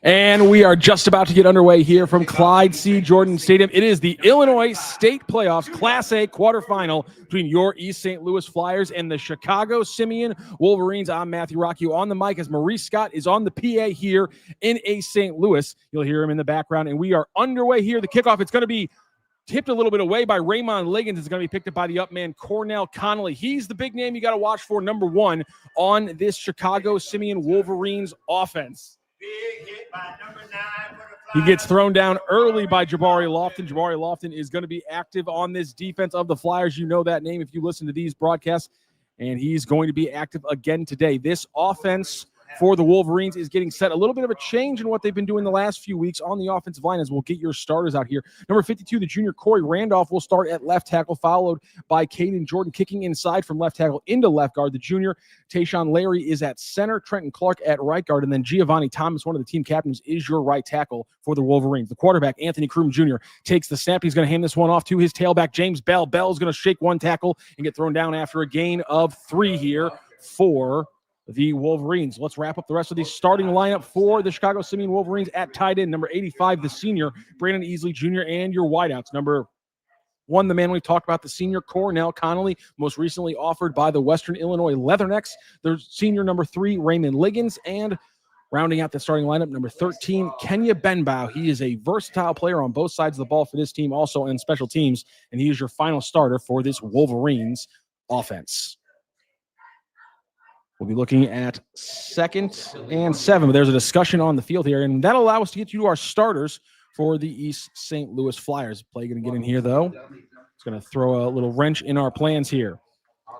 And we are just about to get underway here from Clyde C. Jordan Stadium. It is the Illinois State Playoffs Class A quarterfinal between your East St. Louis Flyers and the Chicago Simeon Wolverines. I'm Matthew Rocchio on the mic as Maurice Scott is on the PA here in East St. Louis. You'll hear him in the background, and we are underway here. The kickoff, it's going to be tipped a little bit away by Raymond Liggins. It's going to be picked up by the up man, Cornell Connolly. He's the big name you got to watch for, number one, on this Chicago Simeon Wolverines offense. Big hit by number 9 for the He Flyers. gets thrown down early by Jabari Lofton. Jabari Lofton is going to be active on this defense of the Flyers. You know that name if you listen to these broadcasts, and he's going to be active again today. This offense for the Wolverines is getting set. A little bit of a change in what they've been doing the last few weeks on the offensive line as we'll get your starters out here. Number 52, the junior Corey Randolph will start at left tackle, followed by Caden Jordan kicking inside from left tackle into left guard. The junior Tayshawn Larry is at center, Trenton Clark at right guard, and then Giovanni Thomas, one of the team captains, is your right tackle for the Wolverines. The quarterback, Anthony Kroom Jr., takes the snap. He's going to hand this one off to his tailback, James Bell. Bell is going to shake one tackle and get thrown down after a gain of 3 here for the Wolverines. Let's wrap up the rest of the starting lineup for the Chicago Simeon Wolverines. At tight end, number 85, the senior Brandon Easley Jr., and your wideouts. Number 1, the man we talked about, the senior Cornell Connolly, most recently offered by the Western Illinois Leathernecks. The senior number 3, Raymond Liggins, and rounding out the starting lineup, number 13, Kenya Benbow. He is a versatile player on both sides of the ball for this team, also in special teams, and he is your final starter for this Wolverines offense. We'll be looking at 2nd and 7, but there's a discussion on the field here, and that'll allow us to get you to our starters for the East St. Louis Flyers. Play going to get in here, though. It's going to throw a little wrench in our plans here.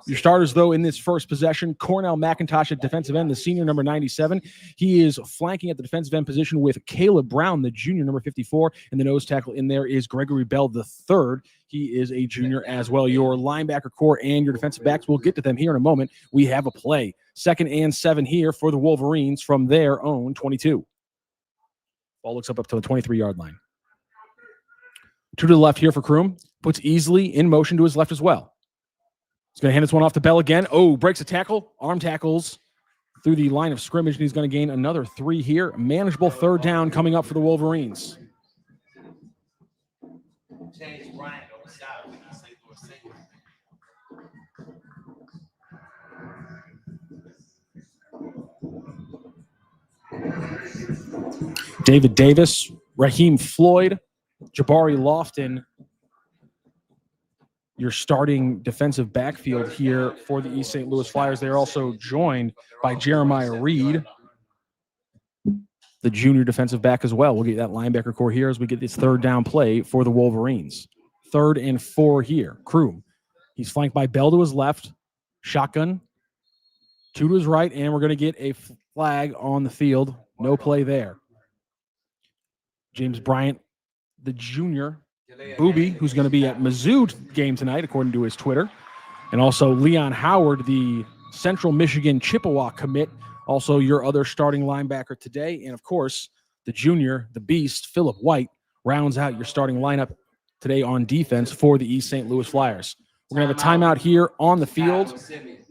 Your starters, though, in this first possession, Cornell McIntosh at defensive end, the senior, number 97. He is flanking at the defensive end position with Caleb Brown, the junior, number 54. And the nose tackle in there is Gregory Bell, the third. He is a junior as well. Your linebacker core and your defensive backs, we'll get to them here in a moment. We have a play. 2nd and 7 here for the Wolverines from their own 22. Ball looks up to the 23-yard line. 2 to the left here for Kroom. Puts Easley in motion to his left as well. He's going to hand this one off to Bell again. Oh, breaks a tackle. Arm tackles through the line of scrimmage, and he's going to gain another 3 here. Manageable 3rd down coming up for the Wolverines. David Davis, Raheem Floyd, Jabari Lofton, your starting defensive backfield here for the East St. Louis Flyers. They're also joined by Jeremiah Reed, the junior defensive back as well. We'll get that linebacker core here as we get this 3rd down play for the Wolverines. 3rd and 4 here. Kroom. He's flanked by Bell to his left. Shotgun. 2 to his right, and we're going to get a flag on the field. No play there. James Bryant, the junior, Booby, who's going to be at Mizzou game tonight, according to his Twitter. And also Leon Howard, the Central Michigan Chippewa commit, also your other starting linebacker today. And, of course, the junior, the beast, Phillip White, rounds out your starting lineup today on defense for the East St. Louis Flyers. We're going to have a timeout here on the field.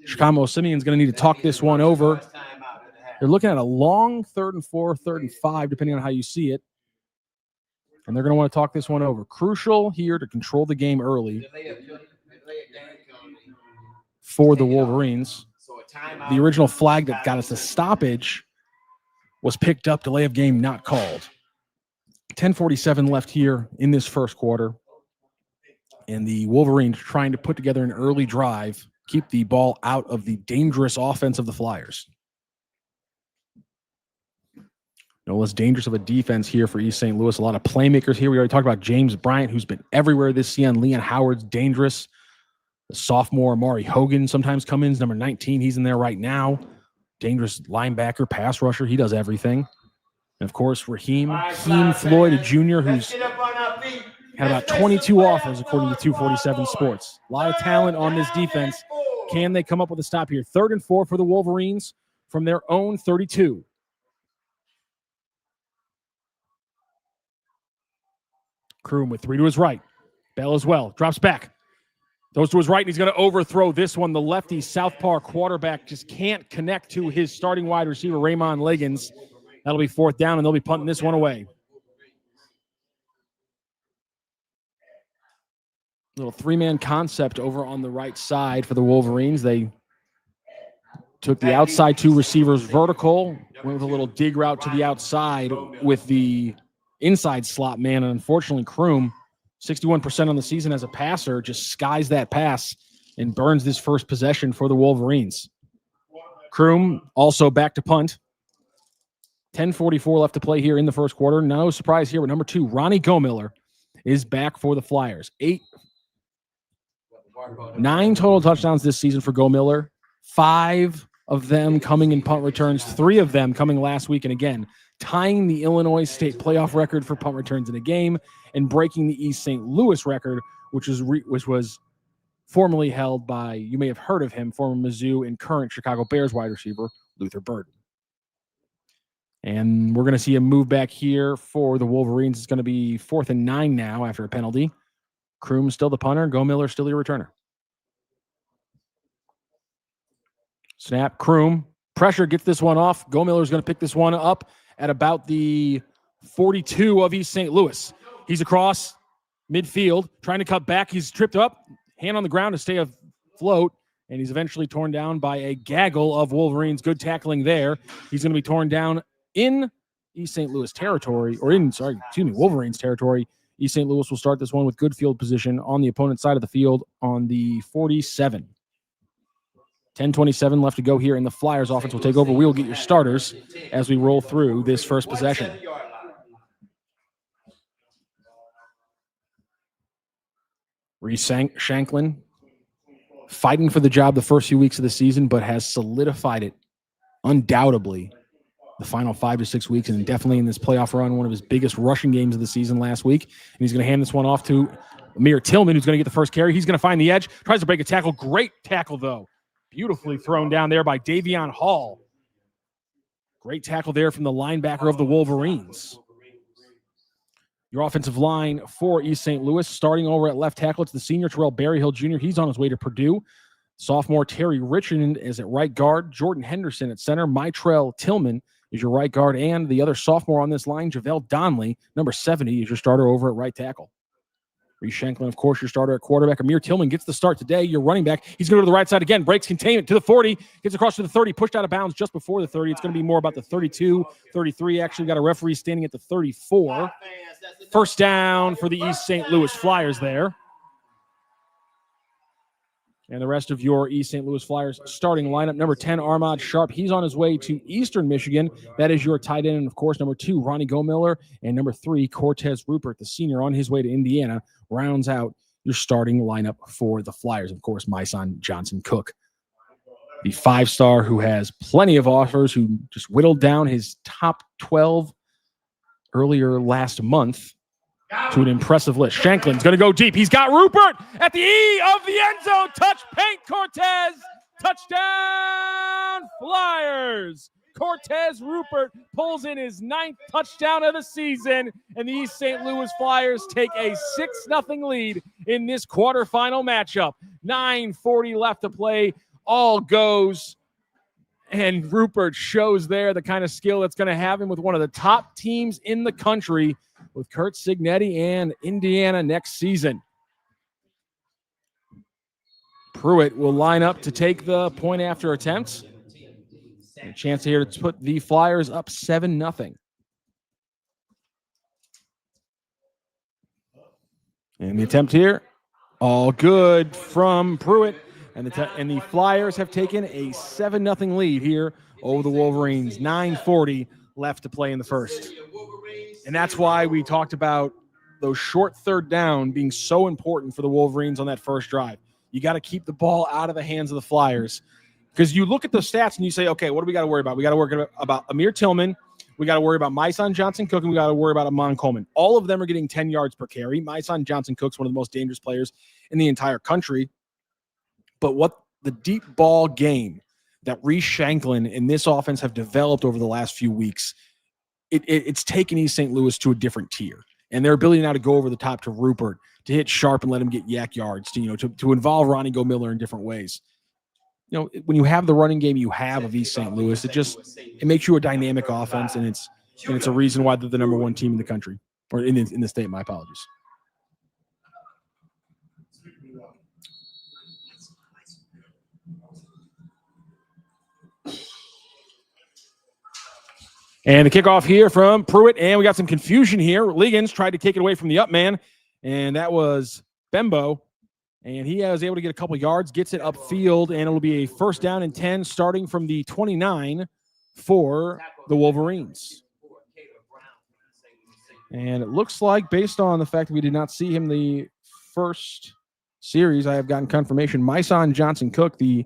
Chicago Simeon's going to need to talk this one over. They're looking at a long 3rd and 4, 3rd and 5, depending on how you see it. And they're going to want to talk this one over. Crucial here to control the game early for the Wolverines. The original flag that got us a stoppage was picked up. Delay of game not called. 10:47 left here in this first quarter. And the Wolverines trying to put together an early drive, keep the ball out of the dangerous offense of the Flyers. No less dangerous of a defense here for East St. Louis. A lot of playmakers here. We already talked about James Bryant, who's been everywhere this season. Leon Howard's dangerous. The sophomore Amari Hogan sometimes comes in. Number 19, he's in there right now. Dangerous linebacker, pass rusher. He does everything. And, of course, Raheem Floyd, a junior, who's had about 22 offers, according to 247 Sports. A lot of talent on this defense. Can they come up with a stop here? 3rd and 4 for the Wolverines from their own 32. Kroom with 3 to his right. Bell as well. Drops back. Those to his right, and he's going to overthrow this one. The lefty southpaw quarterback just can't connect to his starting wide receiver, Raymond Liggins. That'll be 4th down, and they'll be punting this one away. Little 3-man concept over on the right side for the Wolverines. They took the outside 2 receivers vertical, went with a little dig route to the outside with the inside slot man. And unfortunately, Kroom, 61% on the season as a passer, just skies that pass and burns this first possession for the Wolverines. Kroom also back to punt. 10:44 left to play here in the first quarter. No surprise here with number 2, Ronnie Gomiller, is back for the Flyers. 9 total touchdowns this season for Gomiller. 5 of them coming in punt returns, 3 of them coming last week, and again, tying the Illinois State playoff record for punt returns in a game and breaking the East St. Louis record, which was formerly held by, you may have heard of him, former Mizzou and current Chicago Bears wide receiver, Luther Burden. And we're going to see a move back here for the Wolverines. It's going to be 4th and 9 now after a penalty. Kroom still the punter. Gomiller still your returner. Snap. Kroom. Pressure gets this one off. Gomiller's going to pick this one up at about the 42 of East St. Louis. He's across midfield, trying to cut back. He's tripped up, hand on the ground to stay afloat, and he's eventually torn down by a gaggle of Wolverines. Good tackling there. He's going to be torn down in East St. Louis territory, Wolverines territory. East St. Louis will start this one with good field position on the opponent's side of the field on the 47. 10:27 left to go here, and the Flyers offense will take over. We will get your starters as we roll through this first possession. Reese Shanklin fighting for the job the first few weeks of the season, but has solidified it undoubtedly the final 5 to 6 weeks, and definitely in this playoff run, one of his biggest rushing games of the season last week. And he's going to hand this one off to Amir Tillman, who's going to get the first carry. He's going to find the edge, tries to break a tackle. Great tackle, though. Beautifully thrown down there by Davion Hall. Great tackle there from the linebacker of the Wolverines. Your offensive line for East St. Louis, starting over at left tackle, it's the senior Terrell Berryhill Jr. He's on his way to Purdue. Sophomore Terry Richardson is at right guard. Jordan Henderson at center. Mitrell Tillman is your right guard. And the other sophomore on this line, JaVale Donnelly, number 70, is your starter over at right tackle. Reese Shanklin, of course, your starter at quarterback. Amir Tillman gets the start today. Your running back. He's going to go to the right side again. Breaks containment to the 40. Gets across to the 30. Pushed out of bounds just before the 30. It's going to be more about the 32, 33. Actually got a referee standing at the 34. First down for the East St. Louis Flyers there. And the rest of your East St. Louis Flyers starting lineup. Number 10, Armand Sharp. He's on his way to Eastern Michigan. That is your tight end. And, of course, number 2, Ronnie Gomiller. And number 3, Cortez Rupert, the senior, on his way to Indiana, rounds out your starting lineup for the Flyers. Of course, my son, Johnson Cook, the 5-star who has plenty of offers, who just whittled down his top 12 earlier last month to an impressive list. Shanklin's going to go deep. He's got Rupert at the E of the end zone. Touch paint, Cortez. Touchdown, Flyers. Cortez Rupert pulls in his 9th touchdown of the season, and the East St. Louis Flyers take a 6-0 lead in this quarterfinal matchup. 9:40 left to play. All goes. And Rupert shows there the kind of skill that's going to have him with one of the top teams in the country, with Kurt Signetti and Indiana next season. Pruitt will line up to take the point after attempt. And a chance here to put the Flyers up 7-0. And the attempt here, all good from Pruitt. And the Flyers have taken a 7-0 lead here over the Wolverines. 9:40 left to play in the first. And that's why we talked about those short third down being so important for the Wolverines on that first drive. You got to keep the ball out of the hands of the Flyers, because you look at the stats and you say, okay, what do we got to worry about? We got to worry about Amir Tillman. We got to worry about my son Johnson Cook, and we got to worry about Amon Coleman. All of them are getting 10 yards per carry. My son Johnson Cook's one of the most dangerous players in the entire country. But what the deep ball game that Reese Shanklin and this offense have developed over the last few weeks, it's taken East St. Louis to a different tier. And their ability now to go over the top to Rupert, to hit Sharp and let him get yak yards, to involve Ronnie Gomiller in different ways. when you have the running game you have of East St. Louis, it makes you a dynamic offense, and it's a reason why they're the number one team in the country, or in the state. My apologies. And the kickoff here from Pruitt, and we got some confusion here. Liggins tried to kick it away from the up man, and that was Bembo. And he was able to get a couple yards, gets it upfield, and it'll be a 1st down and 10 starting from the 29 for the Wolverines. And it looks like, based on the fact that we did not see him the first series, I have gotten confirmation. Myson Johnson-Cook, the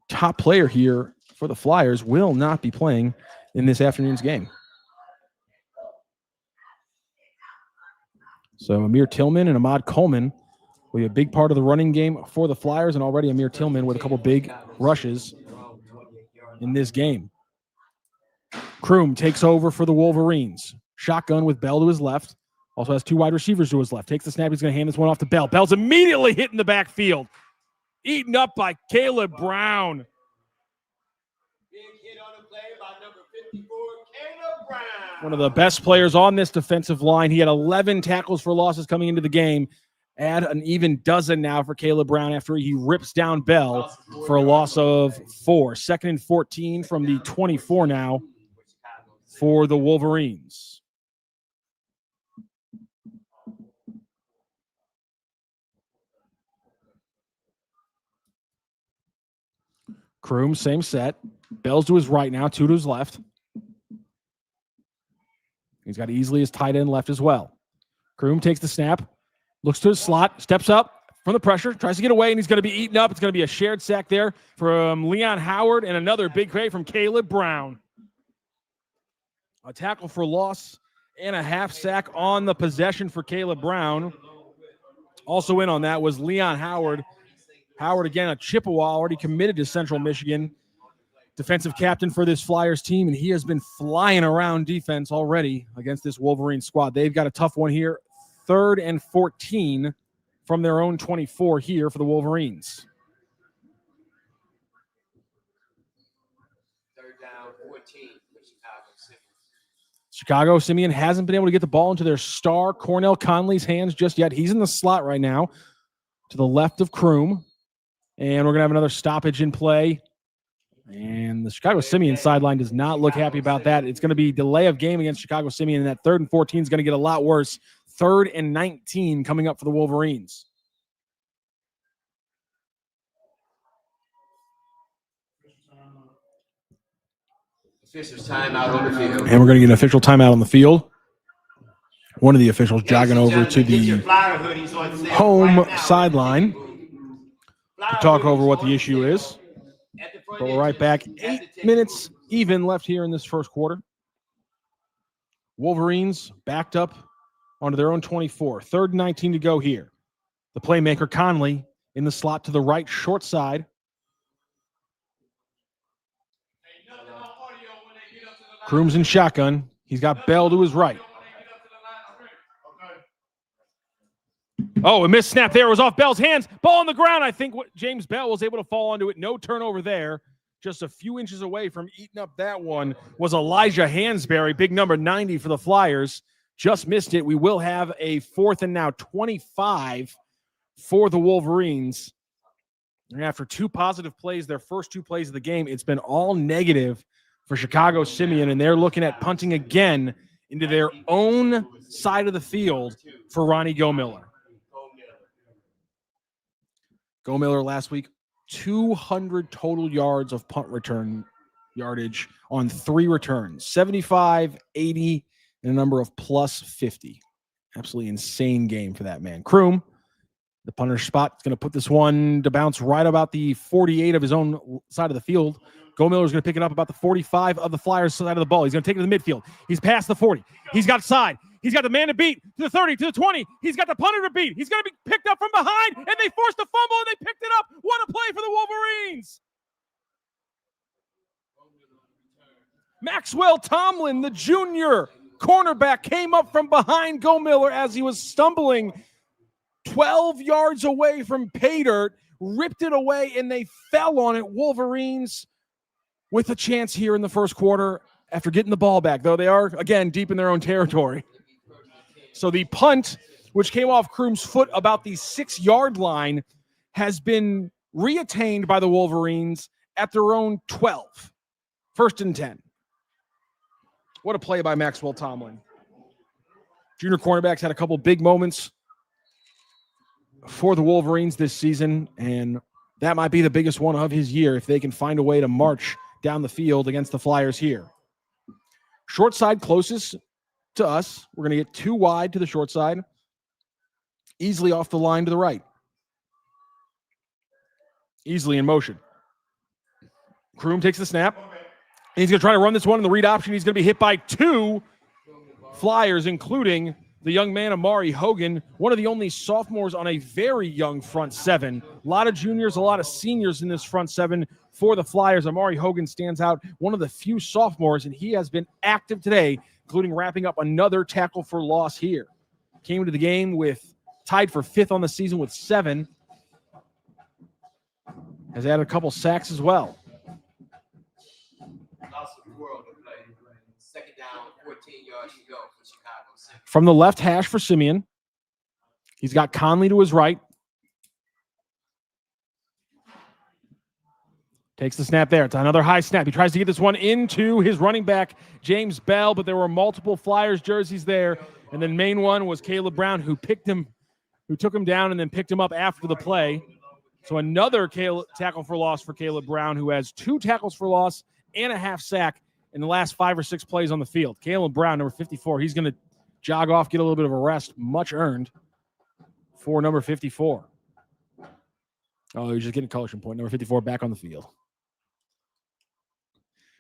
top player here for the Flyers, will not be playing in this afternoon's game. So Amir Tillman and Ahmad Coleman will be a big part of the running game for the Flyers, and already Amir Tillman with a couple big rushes in this game. Kroom takes over for the Wolverines. Shotgun with Bell to his left. Also has 2 wide receivers to his left. Takes the snap. He's going to hand this one off to Bell. Bell's immediately hit in the backfield. Eaten up by Caleb Brown. Big hit on the play by number 54, Caleb Brown. One of the best players on this defensive line. He had 11 tackles for losses coming into the game. Add an even dozen now for Caleb Brown after he rips down Bell for a loss of 4. 2nd and 14 from the 24 now for the Wolverines. Kroom, same set. Bell's to his right now, 2 to his left. He's got easily his tight end left as well. Kroom takes the snap. Looks to his slot, steps up from the pressure, tries to get away, and he's going to be eaten up. It's going to be a shared sack there from Leon Howard and another big play from Caleb Brown. A tackle for loss and a half sack on the possession for Caleb Brown. Also in on that was Leon Howard. Howard, again, a Chippewa, already committed to Central Michigan. Defensive captain for this Flyers team, and he has been flying around defense already against this Wolverine squad. They've got a tough one here. 3rd and 14 from their own 24 here for the Wolverines. 3rd down, 14 for Chicago Simeon. Chicago Simeon hasn't been able to get the ball into their star Cornell Conley's hands just yet. He's in the slot right now to the left of Kroom. And we're going to have another stoppage in play. And the Chicago Simeon sideline does not look happy about that. It's going to be delay of game against Chicago Simeon, and that 3rd and 14 is going to get a lot worse. 3rd and 19 coming up for the Wolverines. Officials timeout on the field. And we're going to get an official timeout on the field. One of the officials jogging over to the home sideline to talk over what the issue is. But we're right back. 8 minutes even left here in this first quarter. Wolverines backed up onto their own 24. 3rd and 19 to go here. The playmaker, Conley, in the slot to the right, short side. Kroom's in shotgun. He's got Bell to his right. Oh, a missed snap there. It was off Bell's hands. Ball on the ground. I think James Bell was able to fall onto it. No turnover there. Just a few inches away from eating up that one was Elijah Hansberry, big number 90 for the Flyers. Just missed it. We will have a 4th and now 25 for the Wolverines. And after 2 positive plays, their first 2 plays of the game, it's been all negative for Chicago Simeon, and they're looking at punting again into their own side of the field for Ronnie Gomiller. Gomiller last week, 200 total yards of punt return yardage on 3 returns, 75, 80, and a number of plus 50. Absolutely insane game for that man. Kroom, the punter spot, is going to put this one to bounce right about the 48 of his own side of the field. Gomiller's going to pick it up about the 45 of the Flyers side of the ball. He's going to take it to the midfield. He's past the 40. He's got side. He's got the man to beat to the 30, to the 20. He's got the punter to beat. He's going to be picked up from behind, and they forced a fumble, and they picked it up. What a play for the Wolverines. Maxwell Tomlin, the junior cornerback, came up from behind Gomiller as he was stumbling 12 yards away from pay dirt, ripped it away, and they fell on it. Wolverines with a chance here in the first quarter after getting the ball back, though they are, again, deep in their own territory. So the punt, which came off Kroom's foot about the 6-yard line, has been reattained by the Wolverines at their own 12. 1st and 10. What a play by Maxwell Tomlin. Junior cornerbacks had a couple big moments for the Wolverines this season, and that might be the biggest one of his year if they can find a way to march down the field against the Flyers here. Short side closest to us. We're going to get 2 wide to the short side. Easily off the line to the right. Easily in motion. Kroom takes the snap. And he's going to try to run this one in the read option. He's going to be hit by 2 Flyers, including the young man Amari Hogan, one of the only sophomores on a very young front 7. A lot of juniors, a lot of seniors in this front 7 for the Flyers. Amari Hogan stands out, one of the few sophomores, and he has been active today, including wrapping up another tackle for loss here. Came into the game with tied for 5th on the season with 7. Has added a couple sacks as well. Second down, 14 yards to go for Chicago. From the left hash for Simeon. He's got Conley to his right. Takes the snap there. It's another high snap. He tries to get this one into his running back, James Bell, but there were multiple Flyers jerseys there. And then main one was Caleb Brown, who took him down and then picked him up after the play. So another tackle for loss for Caleb Brown, who has 2 tackles for loss and a half sack in the last 5 or 6 plays on the field. Caleb Brown, number 54, he's going to jog off, get a little bit of a rest, much earned for number 54. Oh, he's just getting a caution point. Number 54 back on the field.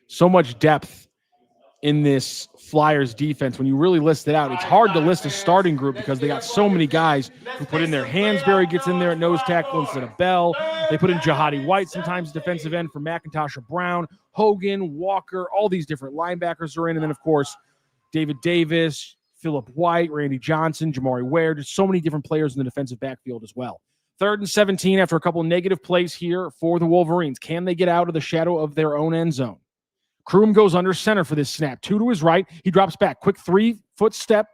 So much depth in this Flyers defense. When you really list it out, it's hard to list a starting group because they got so many guys who put in there. Hansberry gets in there at nose tackle instead of Bell. They put in Jihadi White, sometimes defensive end for McIntosh or Brown. Hogan, Walker, all these different linebackers are in. And then, of course, David Davis, Phillip White, Randy Johnson, Jamari Ware. Just so many different players in the defensive backfield as well. 3rd and 17 after a couple negative plays here for the Wolverines. Can they get out of the shadow of their own end zone? Kroom goes under center for this snap. 2 to his right. He drops back. Quick 3-foot step.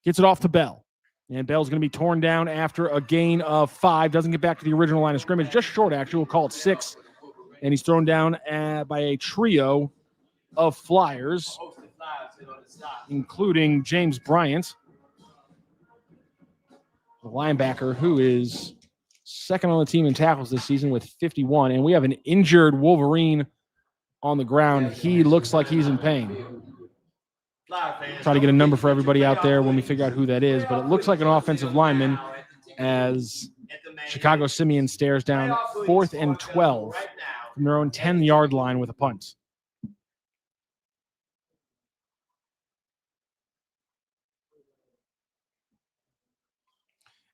Gets it off to Bell. And Bell's going to be torn down after a gain of 5. Doesn't get back to the original line of scrimmage. Just short, actually. We'll call it 6. And he's thrown down by a trio of Flyers, including James Bryant, the linebacker, who is 2nd on the team in tackles this season with 51. And we have an injured Wolverine on the ground. He looks like he's in pain. Try to get a number for everybody out there when we figure out who that is, but it looks like an offensive lineman as Chicago Simeon stares down 4th and 12 from their own 10-yard line with a punt.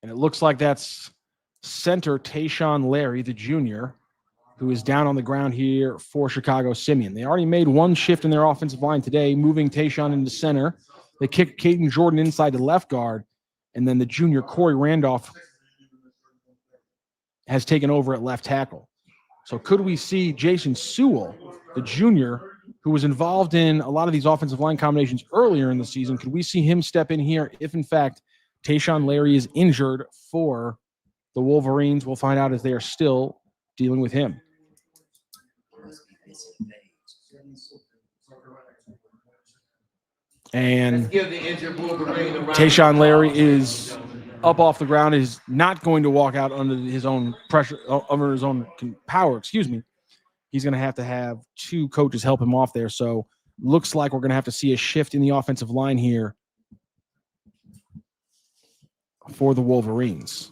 And it looks like that's center Tayshawn Larry, the junior, who is down on the ground here for Chicago Simeon. They already made one shift in their offensive line today, moving Tayshawn into center. They kicked Caden Jordan inside to left guard, and then the junior Corey Randolph has taken over at left tackle. So could we see Jason Sewell, the junior, who was involved in a lot of these offensive line combinations earlier in the season, could we see him step in here if, in fact, Tayshawn Larry is injured for the Wolverines? We'll find out as they are still dealing with him. And Tayshawn Larry is up off the ground, is not going to walk out under his own pressure, under his own power, He's going to have 2 coaches help him off there. So looks like we're going to have to see a shift in the offensive line here for the Wolverines.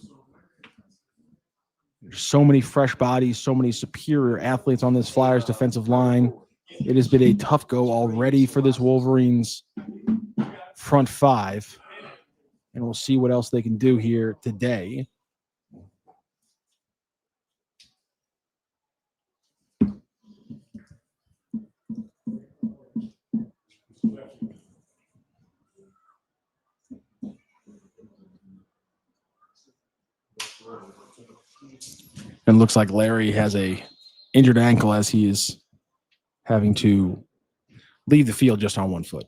There's so many fresh bodies, so many superior athletes on this Flyers defensive line. It has been a tough go already for this Wolverines front 5. And we'll see what else they can do here today. And looks like Larry has a injured ankle as he is having to leave the field just on one foot.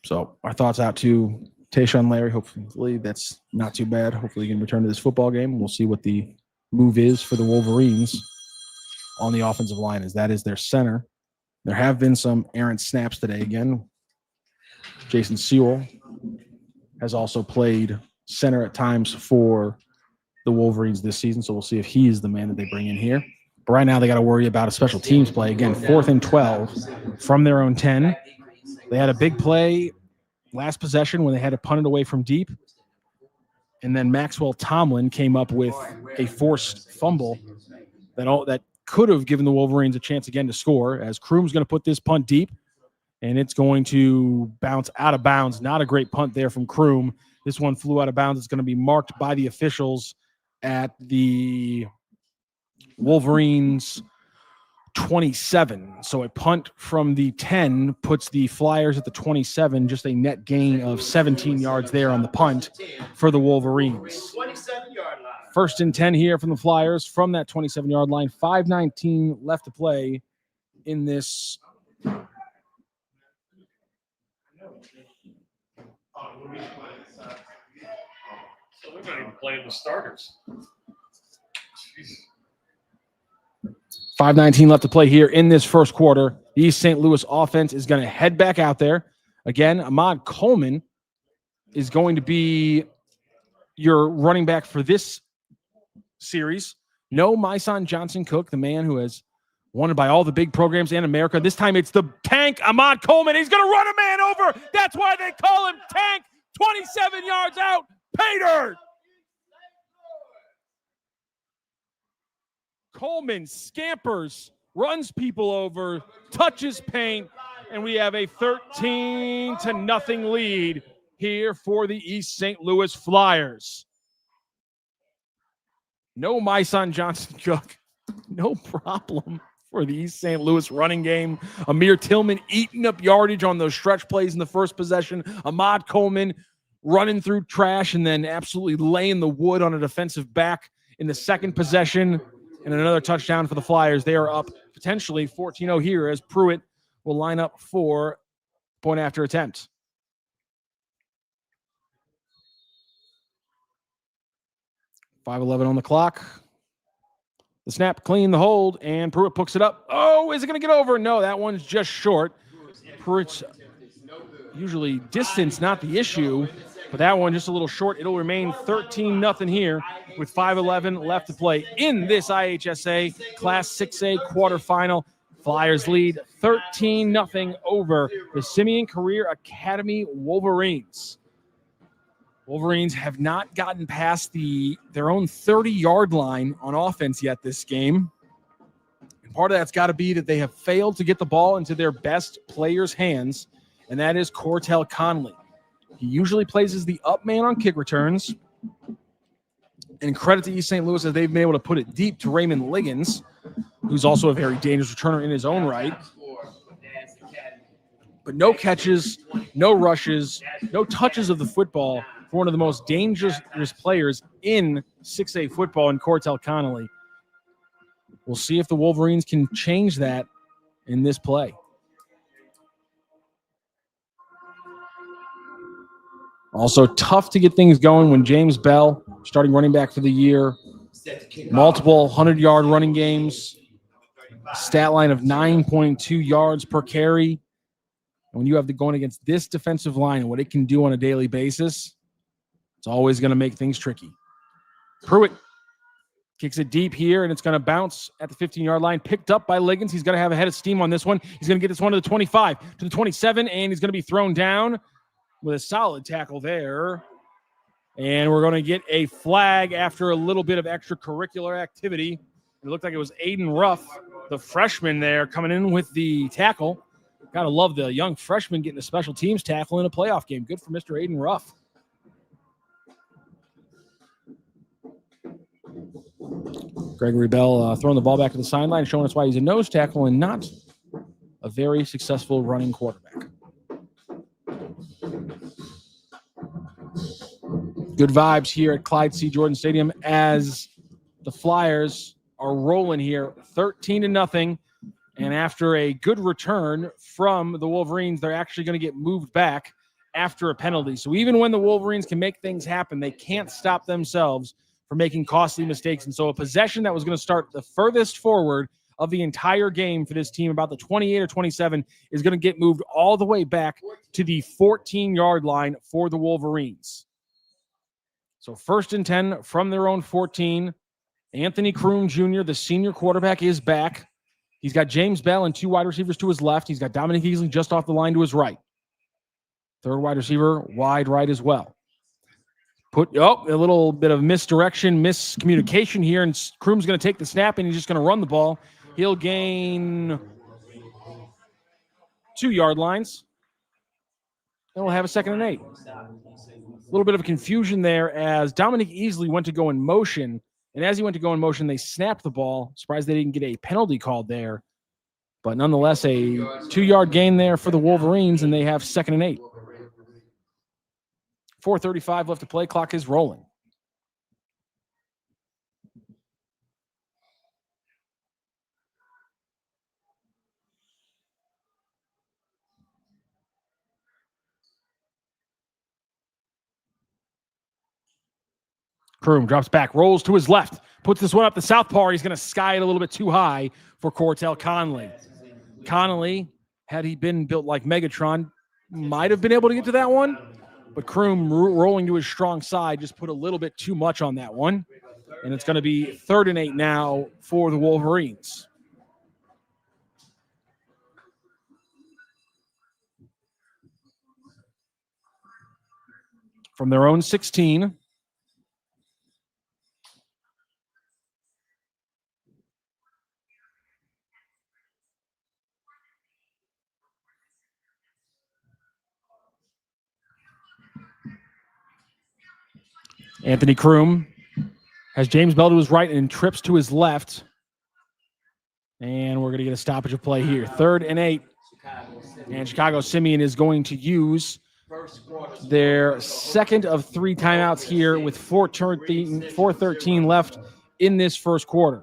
So our thoughts out to Tayshaun Larry. Hopefully that's not too bad. Hopefully he can return to this football game. We'll see what the move is for the Wolverines on the offensive line, as that is their center. There have been some errant snaps today again. Jason Sewell has also played center at times for the Wolverines this season, so we'll see if he is the man that they bring in here. But right now they got to worry about a special teams play. Again, 4th and 12 from their own 10. They had a big play last possession when they had to punt it away from deep. And then Maxwell Tomlin came up with a forced fumble that could have given the Wolverines a chance again to score, as Kroom's going to put this punt deep, and it's going to bounce out of bounds. Not a great punt there from Kroom. This one flew out of bounds. It's going to be marked by the officials at the Wolverines 27. So a punt from the 10 puts the Flyers at the 27, just a net gain of 17 yards there on the punt for the Wolverines. 27-yard line. 1st and 10 here from the Flyers from that 27-yard line. 5:19 left to play in this. So we're not even playing the starters. 5:19 left to play here in this first quarter. The East St. Louis offense is going to head back out there. Again, Ahmad Coleman is going to be your running back for this series. No Myson Johnson Cook, the man who has won by all the big programs in America. This time it's the tank, Ahmad Coleman. He's going to run a man over. That's why they call him Tank. 27 yards out. Pay dirt. Coleman scampers, runs people over, touches paint, and we have a 13-0 lead here for the East St. Louis Flyers. No Myson Johnson Cook. No problem for the East St. Louis running game. Amir Tillman eating up yardage on those stretch plays in the first possession. Ahmad Coleman running through trash and then absolutely laying the wood on a defensive back in the second possession. And another touchdown for the Flyers. They are up potentially 14-0 here as Pruitt will line up for point after attempt. .5:11 on the clock. The snap, clean, the hold, and Pruitt picks it up. Oh, is it going to get over? No, that one's just short. Pruitt's usually distance, not the issue, but that one just a little short. It'll remain 13-0 here with 5:11 left to play in this IHSA Class 6A quarterfinal. Flyers lead 13-0 over the Simeon Career Academy Wolverines. Wolverines have not gotten past their own 30-yard line on offense yet this game. And part of that's got to be that they have failed to get the ball into their best player's hands, and that is Cortell Conley. He usually plays as the up man on kick returns. And credit to East St. Louis as they've been able to put it deep to Raymond Liggins, who's also a very dangerous returner in his own right. But no catches, no rushes, no touches of the football for one of the most dangerous players in 6A football in Cortell Connolly. We'll see if the Wolverines can change that in this play. Also tough to get things going when James Bell, starting running back for the year, multiple 100-yard running games, stat line of 9.2 yards per carry. And when you have the going against this defensive line and what it can do on a daily basis, it's always going to make things tricky. Pruitt kicks it deep here, and it's going to bounce at the 15-yard line, picked up by Liggins. He's going to have a head of steam on this one. He's going to get this one to the 25, to the 27, and he's going to be thrown down with a solid tackle there. And we're going to get a flag after a little bit of extracurricular activity. It looked like it was Aiden Ruff, the freshman there, coming in with the tackle. Got to love the young freshman getting a special teams tackle in a playoff game. Good for Mr. Aiden Ruff. Gregory Bell throwing the ball back to the sideline, showing us why he's a nose tackle and not a very successful running quarterback. Good vibes here at Clyde C. Jordan Stadium as the Flyers are rolling here 13-0. And after a good return from the Wolverines, they're actually going to get moved back after a penalty. So even when the Wolverines can make things happen, they can't stop themselves from making costly mistakes. And so a possession that was going to start the furthest forward of the entire game for this team, about the 28 or 27, is going to get moved all the way back to the 14-yard line for the Wolverines. So 1st and 10 from their own 14. Anthony Kroom Jr., the senior quarterback, is back. He's got James Bell and 2 wide receivers to his left. He's got Dominic Easley just off the line to his right. 3rd wide receiver, wide right as well. A little bit of miscommunication here, and Kroom's going to take the snap, and he's just going to run the ball. He'll gain 2 yard lines, and we'll have a 2nd and 8. A little bit of confusion there as Dominic Easley went to go in motion, and as he went to go in motion, they snapped the ball. Surprised they didn't get a penalty called there, but nonetheless, a 2-yard gain there for the Wolverines, and they have 2nd and 8. 4:35 left to play. Clock is rolling. Kroom drops back, rolls to his left, puts this one up the southpaw. He's going to sky it a little bit too high for Cortell Conley. Connolly, had he been built like Megatron, might have been able to get to that one, but Kroom rolling to his strong side just put a little bit too much on that one. And it's going to be 3rd and 8 now for the Wolverines. From their own 16. Anthony Kroom has James Bell to his right and trips to his left. And we're going to get a stoppage of play here. 3rd and 8. And Chicago Simeon is going to use their 2nd of 3 timeouts here with 4:13 left in this first quarter.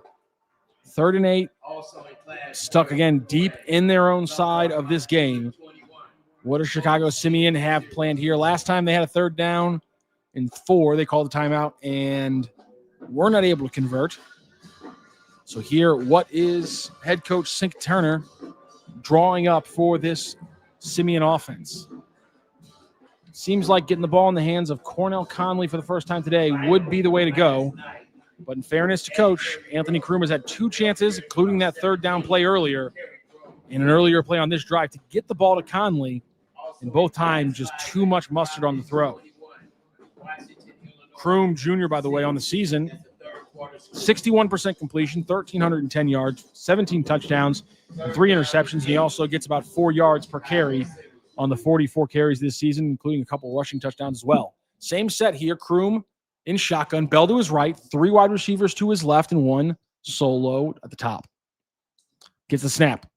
3rd and 8. Stuck again deep in their own side of this game. What does Chicago Simeon have planned here? Last time they had a 3rd down and 4. They called the timeout and were not able to convert. So here, what is head coach Sink Turner drawing up for this Simeon offense? Seems like getting the ball in the hands of Cornell Conley for the first time today would be the way to go. But in fairness to coach, Anthony Kroom has had 2 chances, including that 3rd down play earlier, and an earlier play on this drive to get the ball to Conley. And both times, just too much mustard on the throw. Kroom Jr., by the way, on the season, 61% completion, 1,310 yards, 17 touchdowns, and 3 interceptions. And he also gets about 4 yards per carry on the 44 carries this season, including a couple rushing touchdowns as well. Same set here, Kroom in shotgun, Bell to his right, 3 wide receivers to his left, and 1 solo at the top. Gets the snap,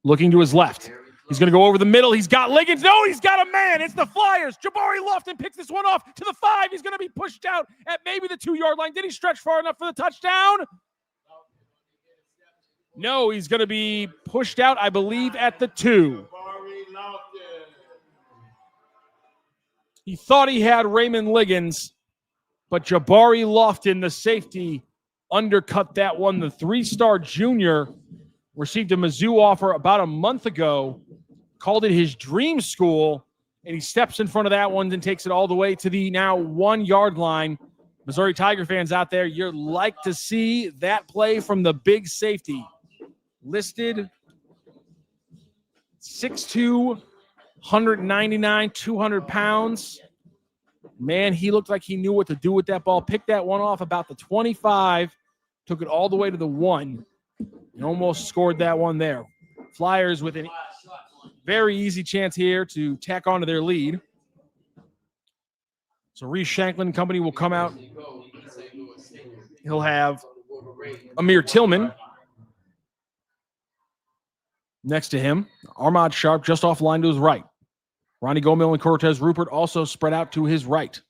looking to his left. He's going to go over the middle. He's got Liggins. No, he's got a man. It's the Flyers. Jabari Lofton picks this one off to the 5. He's going to be pushed out at maybe the 2-yard line. Did he stretch far enough for the touchdown? No, he's going to be pushed out, I believe, at the 2. He thought he had Raymond Liggins, but Jabari Lofton, the safety, undercut that one. The 3-star junior received a Mizzou offer about a month ago, called it his dream school, and he steps in front of that one and takes it all the way to the now 1-yard line. Missouri Tiger fans out there, you'd like to see that play from the big safety. Listed 6'2", 199, 200 pounds. Man, he looked like he knew what to do with that ball. Picked that one off about the 25, took it all the way to the 1, and almost scored that one there. Flyers with a very easy chance here to tack onto their lead. So Reese Shanklin Company will come out. He'll have Amir Tillman next to him. Armand Sharp just off line to his right. Ronnie Gomil and Cortez Rupert also spread out to his right.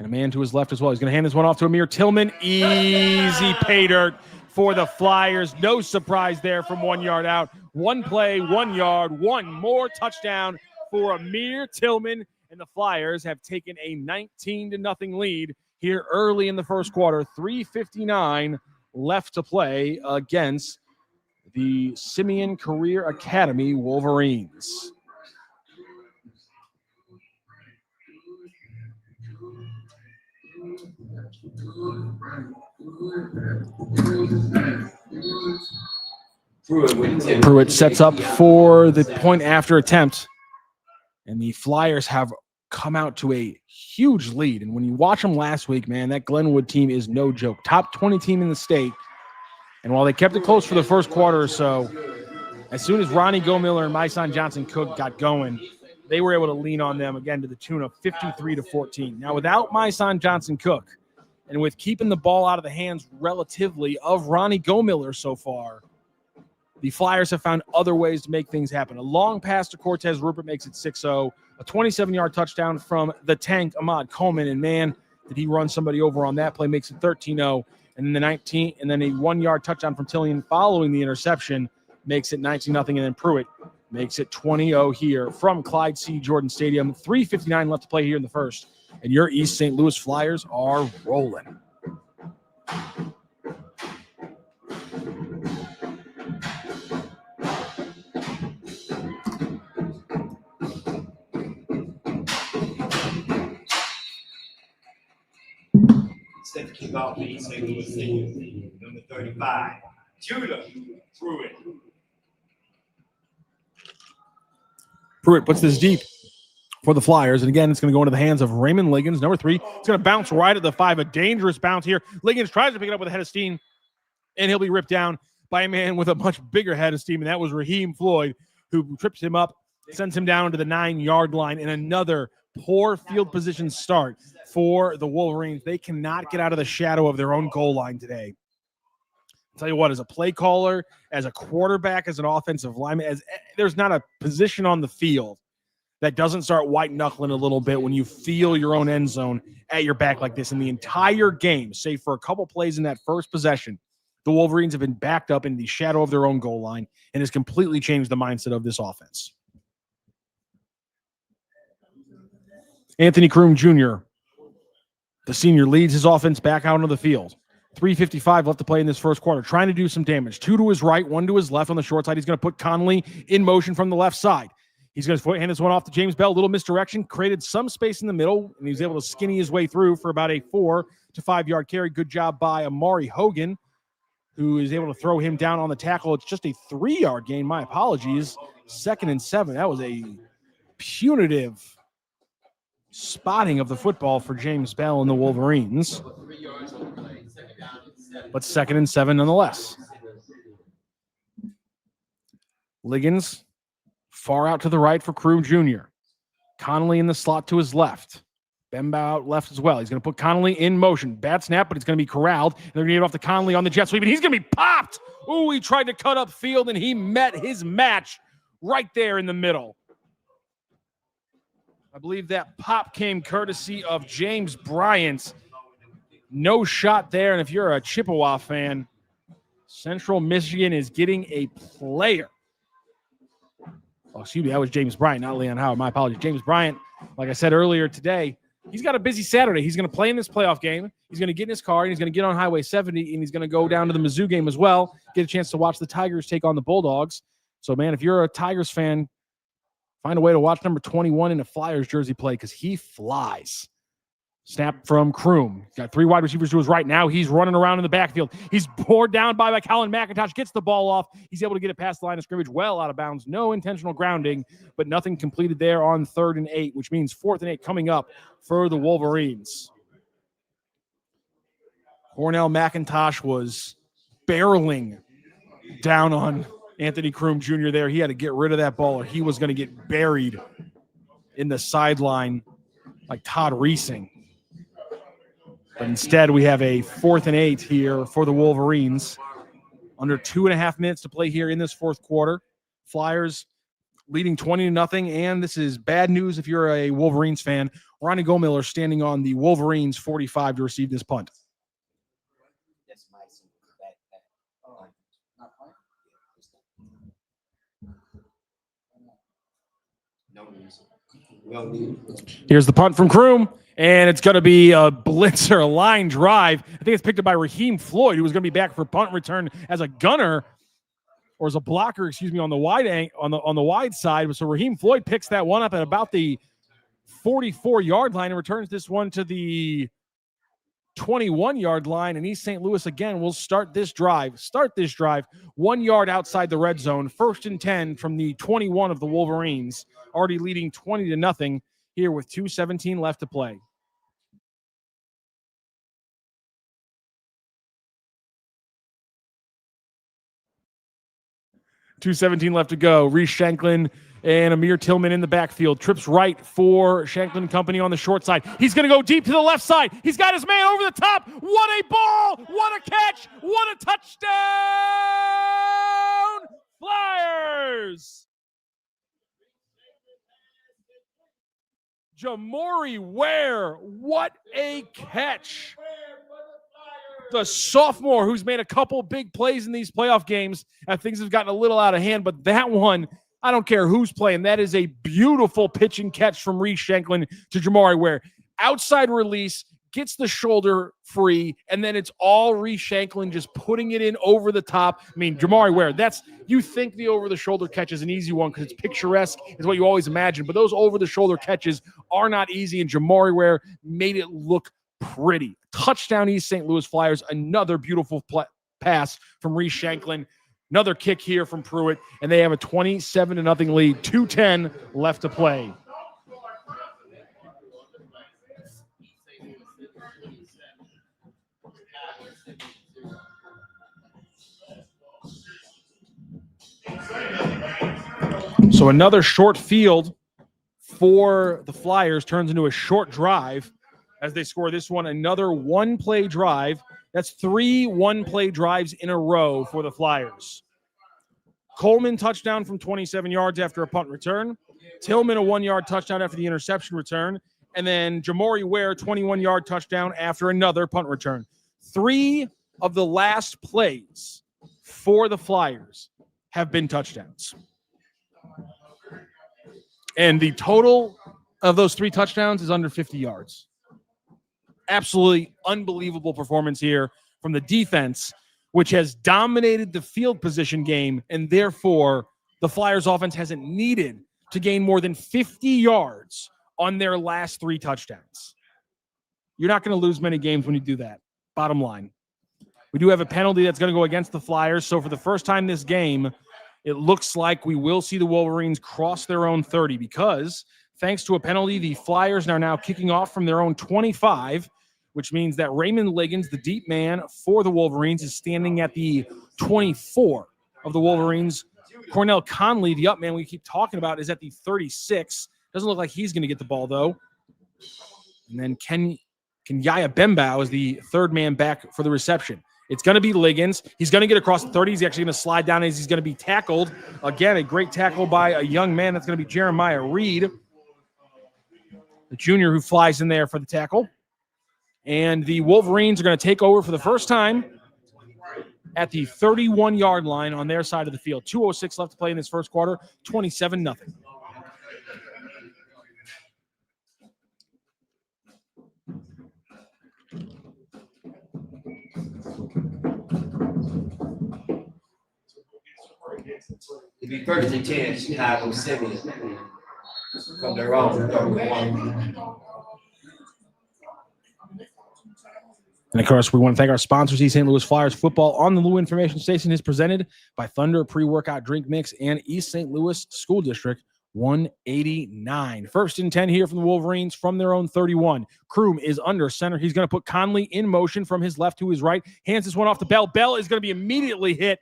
And a man to his left as well. He's going to hand this one off to Amir Tillman. Easy pay dirt for the Flyers. No surprise there from 1 yard out. One play, 1 yard, one more touchdown for Amir Tillman. And the Flyers have taken a 19-0 lead here early in the first quarter. 3:59 left to play against the Simeon Career Academy Wolverines. Pruitt sets up for the point after attempt, and the Flyers have come out to a huge lead. And when you watch them last week, man, that Glenwood team is no joke. Top 20 team in the state. And while they kept it close for the first quarter or so, as soon as Ronnie Gomiller and Myson Johnson-Cook got going, they were able to lean on them again to the tune of 53-14. Now, without Myson Johnson-Cook, and with keeping the ball out of the hands relatively of Ronnie Gomiller so far, the Flyers have found other ways to make things happen. A long pass to Cortez Rupert makes it 6-0. A 27-yard touchdown from the tank, Ahmad Coleman. And man, did he run somebody over on that play, makes it 13-0. And then a 1 yard touchdown from Tillian following the interception makes it 19-0. And then Pruitt makes it 20-0 here from Clyde C. Jordan Stadium. 3:59 left to play here in the first. And your East St. Louis Flyers are rolling. Set to kick off the East St. Louis Stadium, number 35, Judah Pruitt. Pruitt puts this deep for the Flyers. And again, it's going to go into the hands of Raymond Liggins, number 3. It's going to bounce right at the 5. A dangerous bounce here. Liggins tries to pick it up with a head of steam, and he'll be ripped down by a man with a much bigger head of steam, and that was Raheem Floyd, who trips him up, sends him down to the 9-yard line, and another poor field position start for the Wolverines. They cannot get out of the shadow of their own goal line today. I'll tell you what, as a play caller, as a quarterback, as an offensive lineman, there's not a position on the field that doesn't start white-knuckling a little bit when you feel your own end zone at your back like this. In the entire game, save for a couple plays in that first possession, the Wolverines have been backed up in the shadow of their own goal line and has completely changed the mindset of this offense. Anthony Kroom Jr., the senior, leads his offense back out onto the field. 3:55 left to play in this first quarter, trying to do some damage. 2 to his right, 1 to his left on the short side. He's going to put Conley in motion from the left side. He's going to hand this one off to James Bell. A little misdirection, created some space in the middle, and he was able to skinny his way through for about a 4 to 5 yard carry. Good job by Amari Hogan, who is able to throw him down on the tackle. It's just a 3-yard gain. My apologies. 2nd and 7. That was a punitive spotting of the football for James Bell and the Wolverines. But 2nd and 7 nonetheless. Liggins far out to the right for Kroom Jr. Connolly in the slot to his left. Bemba out left as well. He's going to put Connolly in motion. Bad snap, but it's going to be corralled. They're going to get it off to Connolly on the jet sweep, and he's going to be popped. Ooh, he tried to cut up field, and he met his match right there in the middle. I believe that pop came courtesy of James Bryant. No shot there, and if you're a Chippewa fan, Central Michigan is getting a player. Oh, excuse me, that was James Bryant, not Leon Howard. My apologies. James Bryant, like I said earlier today, he's got a busy Saturday. He's going to play in this playoff game. He's going to get in his car, and he's going to get on Highway 70, and he's going to go down to the Mizzou game as well, get a chance to watch the Tigers take on the Bulldogs. So, man, if you're a Tigers fan, find a way to watch number 21 in a Flyers jersey play because he flies. Snap from Kroom. He's got 3 wide receivers to his right. Now he's running around in the backfield. He's poured down by Colin McIntosh. Gets the ball off. He's able to get it past the line of scrimmage well out of bounds. No intentional grounding, but nothing completed there on 3rd and 8, which means 4th and 8 coming up for the Wolverines. Cornell McIntosh was barreling down on Anthony Kroom Jr. there. He had to get rid of that ball or he was going to get buried in the sideline like Todd Reesing. But instead, we have a 4th and 8 here for the Wolverines. Under 2.5 minutes to play here in this fourth quarter. Flyers leading 20-0, and this is bad news if you're a Wolverines fan. Ronnie Gomiller standing on the Wolverines 45 to receive this punt. Here's the punt from Kroom, and it's going to be a blitzer, a line drive. I think it's picked up by Raheem Floyd, who was going to be back for punt return as a gunner, or as a blocker, excuse me, on the wide side. So Raheem Floyd picks that one up at about the 44-yard line and returns this one to the 21-yard line. And East St. Louis again will start this drive 1 yard outside the red zone, 1st and 10 from the 21 of the Wolverines, already leading 20-0 here with 2:17 left to play. .217 left to go. Reese Shanklin and Amir Tillman in the backfield. Trips right for Shanklin Company on the short side. He's going to go deep to the left side. He's got his man over the top. What a ball! What a catch! What a touchdown! Flyers! Jamori Ware, what a catch! The sophomore who's made a couple big plays in these playoff games, and things have gotten a little out of hand, but that one, I don't care who's playing. That is a beautiful pitch and catch from Reese Shanklin to Jamari Ware. Outside release, gets the shoulder free, and then it's all Reese Shanklin just putting it in over the top. I mean, Jamari Ware, you think the over-the-shoulder catch is an easy one because it's picturesque, is what you always imagine, but those over-the-shoulder catches are not easy, and Jamari Ware made it look pretty. Touchdown East St. Louis Flyers. Another beautiful pass from Reese Shanklin. Another kick here from Pruitt, and they have a 27-0 lead. 2:10 left to play. So another short field for the Flyers turns into a short drive as they score this one. Another one-play drive. That's 3 one-play drives in a row for the Flyers. Coleman touchdown from 27 yards after a punt return. Tillman a 1-yard touchdown after the interception return. And then Jamori Ware 21-yard touchdown after another punt return. 3 of the last plays for the Flyers have been touchdowns. And the total of those 3 touchdowns is under 50 yards. Absolutely unbelievable performance here from the defense, which has dominated the field position game, and therefore the Flyers offense hasn't needed to gain more than 50 yards on their last 3 touchdowns. You're not going to lose many games when you do that, bottom line. We do have a penalty that's going to go against the Flyers, so for the first time this game, it looks like we will see the Wolverines cross their own 30 because thanks to a penalty, the Flyers are now kicking off from their own 25, which means that Raymond Liggins, the deep man for the Wolverines, is standing at the 24 of the Wolverines. Cornell Conley, the up man we keep talking about, is at the 36. Doesn't look like he's going to get the ball, though. And then Kenyaya Bembao is the third man back for the reception. It's going to be Liggins. He's going to get across the 30. He's actually going to slide down as he's going to be tackled. Again, a great tackle by a young man. That's going to be Jeremiah Reed, the junior who flies in there for the tackle. And the Wolverines are going to take over for the first time at the 31-yard line on their side of the field. 2:06 left to play in this first quarter, 27-0. It'd be 1st and 10, Chicago, Simeon. From their own 31. And, of course, we want to thank our sponsors. East St. Louis Flyers football on the Lou Information Station is presented by Thunder Pre-Workout Drink Mix and East St. Louis School District 189. 1st and 10 here from the Wolverines from their own 31. Kroom is under center. He's going to put Conley in motion from his left to his right. Hands this one off to Bell. Bell is going to be immediately hit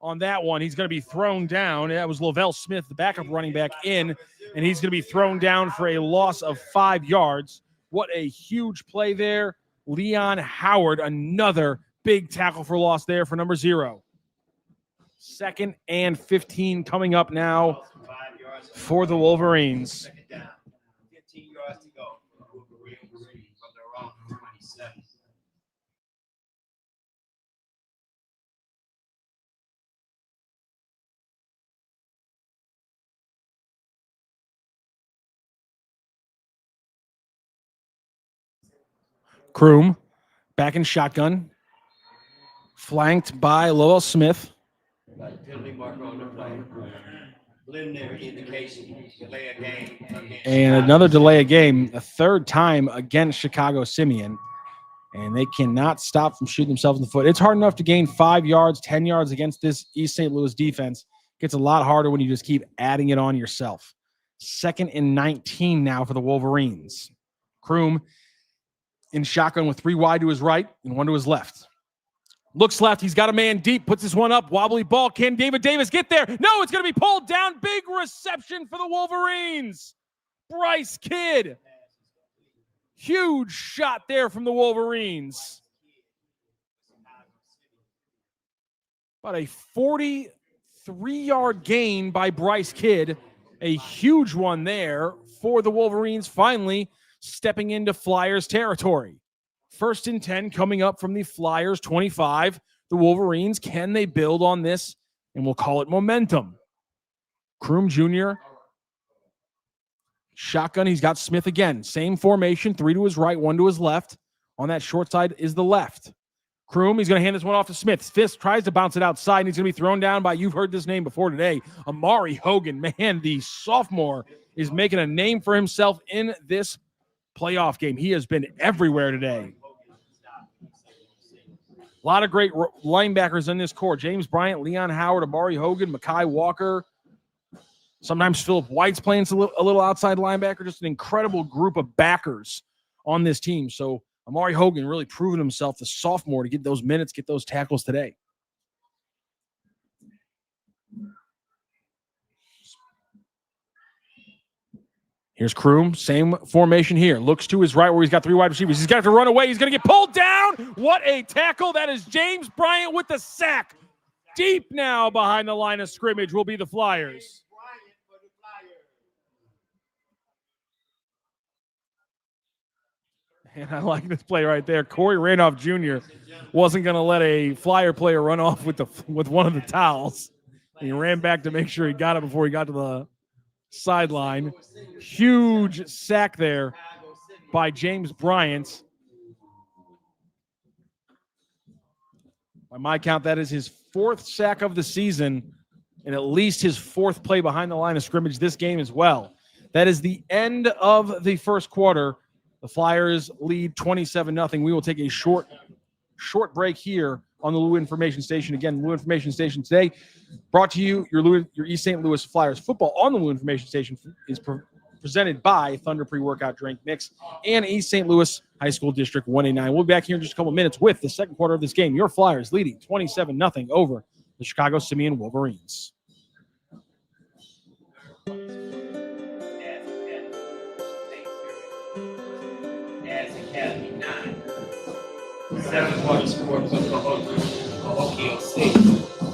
on that one. He's going to be thrown down. That was Lavelle Smith, the backup running back, in, and he's going to be thrown down for a loss of 5 yards. What a huge play there. Leon Howard, another big tackle for loss there for number 0. 2nd and 15 coming up now for the Wolverines. Second down. 15 yards to go. Wolverines from their own 27. Kroom back in shotgun, flanked by Lowell Smith. Penalty marker on the play. Preliminary indication. Delay a game against And Chicago. another delay of game, a 3rd time against Chicago Simeon. And they cannot stop from shooting themselves in the foot. It's hard enough to gain 5 yards, 10 yards against this East St. Louis defense. It gets a lot harder when you just keep adding it on yourself. 2nd and 19 now for the Wolverines. Kroom in shotgun with 3 wide to his right and 1 to his left. Looks left. He's got a man deep. Puts this one up. Wobbly ball. Can David Davis get there? No, it's going to be pulled down. Big reception for the Wolverines. Bryce Kidd. Huge shot there from the Wolverines. About a 43-yard gain by Bryce Kidd. A huge one there for the Wolverines, finally stepping into Flyers territory. 1st and 10 coming up from the Flyers 25. The Wolverines, can they build on this? And we'll call it momentum. Kroom Jr. Shotgun, he's got Smith again. Same formation, 3 to his right, 1 to his left. On that short side is the left. Kroom, he's going to hand this one off to Smith. Smith tries to bounce it outside, and he's going to be thrown down by, you've heard this name before today, Amari Hogan. Man, the sophomore is making a name for himself in this playoff game. He has been everywhere today. A lot of great linebackers in this core. James Bryant, Leon Howard, Amari Hogan, Mekhi Walker. Sometimes Philip White's playing a little outside linebacker. Just an incredible group of backers on this team. So Amari Hogan really proven himself, the sophomore, to get those minutes, get those tackles today. Here's Kroom, same formation here. Looks to his right where he's got 3 wide receivers. He's got to run away. He's going to get pulled down. What a tackle. That is James Bryant with the sack. Deep now behind the line of scrimmage will be the Flyers. And I like this play right there. Corey Randolph Jr. wasn't going to let a Flyer player run off with one of the towels. He ran back to make sure he got it before he got to the sideline. Huge sack there by James Bryant. By my count, that is his 4th sack of the season and at least his 4th play behind the line of scrimmage this game as well. That is the end of the first quarter. The Flyers lead 27-0. We will take a short break here on the Lou Information Station. Again, Lou Information Station today brought to you, your East St. Louis Flyers football on the Lou Information Station is presented by Thunder Pre-Workout Drink Mix and East St. Louis High School District 189. We'll be back here in just a couple of minutes with the second quarter of this game. Your Flyers leading 27-0 over the Chicago Simeon Wolverines. Academy 9. 7 points scored for Cahokia 6.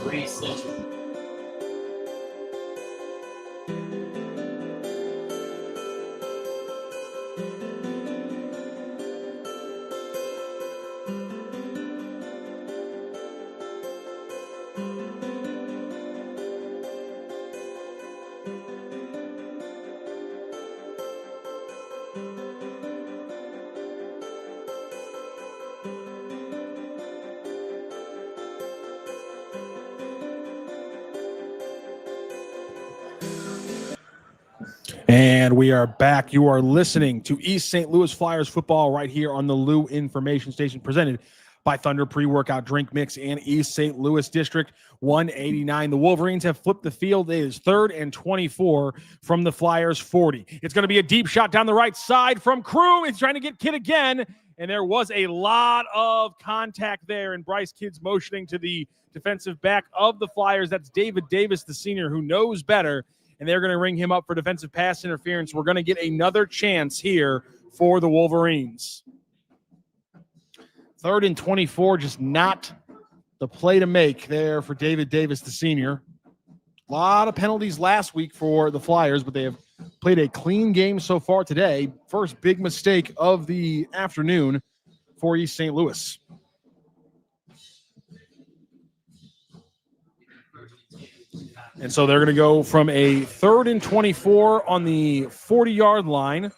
3 Central. And we are back. You are listening to East St. Louis Flyers football right here on the Lou Information Station, presented by Thunder Pre-Workout Drink Mix and East St. Louis District 189. The Wolverines have flipped the field. It is 3rd and 24 from the Flyers 40. It's going to be a deep shot down the right side from Kroom. It's trying to get Kidd again, and there was a lot of contact there, and Bryce Kidd's motioning to the defensive back of the Flyers. That's David Davis, the senior, who knows better, and they're going to ring him up for defensive pass interference. We're going to get another chance here for the Wolverines. 3rd and 24, just not the play to make there for David Davis, the senior. A lot of penalties last week for the Flyers, but they have played a clean game so far today. First big mistake of the afternoon for East St. Louis. And so they're going to go from a 3rd and 24 on the 40-yard line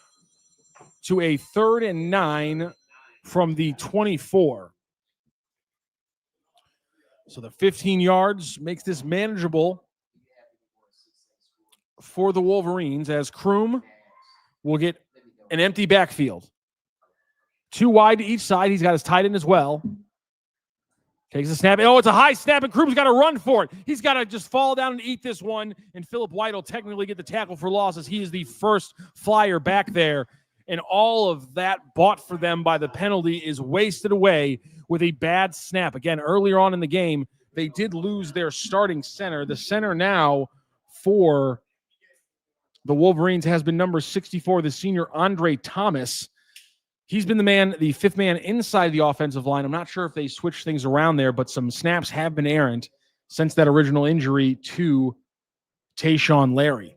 to a 3rd and 9 from the 24. So the 15 yards makes this manageable for the Wolverines as Kroom will get an empty backfield. 2 wide to each side. He's got his tight end as well. Takes a snap. Oh, it's a high snap, and Kroom's got to run for it. He's got to just fall down and eat this one, and Philip White will technically get the tackle for loss as he is the first Flyer back there. And all of that bought for them by the penalty is wasted away with a bad snap. Again, earlier on in the game, they did lose their starting center. The center now for the Wolverines has been number 64, the senior Andre Thomas. He's been the fifth man inside the offensive line. I'm not sure if they switched things around there, but some snaps have been errant since that original injury to Tayshawn Larry.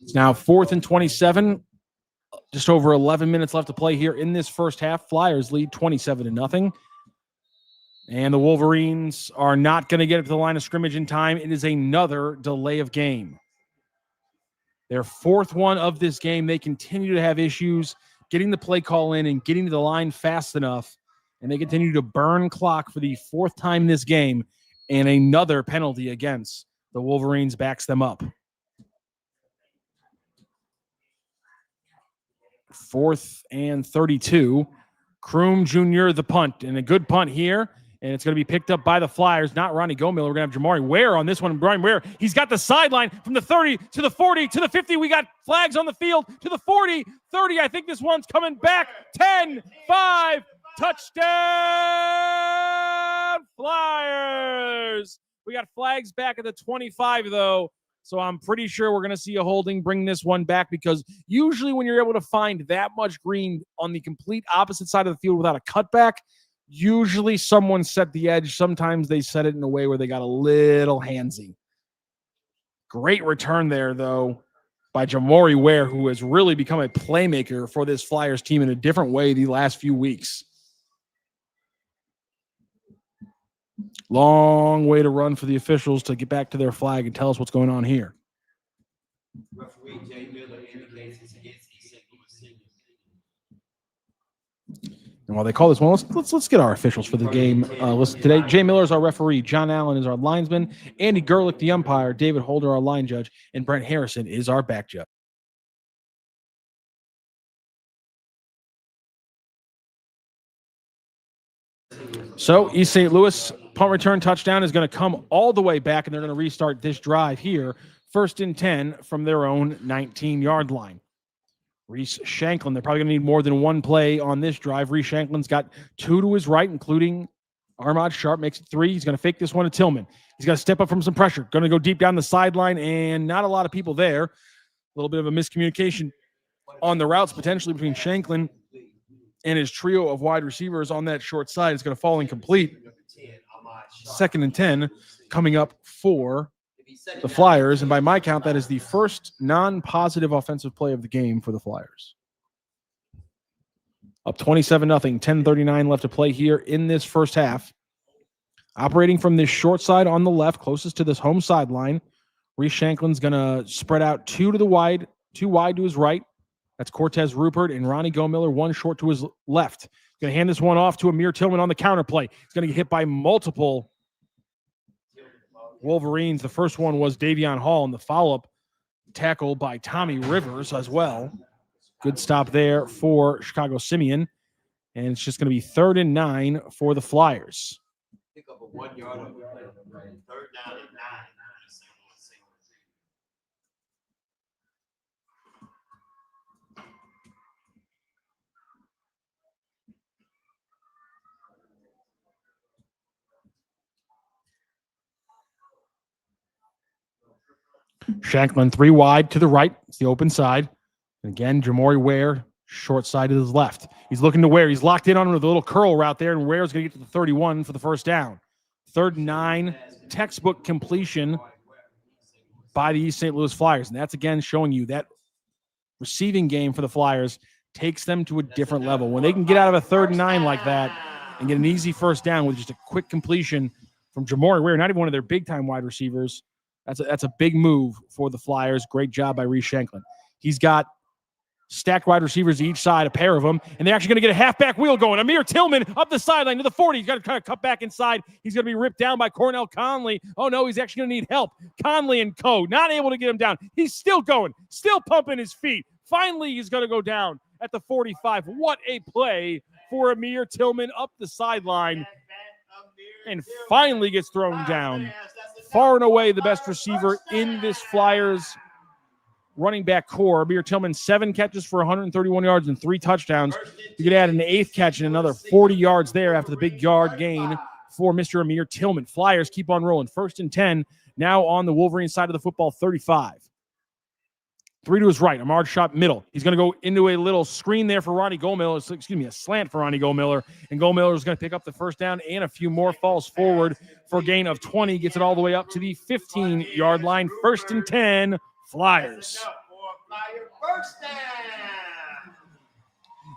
It's now 4th and 27. Just over 11 minutes left to play here in this first half. Flyers lead 27-0. And the Wolverines are not going to get up to the line of scrimmage in time. It is another delay of game. Their 4th one of this game. They continue to have issues getting the play call in and getting to the line fast enough. And they continue to burn clock for the 4th time this game. And another penalty against the Wolverines backs them up. 4th and 32. Kroom Jr. the punt. And a good punt here. And it's going to be picked up by the Flyers, not Ronnie Gomiller. We're going to have Jamari Ware on this one. Brian Ware, he's got the sideline from the 30 to the 40 to the 50. We got flags on the field to the 40, 30. I think this one's coming back. 10, 5, touchdown Flyers. We got flags back at the 25, though. So I'm pretty sure we're going to see a holding bring this one back because usually when you're able to find that much green on the complete opposite side of the field without a cutback, usually someone set the edge. Sometimes they set it in a way where they got a little handsy. Great return there, though, by Jamari Ware, who has really become a playmaker for this Flyers team in a different way the last few weeks. Long way to run for the officials to get back to their flag and tell us what's going on here. Referee Jay Miller indicates it's against East St. Louis. And while they call this one, let's get our officials for the game listed today. Jay Miller is our referee. John Allen is our linesman. Andy Gerlich, the umpire. David Holder, our line judge. And Brent Harrison is our back judge. So East St. Louis punt return touchdown is going to come all the way back, and they're going to restart this drive here. 1st and 10 from their own 19-yard line. Reese Shanklin, they're probably going to need more than one play on this drive. Reese Shanklin's got 2 to his right, including Armad Sharp makes it 3. He's going to fake this one to Tillman. He's got to step up from some pressure. Going to go deep down the sideline, and not a lot of people there. A little bit of a miscommunication on the routes potentially between Shanklin and his trio of wide receivers on that short side. Is going to fall incomplete. 2nd and 10 coming up for the Flyers. And by my count, that is the first non-positive offensive play of the game for the Flyers. Up 27-0, 10:39 left to play here in this first half. Operating from this short side on the left, closest to this home sideline, Reese Shanklin's going to spread out 2 wide to his right. That's Cortez Rupert and Ronnie Gomiller, 1 short to his left. Going to hand this one off to Amir Tillman on the counter play. He's going to get hit by multiple Wolverines. The first one was Davion Hall, and the follow-up tackle by Tommy Rivers as well. Good stop there for Chicago Simeon. And it's just going to be 3rd and 9 for the Flyers. Pick up a 1 yard of 3rd down and 9. Shanklin 3 wide to the right. It's the open side. And again, Jamari Ware Short side to his left. He's looking to Ware. He's locked in on him with a little curl route there, and Ware's going to get to the 31 for the first down. 3rd and 9, textbook completion by the East St. Louis Flyers. And that's, again, showing you that receiving game for the Flyers takes them to a different level. When they can get out of a 3rd and 9 like that and get an easy first down with just a quick completion from Jamori Ware, not even one of their big-time wide receivers, that's a big move for the Flyers. Great job by Reese Shanklin. He's got stacked wide receivers each side, a pair of them, and they're actually going to get a halfback wheel going. Amir Tillman up the sideline to the 40. He's got to kind of cut back inside. He's going to be ripped down by Cornell Conley. Oh, no, he's actually going to need help. Conley and co. not able to get him down. He's still going, still pumping his feet. Finally, he's going to go down at the 45. What a play for Amir Tillman up the sideline, and finally gets thrown down. Far and away the best receiver in this Flyers running back core. Amir Tillman, 7 catches for 131 yards and 3 touchdowns. You could add an 8th catch and another 40 yards there after the big yard gain for Mr. Amir Tillman. Flyers keep on rolling. 1st and 10 now on the Wolverines side of the football, 35. 3 to his right. Ahmad shot middle. He's going to go into a little screen there for Ronnie Goldmiller. A slant for Ronnie Goldmiller. And Goldmiller is going to pick up the first down and a few more. Falls forward for a gain of 20. Gets it all the way up to the 15-yard line. 1st and 10. Flyers.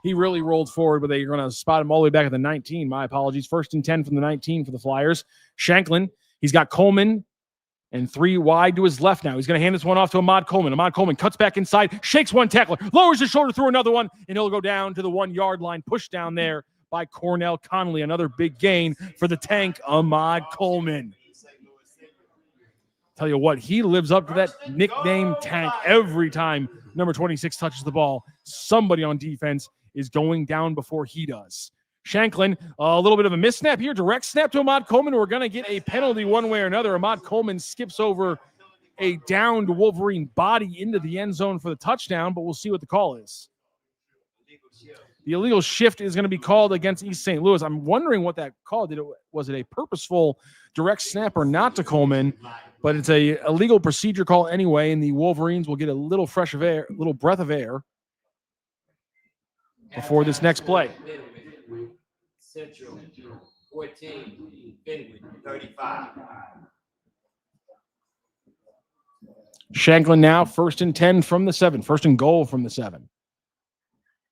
He really rolled forward, but they're going to spot him all the way back at the 19. My apologies. 1st and 10 from the 19 for the Flyers. Shanklin, he's got Coleman and 3 wide to his left now. He's going to hand this one off to Ahmad Coleman. Ahmad Coleman cuts back inside, shakes one tackler, lowers his shoulder through another one, and he'll go down to the 1-yard line, pushed down there by Cornell Conley. Another big gain for the tank, Ahmad Coleman. Tell you what, he lives up to that nickname tank every time number 26 touches the ball. Somebody on defense is going down before he does. Shanklin, a little bit of a missnap here. Direct snap to Ahmad Coleman. We're going to get a penalty one way or another. Ahmad Coleman skips over a downed Wolverine body into the end zone for the touchdown, but we'll see what the call is. The illegal shift is going to be called against East St. Louis. I'm wondering what that call did. Was it a purposeful direct snap or not to Coleman? But it's a illegal procedure call anyway, and the Wolverines will get a little fresh of air, a little breath of air before this next play. Central 14, 35. Shanklin now 1st and 10 from the 7. 1st and goal from the 7.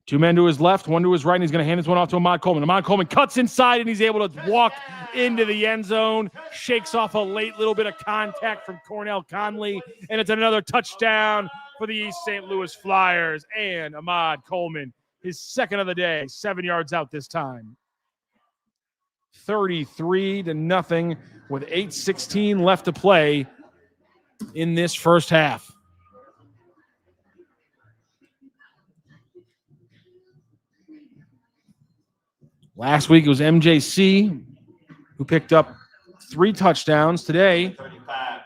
2 men to his left, 1 to his right, and he's going to hand this one off to Ahmad Coleman. Ahmad Coleman cuts inside, and he's able to walk into the end zone, shakes off a late little bit of contact from Cornell Conley, and it's another touchdown for the East St. Louis Flyers. And Ahmad Coleman, his 2nd of the day, 7 yards out this time. 33-0 with 8:16 left to play in this first half. Last week it was MJC who picked up 3 touchdowns. Today,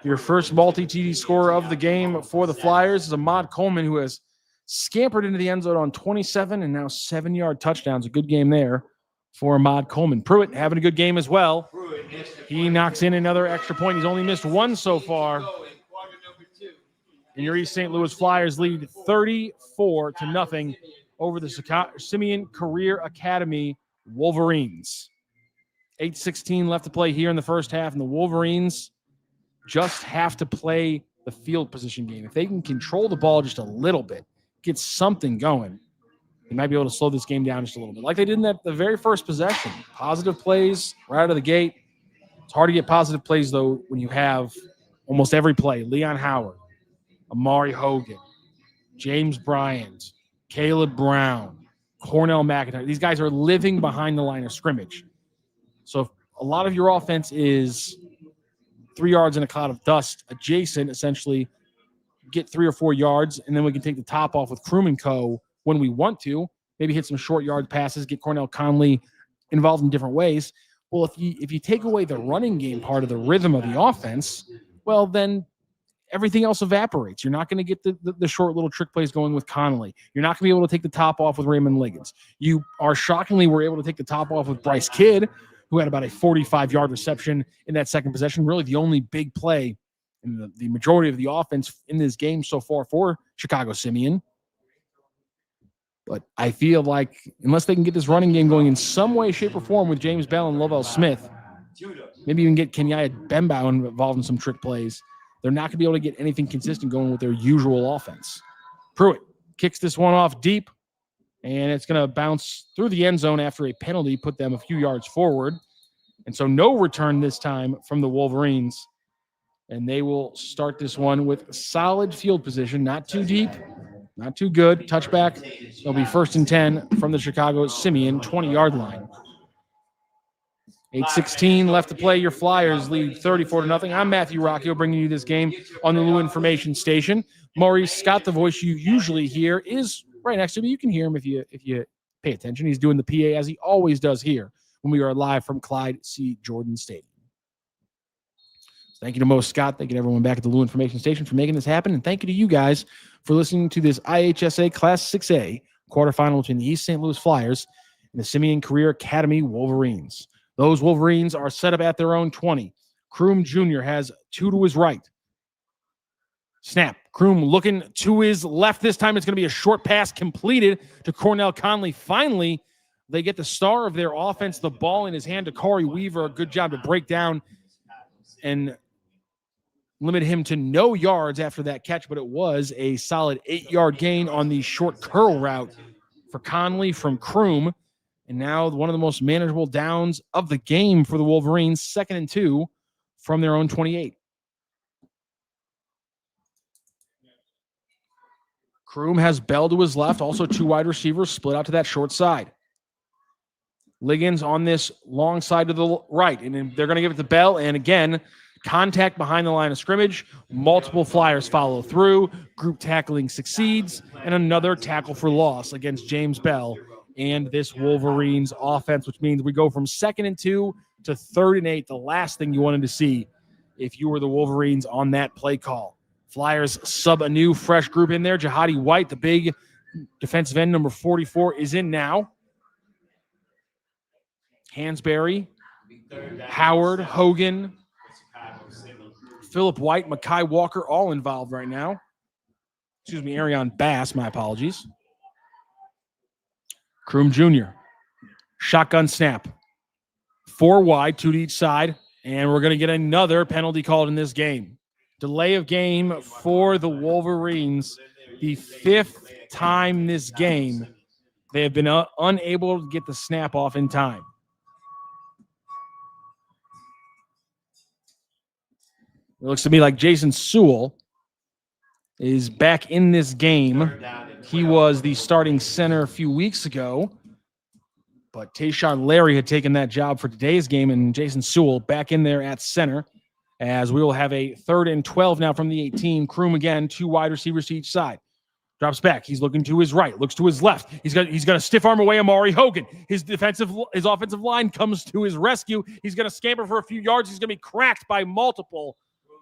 your first multi-TD scorer of the game for the Flyers is Ahmad Coleman, who has scampered into the end zone on 27 and now 7-yard touchdowns. A good game there for Ahmad Coleman. Pruitt having a good game as well. He knocks in another extra point. He's only missed 1 so far. And your East St. Louis Flyers lead 34-0 over the Simeon Career Academy Wolverines. 8:16 left to play here in the first half, and the Wolverines just have to play the field position game. If they can control the ball just a little bit, get something going, they might be able to slow this game down just a little bit. Like they did in the very first possession. Positive plays right out of the gate. It's hard to get positive plays, though, when you have almost every play. Leon Howard, Amari Hogan, James Bryant, Caleb Brown, Cornell McIntyre. These guys are living behind the line of scrimmage. So if a lot of your offense is 3 yards in a cloud of dust adjacent, essentially get 3 or 4 yards, and then we can take the top off with Kroom and Co. when we want to, maybe hit some short yard passes, get Cornell Conley involved in different ways. Well, if you take away the running game part of the rhythm of the offense, well, then everything else evaporates. You're not going to get the short little trick plays going with Connolly. You're not going to be able to take the top off with Raymond Liggins. You are shockingly were able to take the top off with Bryce Kidd, who had about a 45-yard reception in that second possession. Really the only big play in the majority of the offense in this game so far for Chicago Simeon. But I feel like unless they can get this running game going in some way, shape, or form with James Bell and Lovell Smith, maybe even get Kenyatta Bembao involved in some trick plays, they're not going to be able to get anything consistent going with their usual offense. Pruitt kicks this one off deep, and it's going to bounce through the end zone after a penalty, put them a few yards forward. And so no return this time from the Wolverines. And they will start this one with solid field position, not too deep, not too good. Touchback. It'll be 1st and 10 from the Chicago Simeon 20-yard line. 8:16 left to play. Your Flyers lead 34-0. I'm Matthew Rocchio, bringing you this game on the Lou Information Station. Maurice Scott, the voice you usually hear, is right next to me. You can hear him if you pay attention. He's doing the PA as he always does here when we are live from Clyde C. Jordan Stadium. Thank you to Mo Scott. Thank you to everyone back at the Lou Information Station for making this happen. And thank you to you guys for listening to this IHSA Class 6A quarterfinal between the East St. Louis Flyers and the Simeon Career Academy Wolverines. Those Wolverines are set up at their own 20. Kroom Jr. has 2 to his right. Snap. Kroom looking to his left. This time it's going to be a short pass completed to Cornell Conley. Finally, they get the star of their offense, the ball in his hand to Corey Weaver. A good job to break down and limit him to no yards after that catch, but it was a solid 8-yard gain on the short curl route for Conley from Kroom. And now one of the most manageable downs of the game for the Wolverines, 2nd and 2 from their own 28. Kroom has Bell to his left, also 2 wide receivers split out to that short side. Liggins on this long side to the right, and then they're going to give it to Bell, and again, contact behind the line of scrimmage. Multiple Flyers follow through. Group tackling succeeds, and another tackle for loss against James Bell and this Wolverines offense, which means we go from 2nd and 2 to 3rd and 8, the last thing you wanted to see if you were the Wolverines on that play call. Flyers sub a new fresh group in there. Jihadi White, the big defensive end, number 44, is in now. Hansberry, Howard, Hogan, Phillip White, Makai Walker, all involved right now. Excuse me, Arion Bass, my apologies. Kroom Jr., shotgun snap. 4 wide, 2 to each side, and we're going to get another penalty called in this game. Delay of game for the Wolverines. The 5th time this game they have been unable to get the snap off in time. It looks to me like Jason Sewell is back in this game. He was the starting center a few weeks ago, but Tayshawn Larry had taken that job for today's game, and Jason Sewell back in there at center as we will have a 3rd and 12 now from the 18. Kroom again, 2 wide receivers to each side. Drops back. He's looking to his right, looks to his left. He's going to stiff arm away Amari Hogan. His offensive line comes to his rescue. He's going to scamper for a few yards. He's going to be cracked by multiple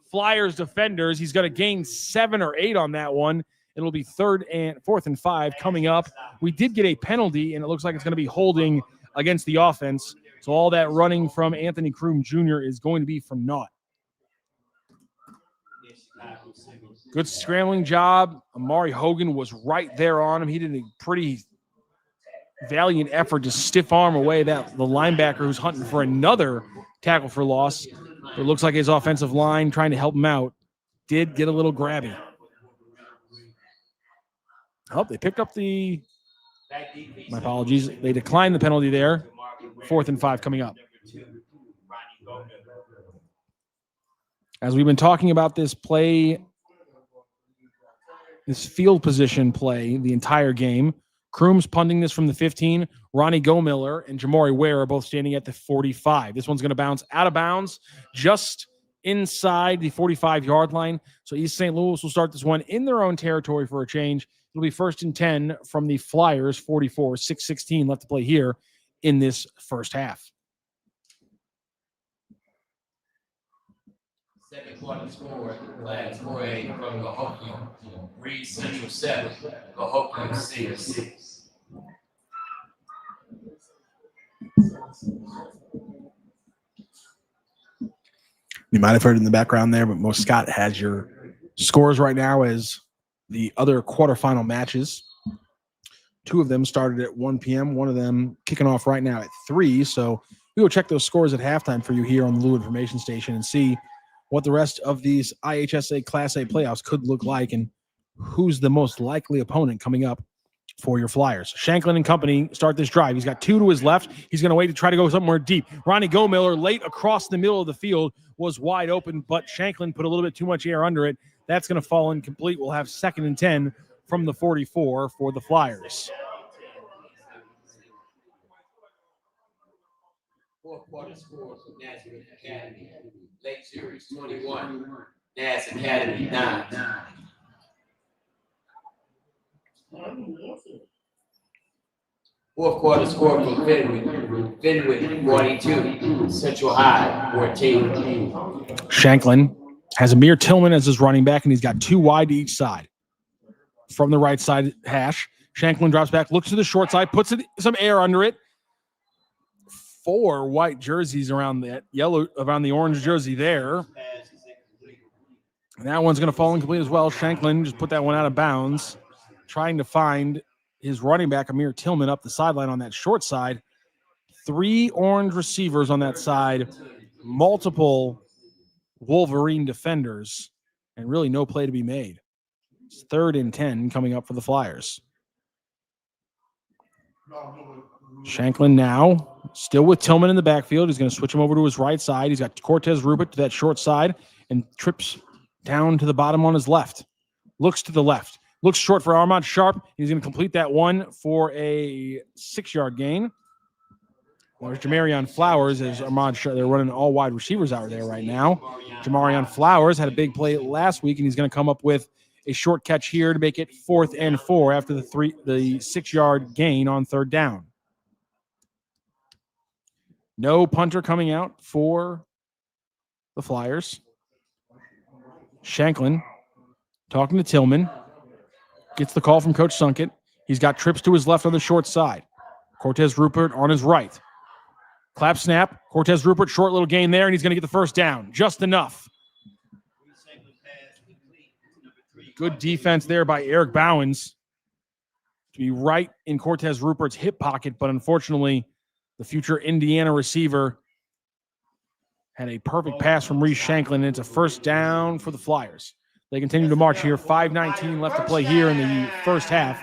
Flyers defenders. He's going to gain 7 or 8 on that one. It'll be 4th and 5 coming up. We did get a penalty, and it looks like it's going to be holding against the offense. So all that running from Anthony Kroom Jr. is going to be from naught. Good scrambling job. Amari Hogan was right there on him. He did a pretty valiant effort to stiff arm away the linebacker who's hunting for another tackle for loss. It looks like his offensive line trying to help him out did get a little grabby. Oh, they picked up my apologies. They declined the penalty there. 4th and 5 coming up. As we've been talking about this play, this field position play the entire game, Kroom's punting this from the 15. Ronnie Gomiller and Jamari Ware are both standing at the 45. This one's going to bounce out of bounds just inside the 45-yard line. So East St. Louis will start this one in their own territory for a change. It'll be 1st and 10 from the Flyers, 44, 6:16 left to play here in this first half. Second quarter score, Class 4A from Cahokia, Reed Central 7, Cahokia 6. You might have heard it in the background there, but Mo Scott has your scores right now as the other quarterfinal matches. Two of them started at 1 p.m. One of them kicking off right now at 3. So we will check those scores at halftime for you here on the Lou Information Station and see what the rest of these IHSA Class A playoffs could look like and who's the most likely opponent coming up for your Flyers. Shanklin and company start this drive. He's got 2 to his left. He's going to wait to try to go somewhere deep. Ronnie Gomiller, late across the middle of the field, was wide open, but Shanklin put a little bit too much air under it. That's going to fall incomplete. We'll have 2nd and 10 from the 44 for the Flyers. Fourth quarter score for Nazareth Academy. Lake Series 21, Naz Academy 9. Fourth quarter score for Fenwick 42, Central High 14. Shanklin has Amir Tillman as his running back, and he's got 2 wide to each side. From the right side hash, Shanklin drops back, looks to the short side, puts some air under it. 4 white jerseys around that yellow, around the orange jersey there. And that one's going to fall incomplete as well. Shanklin just put that one out of bounds, trying to find his running back, Amir Tillman, up the sideline on that short side. 3 orange receivers on that side, multiple Wolverine defenders, and really no play to be made. It's 3rd and 10 coming up for the Flyers. Shanklin now still with Tillman in the backfield. He's going to switch him over to his right side. He's got Cortez Rupert to that short side and trips down to the bottom on his left. Looks to the left. Looks short for Armand Sharp. He's going to complete that one for a 6-yard gain. There's Jamarion Flowers as Armand Sharp. They're running all wide receivers out there right now. Jamarion Flowers had a big play last week, and he's going to come up with a short catch here to make it 4th and 4 after the 6-yard gain on 3rd down. No punter coming out for the Flyers. Shanklin talking to Tillman. Gets the call from Coach Sunkett. He's got trips to his left on the short side. Cortez Rupert on his right. Clap snap. Cortez Rupert, short little gain there, and he's going to get the first down. Just enough. Good defense there by Eric Bowens to be right in Cortez Rupert's hip pocket, but unfortunately, the future Indiana receiver had a perfect pass from Reese Shanklin, and it's a first down for the Flyers. They continue to march here. 5:19 left to play here in the first half.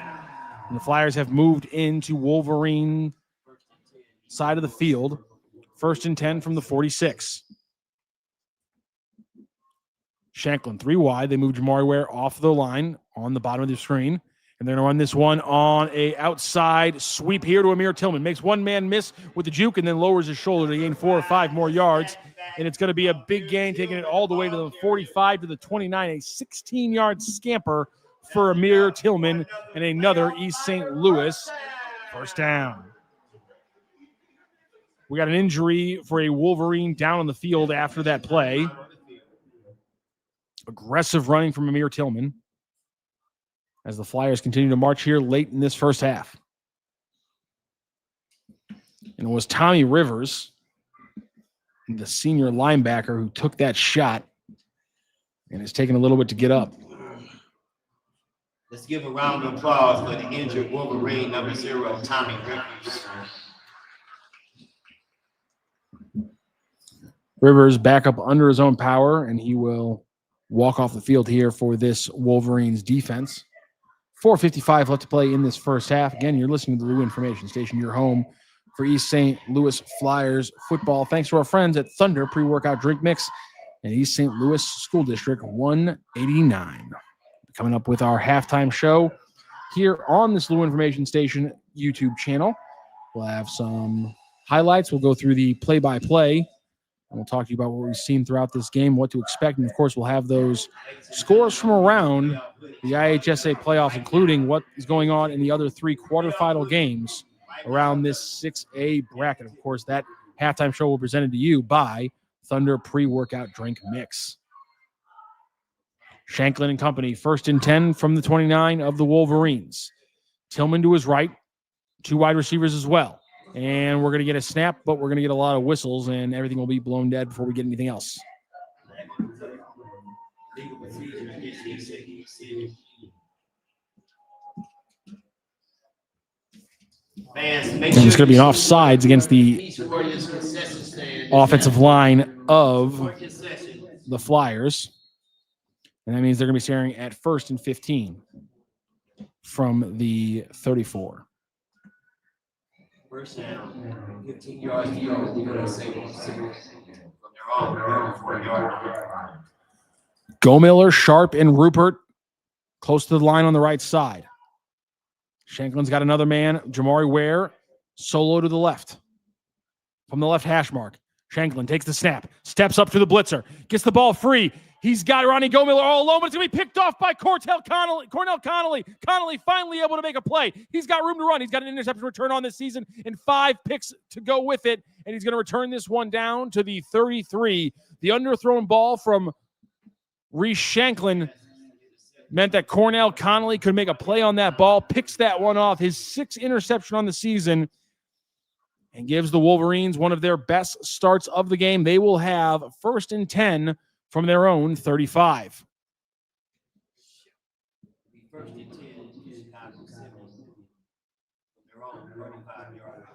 And the Flyers have moved into Wolverine side of the field. 1st and 10 from the 46. Shanklin 3 wide. They move Jamari Ware off the line on the bottom of the screen. And they're going to run this one on a outside sweep here to Amir Tillman. Makes one man miss with the juke and then lowers his shoulder to gain 4 or 5 more yards. And it's going to be a big gain, taking it all the way to the 45 to the 29, a 16-yard scamper for Amir Tillman and another East St. Louis first down. We got an injury for a Wolverine down on the field after that play. Aggressive running from Amir Tillman as the Flyers continue to march here late in this first half. And it was Tommy Rivers, the senior linebacker, who took that shot and it's taken a little bit to get up. Let's give a round of applause for the injured Wolverine number 0, Tommy Rivers. Rivers back up under his own power, and he will walk off the field here for this Wolverines defense. 4:55 left to play in this first half. Again, you're listening to the Lou Information Station, your home for East St. Louis Flyers football. Thanks to our friends at Thunder Pre-Workout Drink Mix and East St. Louis School District 189. Coming up with our halftime show here on this Lou Information Station YouTube channel. We'll have some highlights. We'll go through the play-by-play, and we'll talk to you about what we've seen throughout this game, what to expect, and, of course, we'll have those scores from around the IHSA playoffs, including what is going on in the other 3 quarterfinal games around this 6A bracket. Of course, that halftime show will be presented to you by Thunder Pre-Workout Drink Mix. Shanklin and company, 1st and 10 from the 29 of the Wolverines. Tillman to his right, 2 wide receivers as well. And we're going to get a snap, but we're going to get a lot of whistles, and everything will be blown dead before we get anything else. And it's going to be an offsides against the offensive line of the Flyers. And that means they're going to be staring at 1st and 15 from the 34. First down, 15 yards to go. You're going to say from their own 34-yard line. Gomiller, Sharp, and Rupert close to the line on the right side. Shanklin's got another man, Jamari Ware, solo to the left. From the left hash mark, Shanklin takes the snap, steps up to the blitzer, gets the ball free. He's got Ronnie Gomiller all alone, but it's going to be picked off by Cornell Connolly. Connolly finally able to make a play. He's got room to run. He's got an interception return on this season and 5 picks to go with it, and he's going to return this one down to the 33. The underthrown ball from Reese Shanklin meant that Cornell Connolly could make a play on that ball, picks that one off, his 6th interception on the season, and gives the Wolverines one of their best starts of the game. They will have 1st and 10 from their own 35. First and 10 is not from their own 35-yard line.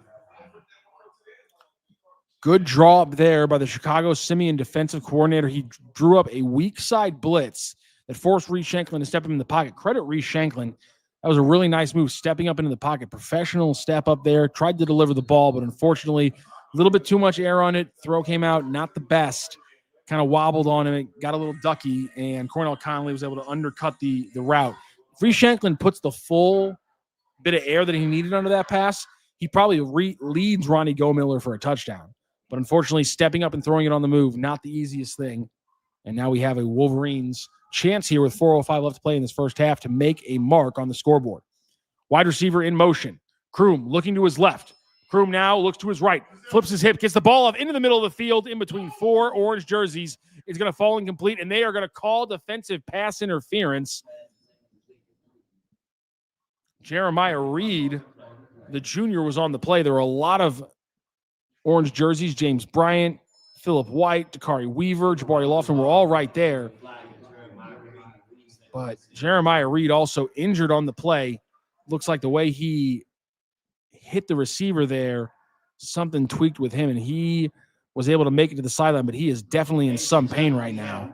Good draw up there by the Chicago Simeon defensive coordinator. He drew up a weak side blitz that forced Reese Shanklin to step him in the pocket. Credit Reese Shanklin. That was a really nice move, stepping up into the pocket. Professional step up there. Tried to deliver the ball, but unfortunately, a little bit too much air on it. Throw came out not the best. Kind of wobbled on him. It got a little ducky, and Cornell Connolly was able to undercut the route. If Reese Shanklin puts the full bit of air that he needed under that pass, he probably leads Ronnie Gomiller for a touchdown. But unfortunately, stepping up and throwing it on the move, not the easiest thing. And now we have a Wolverines chance here with 4:05 left to play in this first half to make a mark on the scoreboard. Wide receiver in motion. Kroom looking to his left. Kroom now looks to his right, flips his hip, gets the ball off into the middle of the field in between 4 orange jerseys. Is going to fall incomplete, and they are going to call defensive pass interference. Jeremiah Reed, the junior, was on the play. There were a lot of orange jerseys. James Bryant, Philip White, Dakari Weaver, Jabari Lofton were all right there. But Jeremiah Reed also injured on the play. Looks like the way he hit the receiver there, something tweaked with him, and he was able to make it to the sideline, but he is definitely in some pain right now.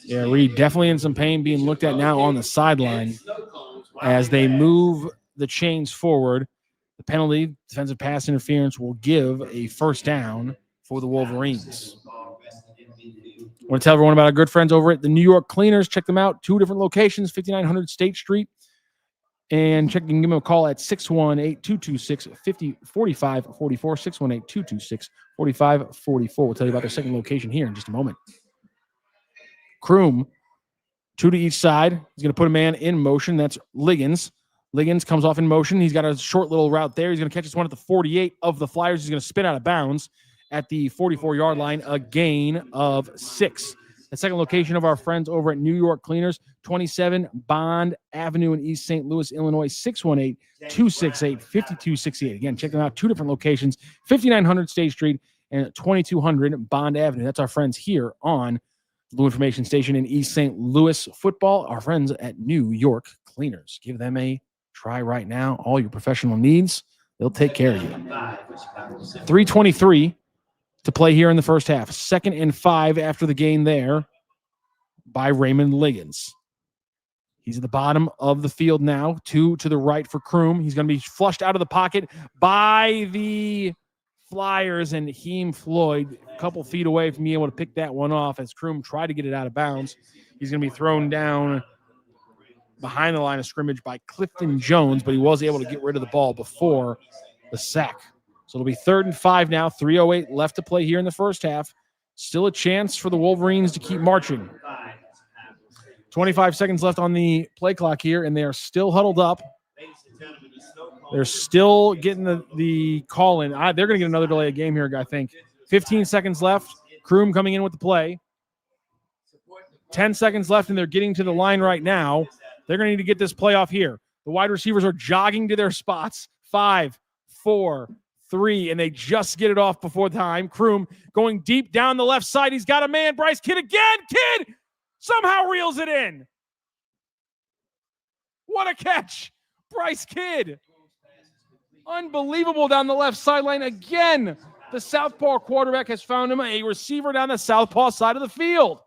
Yeah, Reed definitely in some pain, being looked at now on the sideline as they move the chains forward. The penalty, defensive pass interference, will give a first down for the Wolverines. I want to tell everyone about our good friends over at the New York Cleaners. Check them out. 2 different locations, 5900 State Street. And give them a call at 618-226-4544, 618-226-4544. We'll tell you about their second location here in just a moment. Kroom, 2 to each side. He's going to put a man in motion. That's Liggins. Liggins comes off in motion. He's got a short little route there. He's going to catch this one at the 48 of the Flyers. He's going to spin out of bounds at the 44-yard line, a gain of 6. The second location of our friends over at New York Cleaners, 27 Bond Avenue in East St. Louis, Illinois, 618-268-5268. Again, check them out. 2 different locations, 5900 State Street and 2200 Bond Avenue. That's our friends here on Blue Information Station in East St. Louis football, our friends at New York Cleaners. Give them a try right now. All your professional needs, they'll take care of you. 3:23 to play here in the first half. 2nd and 5 after the gain there by Raymond Liggins. He's at the bottom of the field now. 2 to the right for Kroom. He's going to be flushed out of the pocket by the Flyers, and Heem Floyd a couple feet away from being able to pick that one off as Kroom tried to get it out of bounds. He's going to be thrown down behind the line of scrimmage by Clifton Jones, but he was able to get rid of the ball before the sack. So it'll be 3rd and 5 now, 3:08 left to play here in the first half. Still a chance for the Wolverines to keep marching. 25 seconds left on the play clock here, and they are still huddled up. They're still getting the call in. They're going to get another delay of game here, I think. 15 seconds left. Kroom coming in with the play. 10 seconds left, and they're getting to the line right now. They're going to need to get this play off here. The wide receivers are jogging to their spots. 5, 4, 3, and they just get it off before time. Kroom going deep down the left side. He's got a man. Bryce Kidd again. Kidd somehow reels it in. What a catch. Bryce Kidd. Unbelievable down the left sideline again. The southpaw quarterback has found him a receiver down the southpaw side of the field.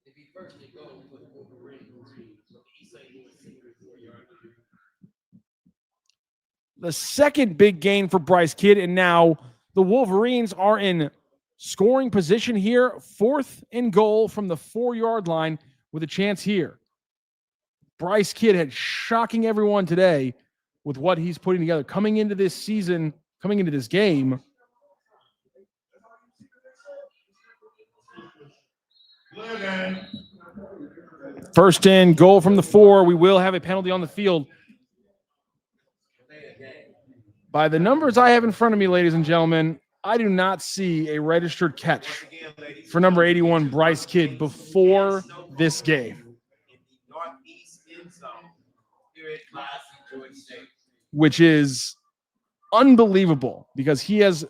If he firstly goes for the Wolverines, he's saying he was 64 yards. The second big gain for Bryce Kidd, and now the Wolverines are in scoring position here. 4th and goal from the 4-yard line with a chance here. Bryce Kidd had shocking everyone today with what he's putting together. Coming into this season, coming into this game, first and goal from the 4. We will have a penalty on the field. By the numbers I have in front of me, ladies and gentlemen, I do not see a registered catch for number 81, Bryce Kidd, before this game, which is unbelievable because he has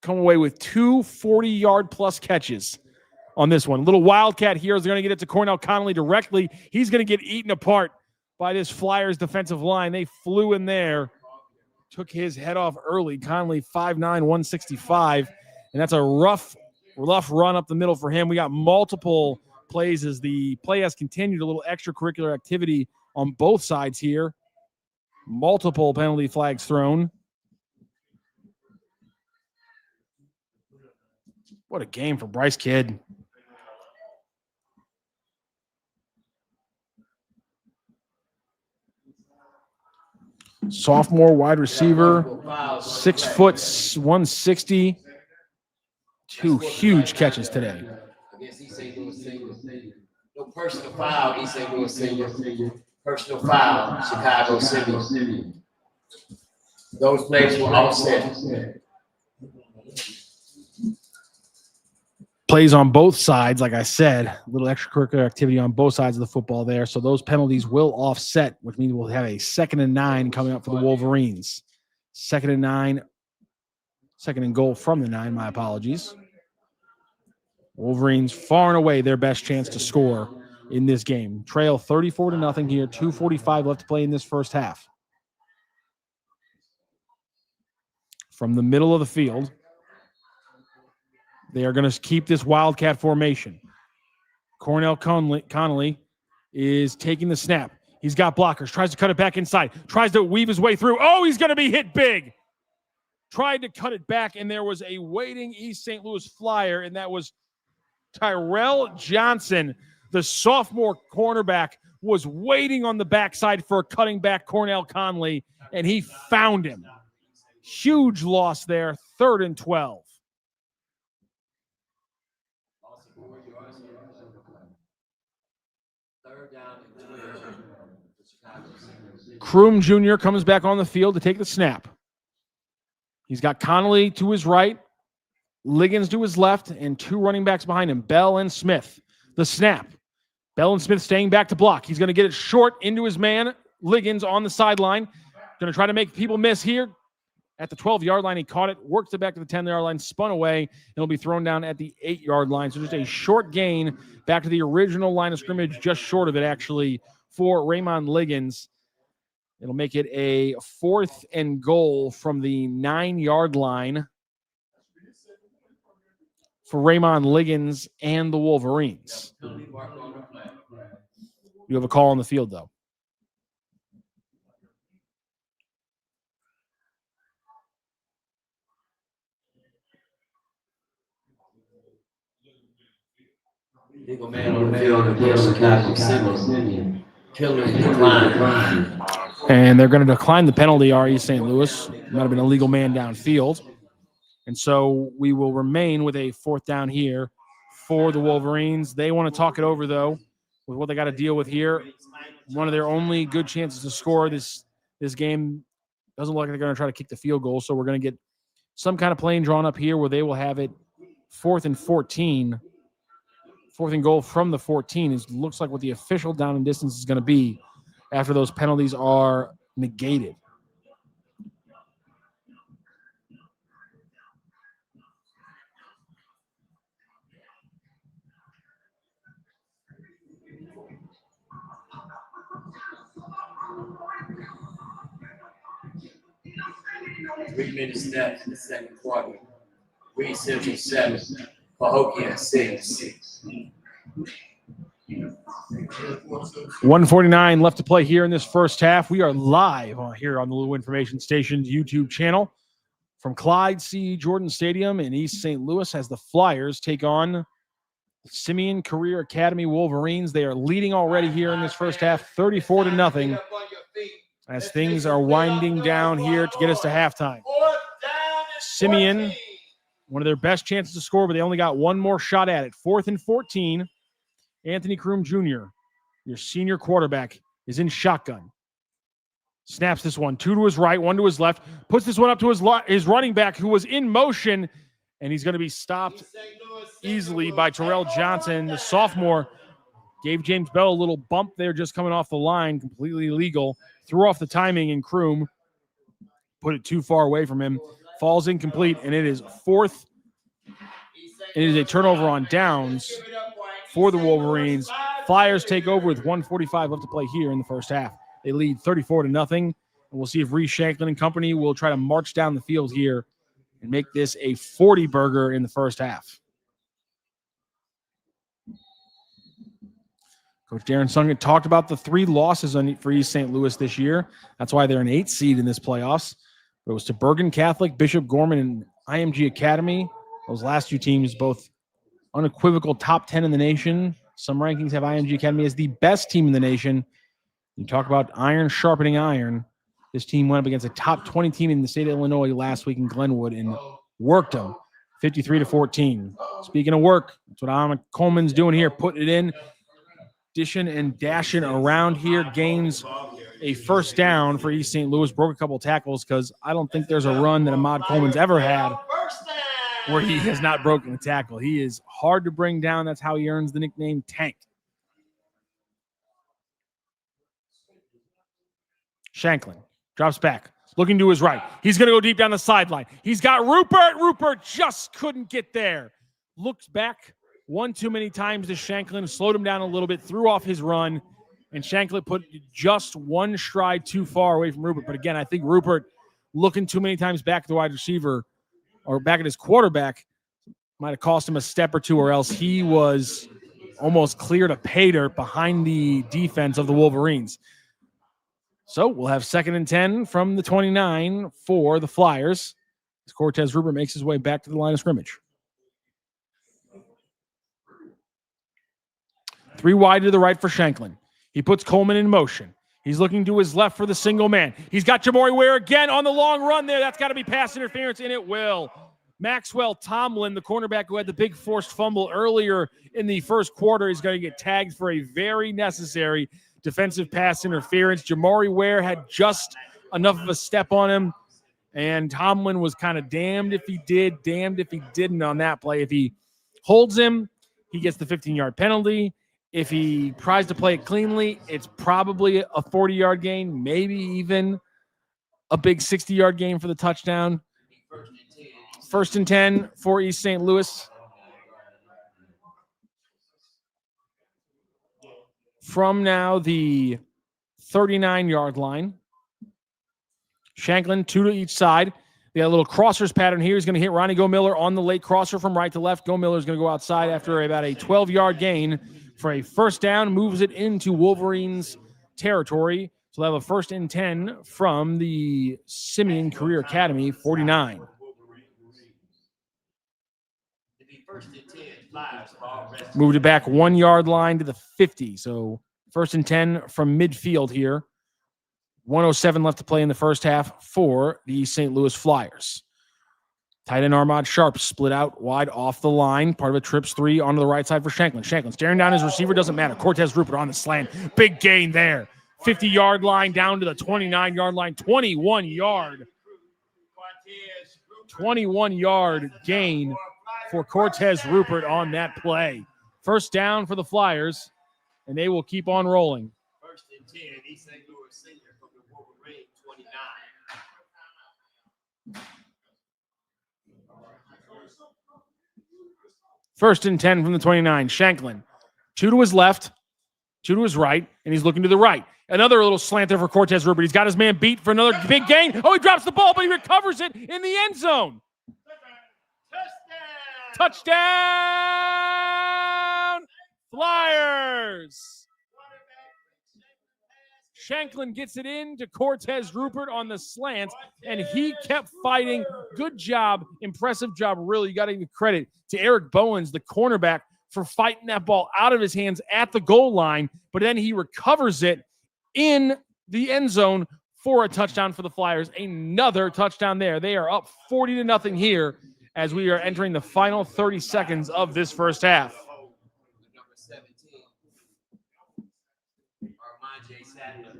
come away with 2 40-yard plus catches on this one. Little Wildcat here is going to get it to Cornell Connolly directly. He's going to get eaten apart by this Flyers defensive line. They flew in there, took his head off early. Connolly 5'9", 165, and that's a rough run up the middle for him. We got multiple plays as the play has continued, a little extracurricular activity on both sides here. Multiple penalty flags thrown. What a game for Bryce Kidd. Sophomore wide receiver, 6 foot 160. 2 huge catches today. Against East St. Louis City. No personal foul, East St. Louis City. Personal foul, Chicago City. Those plays were offset. Plays on both sides, like I said, a little extracurricular activity on both sides of the football there. So those penalties will offset, which means we'll have a 2nd and 9 coming up for the Wolverines. 2nd and 9. 2nd and goal from the 9, my apologies. Wolverines far and away their best chance to score in this game. Trail 34-0 here, 2:45 left to play in this first half. From the middle of the field, they are going to keep this Wildcat formation. Cornell Connolly is taking the snap. He's got blockers, tries to cut it back inside, tries to weave his way through. Oh, he's going to be hit big. Tried to cut it back, and there was a waiting East St. Louis Flyer, and that was Tyrell Johnson, the sophomore cornerback, was waiting on the backside for a cutting back Cornell Connolly, and he found him. Huge loss there, 3rd and 12. Kroom Jr. comes back on the field to take the snap. He's got Connolly to his right, Liggins to his left, and 2 running backs behind him, Bell and Smith. The snap. Bell and Smith staying back to block. He's going to get it short into his man, Liggins, on the sideline. Going to try to make people miss here. At the 12-yard line, he caught it, worked it back to the 10-yard line, spun away, and it'll be thrown down at the 8-yard line. So just a short gain back to the original line of scrimmage, just short of it, actually, for Raymond Liggins. It'll make it a 4th and goal from the 9-yard line for Raymond Liggins and the Wolverines. You have a call on the field, though. Legal man on the field against Chicago City. Killer decline. And they're going to decline the penalty, RE St. Louis. Might have been a legal man downfield. And so we will remain with a 4th down here for the Wolverines. They want to talk it over, though, with what they got to deal with here. One of their only good chances to score this game. Doesn't look like they're going to try to kick the field goal, so we're going to get some kind of play drawn up here where they will have it 4th and 14. 4th and goal from the 14 looks like what the official down and distance is going to be after those penalties are negated. 3 minutes left in the second quarter. Reed Central 7, Pahokee 6. 1:49 left to play here in this first half. We are live here on the Lou Information Station's YouTube channel from Clyde C. Jordan Stadium in East St. Louis as the Flyers take on Simeon Career Academy Wolverines. They are leading already here in this first half, 34-0, as things are winding down here to get us to halftime. Simeon, one of their best chances to score, but they only got one more shot at it. 4th and 14. Anthony Kroom Jr., your senior quarterback, is in shotgun. Snaps this one, 2 to his right, 1 to his left, puts this one up to his running back who was in motion, and he's going to be stopped easily by Terrell Johnson. The sophomore gave James Bell a little bump there just coming off the line, completely illegal. Threw off the timing, and Kroom put it too far away from him. Falls incomplete, and it is fourth. It is a turnover on downs for the Wolverines. Flyers take over with 1:45 left to play here in the first half. They lead 34-0, and we'll see if Reese Shanklin and company will try to march down the field here and make this a 40-burger in the first half. Coach Darren Sungen talked about the 3 losses for East St. Louis this year. That's why they're an 8th seed in this playoffs. It was to Bergen Catholic, Bishop Gorman, and IMG Academy. Those last 2 teams, both unequivocal top 10 in the nation. Some rankings have IMG Academy as the best team in the nation. You talk about iron sharpening iron. This team went up against a top 20 team in the state of Illinois last week in Glenwood and worked them 53-14. Speaking of work, that's what Ahmed Coleman's doing here, putting it in, dishing and dashing around here, gains a first down for East St. Louis, broke a couple tackles because I don't think there's a run that Ahmad Coleman's ever had where he has not broken a tackle. He is hard to bring down. That's how he earns the nickname Tank. Shanklin drops back, looking to his right. He's going to go deep down the sideline. He's got Rupert. Rupert just couldn't get there. Looks back one too many times to Shanklin, slowed him down a little bit, threw off his run, and Shanklin put just one stride too far away from Rupert. But again, I think Rupert looking too many times back at the wide receiver or back at his quarterback might have cost him a step or two, or else he was almost cleared a pay dirt behind the defense of the Wolverines. So we'll have 2nd and 10 from the 29 for the Flyers as Cortez Rupert makes his way back to the line of scrimmage. 3 wide to the right for Shanklin. He puts Coleman in motion. He's looking to his left for the single man. He's got Jamori Ware again on the long run there. That's got to be pass interference, and it will. Maxwell Tomlin, the cornerback who had the big forced fumble earlier in the first quarter, is going to get tagged for a very necessary defensive pass interference. Jamori Ware had just enough of a step on him, and Tomlin was kind of damned if he did, damned if he didn't on that play. If he holds him, he gets the 15-yard penalty. If he tries to play it cleanly, it's probably a 40-yard gain, maybe even a big 60-yard gain for the touchdown. 1st and 10 for East St. Louis. From now the 39-yard line. Shanklin, 2 to each side. They got a little crossers pattern here. He's going to hit Ronnie Go-Miller on the late crosser from right to left. Go-Miller is going to go outside after about a 12-yard gain for a first down, moves it into Wolverines territory. So they'll have a 1st and 10 from the Simeon Career Academy, 49. Moved it back 1 yard line to the 50. So 1st and 10 from midfield here. 1:07 left to play in the first half for the St. Louis Flyers. Tight end Armand Sharp split out wide off the line. Part of a trips 3 onto the right side for Shanklin. Shanklin staring down his receiver. Doesn't matter. Cortez Rupert on the slant. Big gain there. 50-yard line down to the 29-yard line. 21-yard gain for Cortez Rupert on that play. First down for the Flyers, and they will keep on rolling. 1st and 10, East St. Louis senior from the Wolverines, 29. 1st and 10 from the 29. Shanklin, 2 to his left, 2 to his right, and he's looking to the right. Another little slant there for Cortez Rupert. He's got his man beat for another big gain. Oh, he drops the ball, but he recovers it in the end zone. Touchdown, Flyers. Shanklin gets it in to Cortez Rupert on the slant, and he kept fighting. Good job, impressive job, really. You got to give credit to Eric Bowens, the cornerback, for fighting that ball out of his hands at the goal line, but then he recovers it in the end zone for a touchdown for the Flyers. Another touchdown there. They are up 40-0 here as we are entering the final 30 seconds of this first half. Number 17, Armand J. Sadler.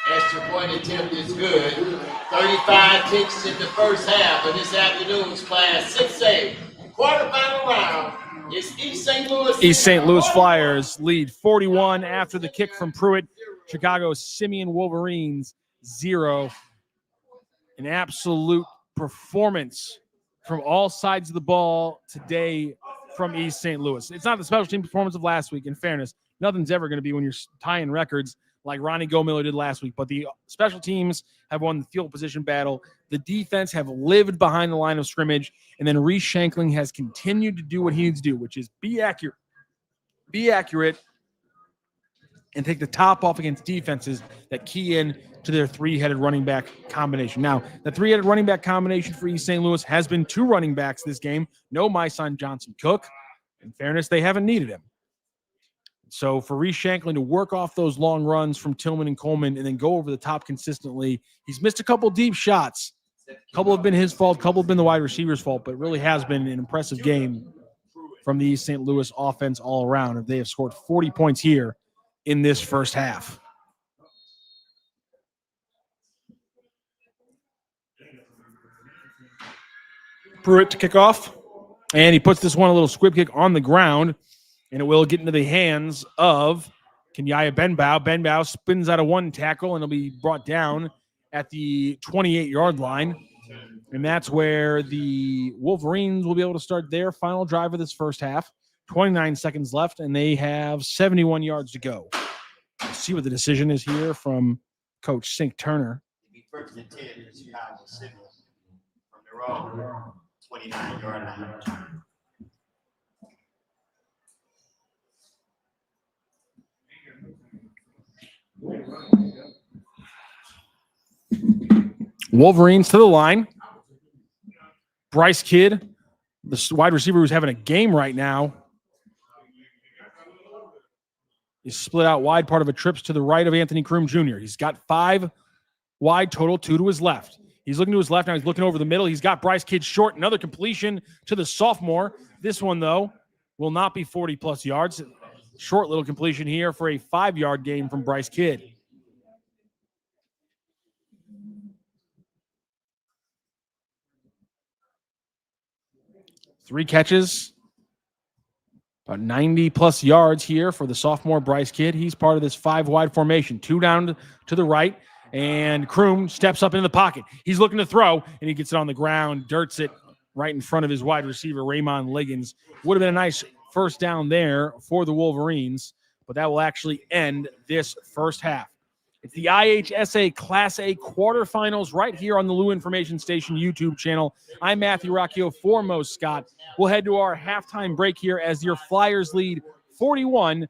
Extra point attempt is good. 35 kicks in the first half of this afternoon's Class 6A quarterfinal round. It's East St. Louis. East St. Louis Flyers lead 41 after the kick from Pruitt. Chicago Simeon Wolverines 0. An absolute performance from all sides of the ball today from East St. Louis. It's not the special team performance of last week, in fairness. Nothing's ever going to be when you're tying records like Ronnie Gomiller did last week. But the special teams have won the field position battle. The defense have lived behind the line of scrimmage. And then Reese Shanklin has continued to do what he needs to do, which is be accurate, and take the top off against defenses that key in to their three-headed running back combination. Now, the three-headed running back combination for East St. Louis has been two running backs this game. No, my son Johnson Cook. In fairness, they haven't needed him. So for Reese Shanklin to work off those long runs from Tillman and Coleman and then go over the top consistently, he's missed a couple deep shots. A couple have been his fault, a couple have been the wide receiver's fault, but it really has been an impressive game from the East St. Louis offense all around. They have scored 40 points here in this first half. Pruitt to kick off, and he puts this one a little squib kick on the ground, and it will get into the hands of Kenyaya Benbow. Benbow spins out of one tackle, and it'll be brought down at the 28-yard line. And that's where the Wolverines will be able to start their final drive of this first half. 29 seconds left, and they have 71 yards to go. Let's see what the decision is here from Coach Sink Turner. First and 10 for Chicago City from their own 29-yard line. Wolverines to the line. Bryce Kidd, the wide receiver who's having a game right now, is split out wide, part of a trips to the right of Anthony Kroom Jr. He's got 5 wide total, 2 to his left. He's looking to his left now. He's looking over the middle. He's got Bryce Kidd short. Another completion to the sophomore. This one, though, will not be 40-plus yards. Short little completion here for a 5-yard gain from Bryce Kidd. Three catches, about 90-plus yards here for the sophomore Bryce Kidd. He's part of this 5-wide formation. 2 down to the right, and Kroom steps up into the pocket. He's looking to throw, and he gets it on the ground, dirts it right in front of his wide receiver, Raymond Liggins. Would have been a nice first down there for the Wolverines, but that will actually end this first half. It's the IHSA Class A quarterfinals right here on the Lou Information Station YouTube channel. I'm Matthew Rocchio for Mo Scott. We'll head to our halftime break here as your Flyers lead 41-0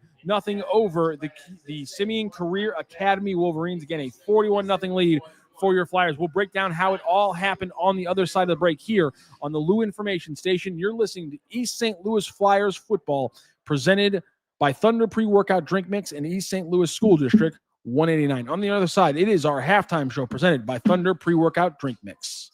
over the Simeon Career Academy Wolverines. Again, a 41-0 lead for your Flyers. We'll break down how it all happened on the other side of the break here on the Lou Information Station. You're listening to East St. Louis Flyers football presented by Thunder Pre-Workout Drink Mix and East St. Louis School District 189. On the other side, it is our halftime show presented by Thunder Pre-Workout Drink Mix.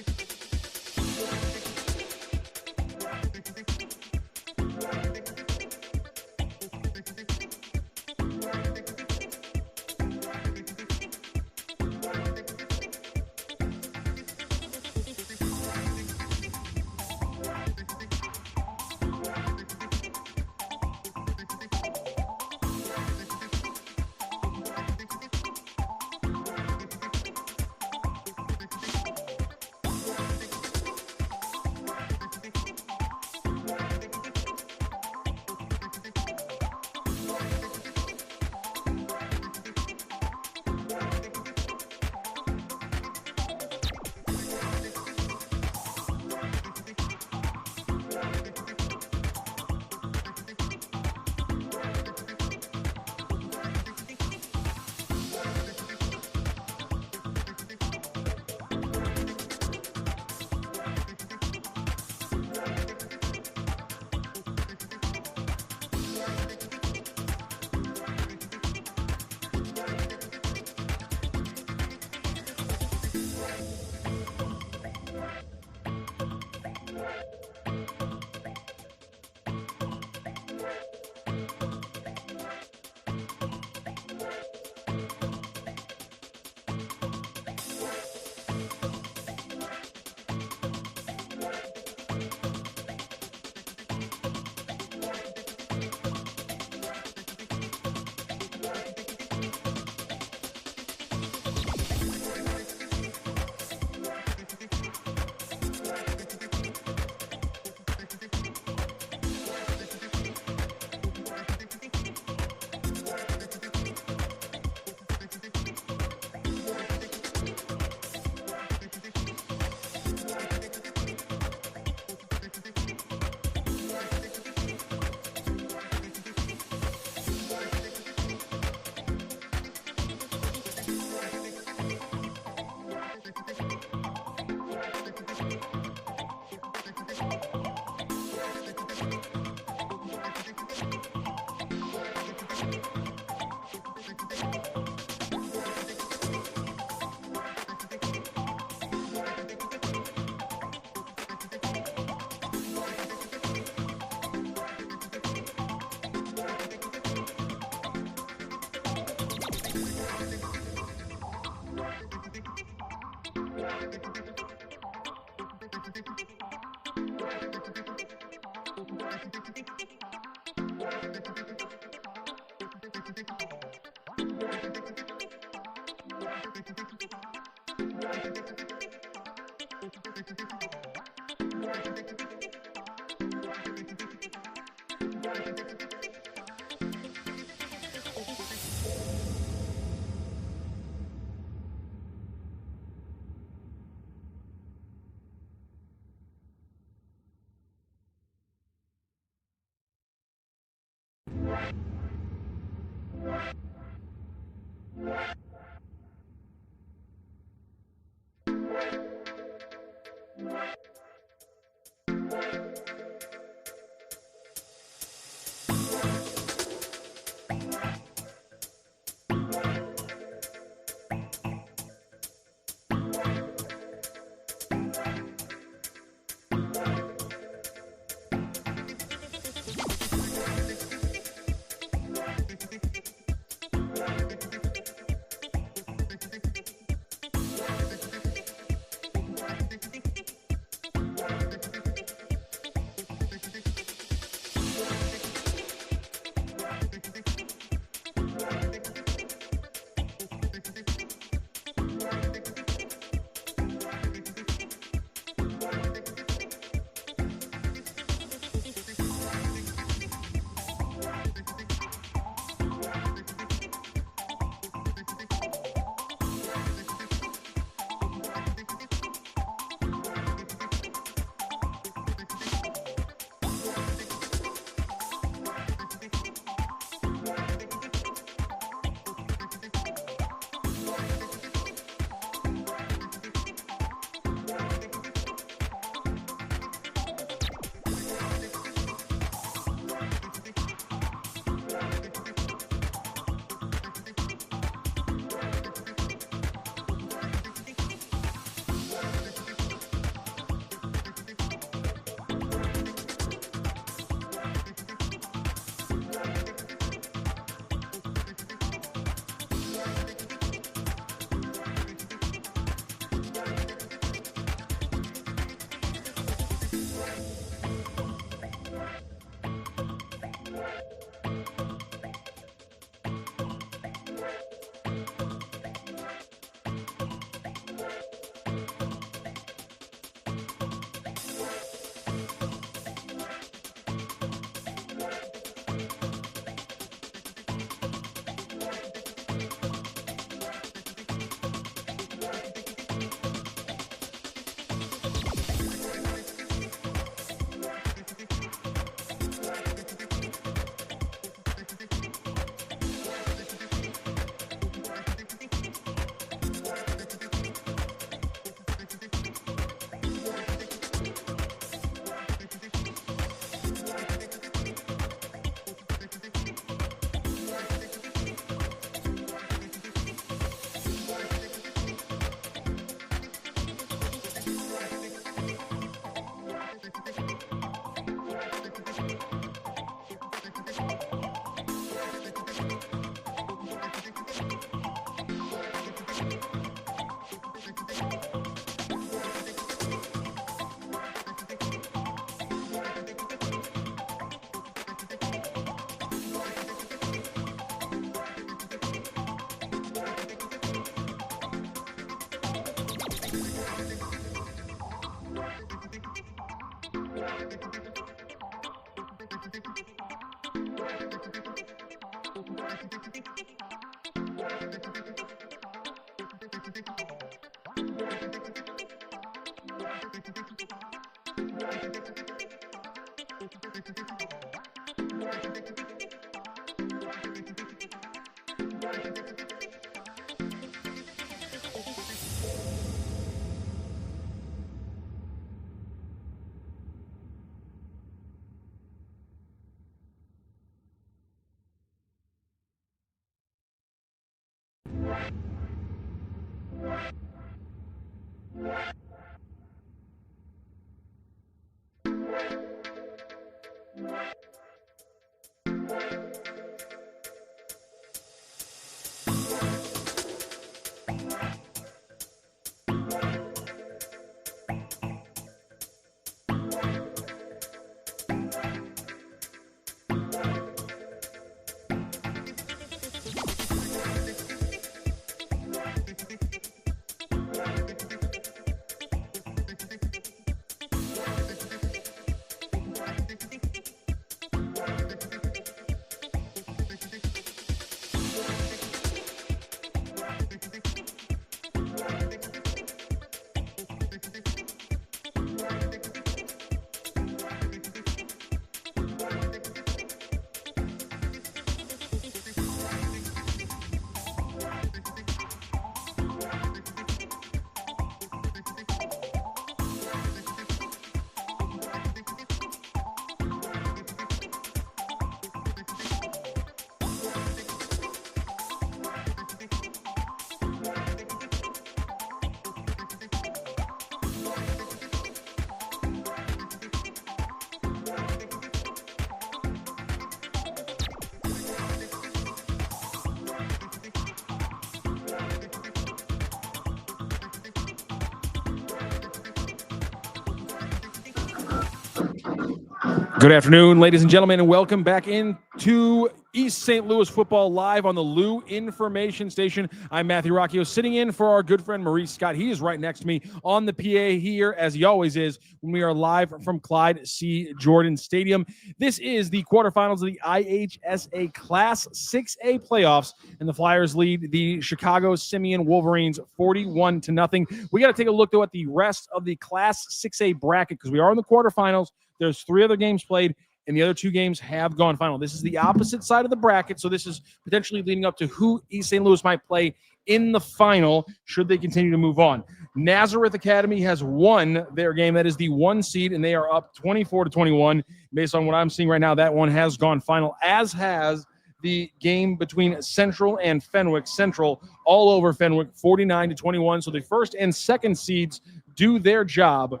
Good afternoon, ladies and gentlemen, and welcome back into East St. Louis football live on the Lou Information Station. I'm Matthew Rocchio, sitting in for our good friend Maurice Scott. He is right next to me on the PA here, as he always is, when we are live from Clyde C. Jordan Stadium. This is the quarterfinals of the IHSA Class 6A playoffs, and the Flyers lead the Chicago Simeon Wolverines 41-0. We got to take a look, though, at the rest of the Class 6A bracket, because we are in the quarterfinals. There's 3 other games played, and the other 2 games have gone final. This is the opposite side of the bracket, so this is potentially leading up to who East St. Louis might play in the final should they continue to move on. Nazareth Academy has won their game. That is the 1 seed, and they are up 24-21. Based on what I'm seeing right now, that one has gone final, as has the game between Central and Fenwick. Central all over Fenwick, 49-21. So the first and second seeds do their job.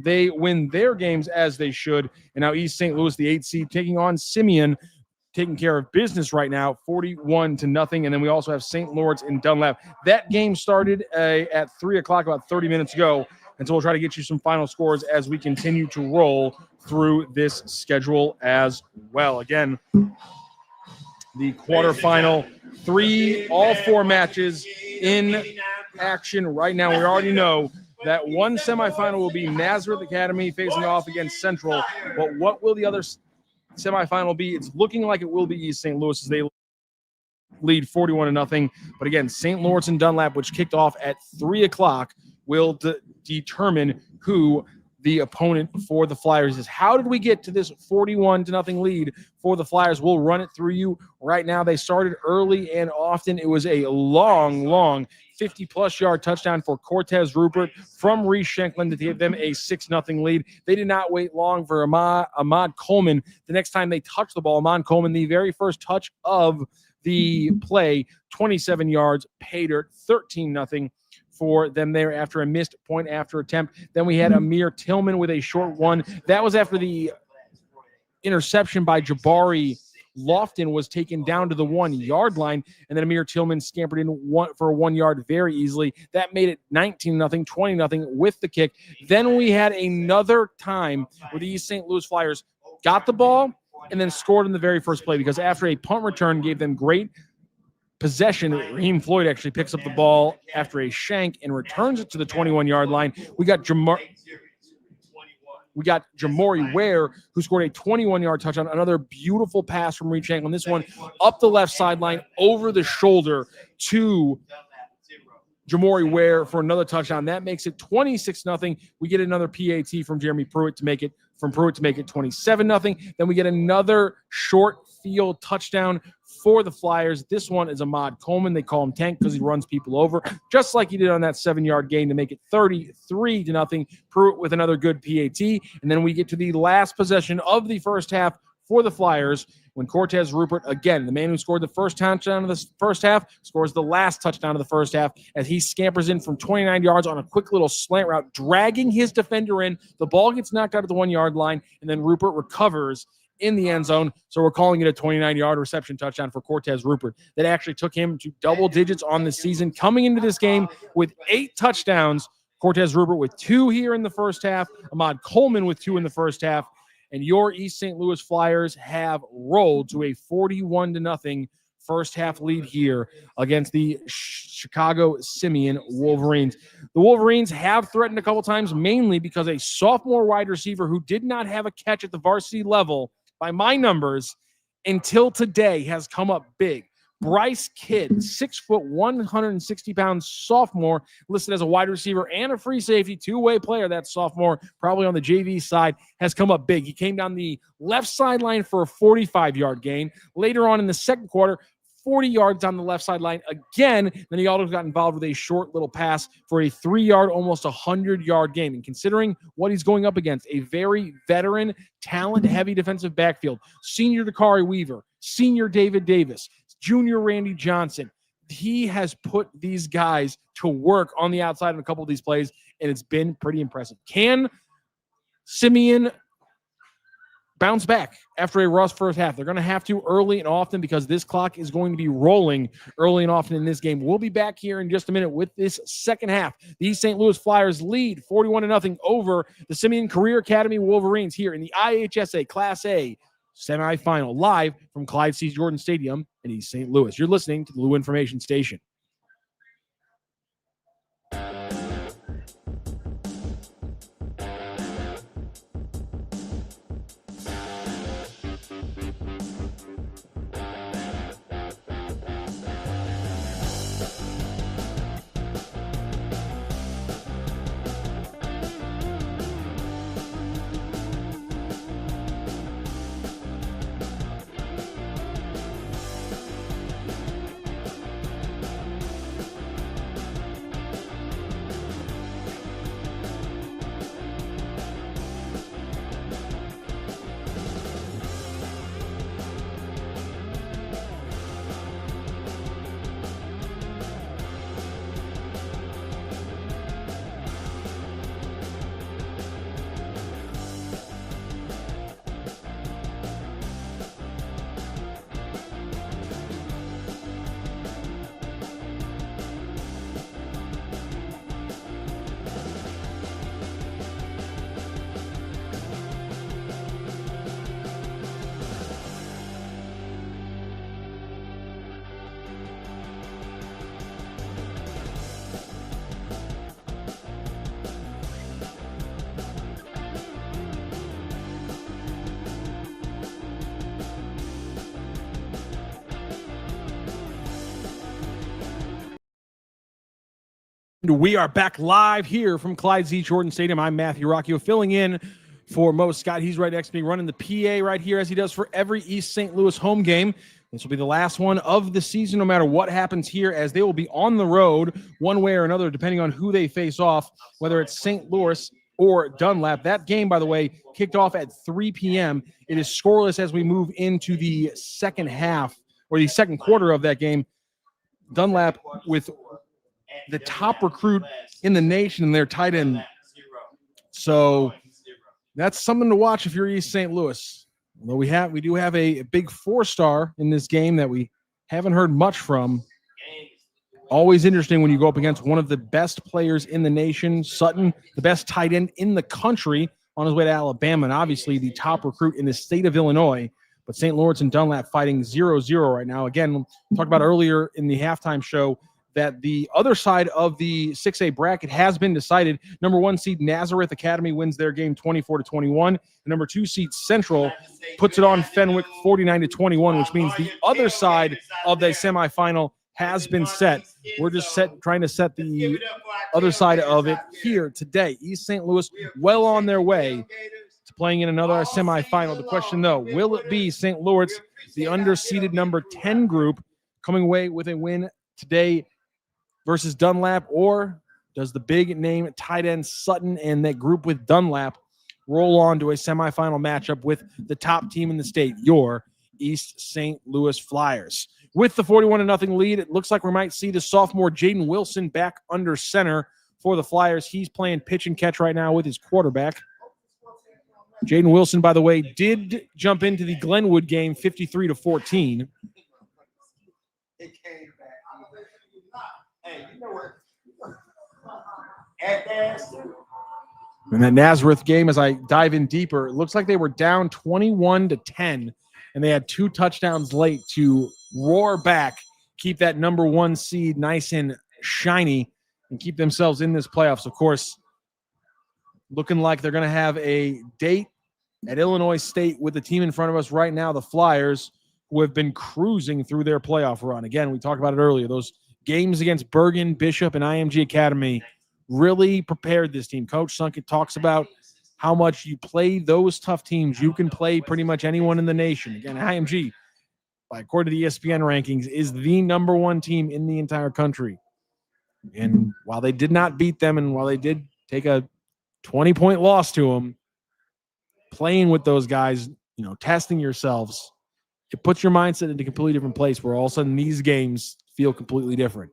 They win their games as they should. And now East St. Louis, the 8th seed, taking on Simeon, taking care of business right now, 41-0. And then we also have St. Lawrence and Dunlap. That game started at 3 o'clock about 30 minutes ago. And so we'll try to get you some final scores as we continue to roll through this schedule as well. Again, the quarterfinal 3, all 4 matches in action right now. We already know that one semifinal will be Nazareth Academy facing off against Central. But what will the other semifinal be? It's looking like it will be East St. Louis as they lead 41-0. But again, St. Lawrence and Dunlap, which kicked off at 3 o'clock, will determine who the opponent for the Flyers is. How did we get to this 41-0 lead for the Flyers? We'll run it through you right now. They started early and often. It was a long 50-plus yard touchdown for Cortez Rupert from Reese Shanklin to give them a 6-0 lead. They did not wait long for Ahmad Coleman. The next time they touched the ball, Ahmad Coleman, the very first touch of the play, 27 yards, pay dirt, 13-0 for them there after a missed point after attempt. Then we had Amir Tillman with a short one. That was after the interception by Jabari Lofton was taken down to the 1 yard line, and then Amir Tillman scampered in for a 1 yard very easily. That made it 19-0, 20-0 with the kick. Then we had another time where the East St. Louis Flyers got the ball and then scored in the very first play, because after a punt return gave them great possession, Raheem Floyd actually picks up the ball after a shank and returns it to the 21-yard line. We got Jamori Ware, who scored a 21-yard touchdown. Another beautiful pass from Reed Shank on this one, up the left sideline, over the shoulder to Jamori Ware for another touchdown. That makes it 26-0. We get another PAT from Jeremy Pruitt to make it 27-0. Then we get another short field touchdown for the Flyers. This one is Ahmad Coleman. They call him Tank because he runs people over, just like he did on that 7-yard gain to make it 33-0. Pruitt with another good PAT. And then we get to the last possession of the first half for the Flyers, when Cortez Rupert, again, the man who scored the first touchdown of the first half, scores the last touchdown of the first half as he scampers in from 29 yards on a quick little slant route, dragging his defender in. The ball gets knocked out at the 1 yard line, and then Rupert recovers in the end zone. So we're calling it a 29-yard reception touchdown for Cortez Rupert. That actually took him to double digits on the season, coming into this game with 8 touchdowns. Cortez Rupert with 2 here in the first half, Ahmad Coleman with 2 in the first half, and your East St. Louis Flyers have rolled to a 41-0 first half lead here against the Chicago Simeon Wolverines. The Wolverines have threatened a couple times, mainly because a sophomore wide receiver who did not have a catch at the varsity level, by my numbers, until today, has come up big. Bryce Kidd, 6 foot, 160-pound sophomore, listed as a wide receiver and a free safety, two-way player. That sophomore, probably on the JV side, has come up big. He came down the left sideline for a 45-yard gain. Later on in the second quarter, 40 yards on the left sideline again. Then he also got involved with a short little pass for a 3-yard, almost 100-yard gain. And considering what he's going up against, a very veteran, talent-heavy defensive backfield, senior Dakari Weaver, senior David Davis, junior Randy Johnson, he has put these guys to work on the outside in a couple of these plays, and it's been pretty impressive. Can Simeon bounce back after a rough first half? They're going to have to early and often, because this clock is going to be rolling early and often in this game. We'll be back here in just a minute with this second half. The East St. Louis Flyers lead 41-0 over the Simeon Career Academy Wolverines here in the IHSA Class A semifinal, live from Clyde C. Jordan Stadium in East St. Louis. You're listening to the Lou Information Station. We are back live here from Clyde Z. Jordan Stadium. I'm Matthew Rocchio, filling in for Mo Scott. He's right next to me, running the PA right here, as he does for every East St. Louis home game. This will be the last one of the season, no matter what happens here, as they will be on the road one way or another, depending on who they face off, whether it's St. Louis or Dunlap. That game, by the way, kicked off at 3 p.m. It is scoreless as we move into the second half, or the second quarter of that game. Dunlap with the top recruit in the nation in their tight end. So that's something to watch if you're East St. Louis. Although we do have a big 4-star in this game that we haven't heard much from. Always interesting when you go up against one of the best players in the nation, Sutton, the best tight end in the country, on his way to Alabama, and obviously the top recruit in the state of Illinois. But St. Lawrence and Dunlap fighting 0-0 right now. Again, we talked about earlier in the halftime show that the other side of the 6A bracket has been decided. Number 1 seed Nazareth Academy wins their game 24-21. The number 2 seed Central puts it on Fenwick 49-21, which means the other side of the semifinal has been set. We're just trying to set the other side of it here today. East St. Louis well on their way to playing in another semifinal. The question, though, will it be St. Louis, the underseeded number 10 group, coming away with a win today versus Dunlap, or does the big name tight end Sutton and that group with Dunlap roll on to a semifinal matchup with the top team in the state, your East St. Louis Flyers? With the 41-0 lead, it looks like we might see the sophomore Jaden Wilson back under center for the Flyers. He's playing pitch and catch right now with his quarterback. Jaden Wilson, by the way, did jump into the Glenwood game 53-14. In that Nazareth game, as I dive in deeper, it looks like they were down 21-10, and they had 2 touchdowns late to roar back, keep that number 1 seed nice and shiny, and keep themselves in this playoffs. Of course, looking like they're going to have a date at Illinois State with the team in front of us right now, the Flyers, who have been cruising through their playoff run. Again, we talked about it earlier. Those games against Bergen, Bishop, and IMG Academy really prepared this team. Coach Sunkett talks about how much you play those tough teams. You can play pretty much anyone in the nation. Again, IMG, according to the ESPN rankings, is the number 1 team in the entire country. And while they did not beat them, and while they did take a 20-point loss to them, playing with those guys, testing yourselves, it puts your mindset into a completely different place where all of a sudden these games feel completely different.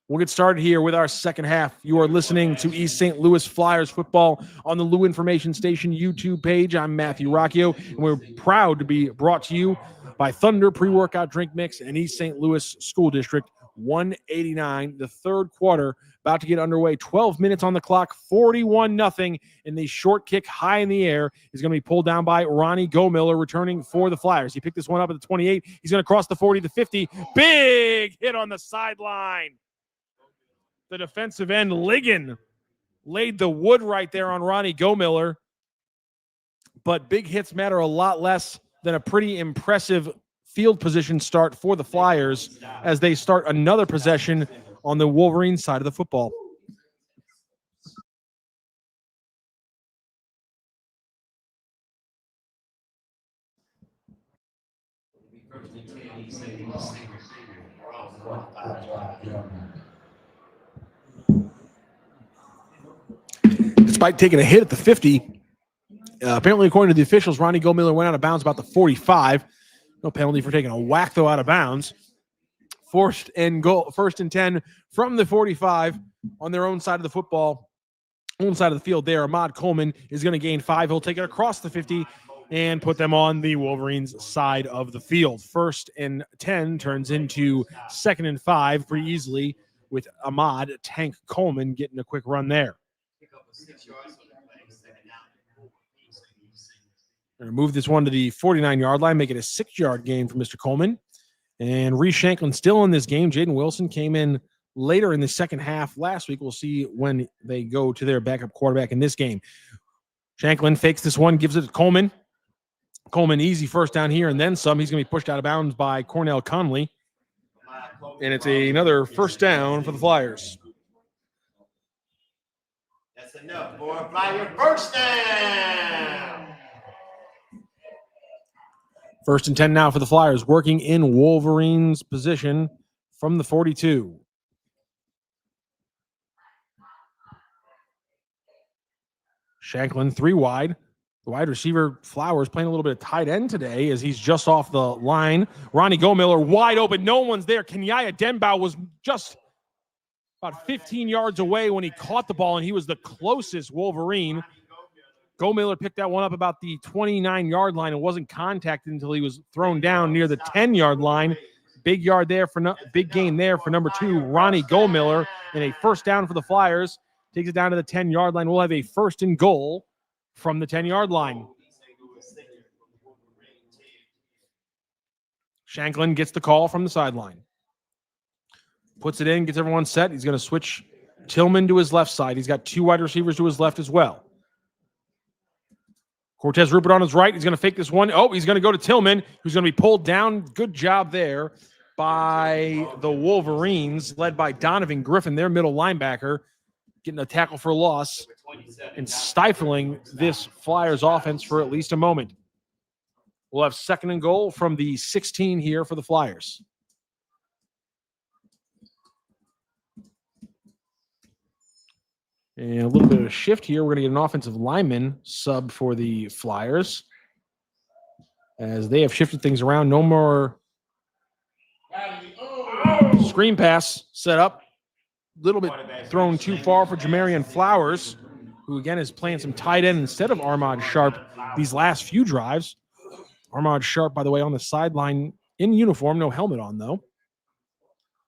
We'll get started here with our second half. You are listening to East St. Louis Flyers football on the Lou Information Station YouTube page. I'm Matthew Rocchio, and we're proud to be brought to you by Thunder Pre-Workout Drink Mix and East St. Louis School District 189. The third quarter about to get underway. 12 minutes on the clock, 41-0, and the short kick high in the air is going to be pulled down by Ronnie Gomiller, returning for the Flyers. He picked this one up at the 28. He's going to cross the 40 to 50. Big hit on the sideline. The defensive end, Ligon, laid the wood right there on Ronnie Gomiller. But big hits matter a lot less than a pretty impressive field position start for the Flyers as they start another possession on the Wolverines side of the football. Despite taking a hit at the 50, apparently according to the officials, Ronnie Gomiller went out of bounds about the 45. No penalty for taking a whack, though, out of bounds. First and 10 from the 45 on their own side of the football, own side of the field there. Ahmad Coleman is going to gain 5. He'll take it across the 50 and put them on the Wolverines side of the field. 1st and 10 turns into 2nd and 5 pretty easily with Ahmad Tank Coleman getting a quick run there. Going to move this one to the 49-yard line, make it a 6-yard gain for Mr. Coleman. And Reese Shanklin still in this game. Jaden Wilson came in later in the second half last week. We'll see when they go to their backup quarterback in this game. Shanklin fakes this one, gives it to Coleman. Coleman, easy first down here and then some. He's going to be pushed out of bounds by Cornell Conley. And it's another first down for the Flyers. That's enough, boy. Flyer first down. 1st and 10 now for the Flyers, working in Wolverines position from the 42. Shanklin, 3 wide. The wide receiver, Flowers, playing a little bit of tight end today as he's just off the line. Ronnie Gomiller wide open. No one's there. Kenyaya Denbow was just about 15 yards away when he caught the ball, and he was the closest Wolverine. Go-Miller picked that one up about the 29-yard line and wasn't contacted until he was thrown down near the 10-yard line. Big yard there big gain there for number 2, Ronnie Go-Miller, and a first down for the Flyers. Takes it down to the 10-yard line. We'll have a first and goal from the 10-yard line. Shanklin gets the call from the sideline. Puts it in, gets everyone set. He's going to switch Tillman to his left side. He's got 2 wide receivers to his left as well. Cortez Rupert on his right. He's going to fake this one. Oh, he's going to go to Tillman, who's going to be pulled down. Good job there by the Wolverines, led by Donovan Griffin, their middle linebacker, getting a tackle for a loss and stifling this Flyers offense for at least a moment. We'll have second and goal from the 16 here for the Flyers. And a little bit of a shift here. We're going to get an offensive lineman sub for the Flyers as they have shifted things around. No more screen pass set up. A little bit thrown too far for Jamarian Flowers, who again is playing some tight end instead of Armand Sharp these last few drives. Armand Sharp, by the way, on the sideline in uniform, no helmet on though.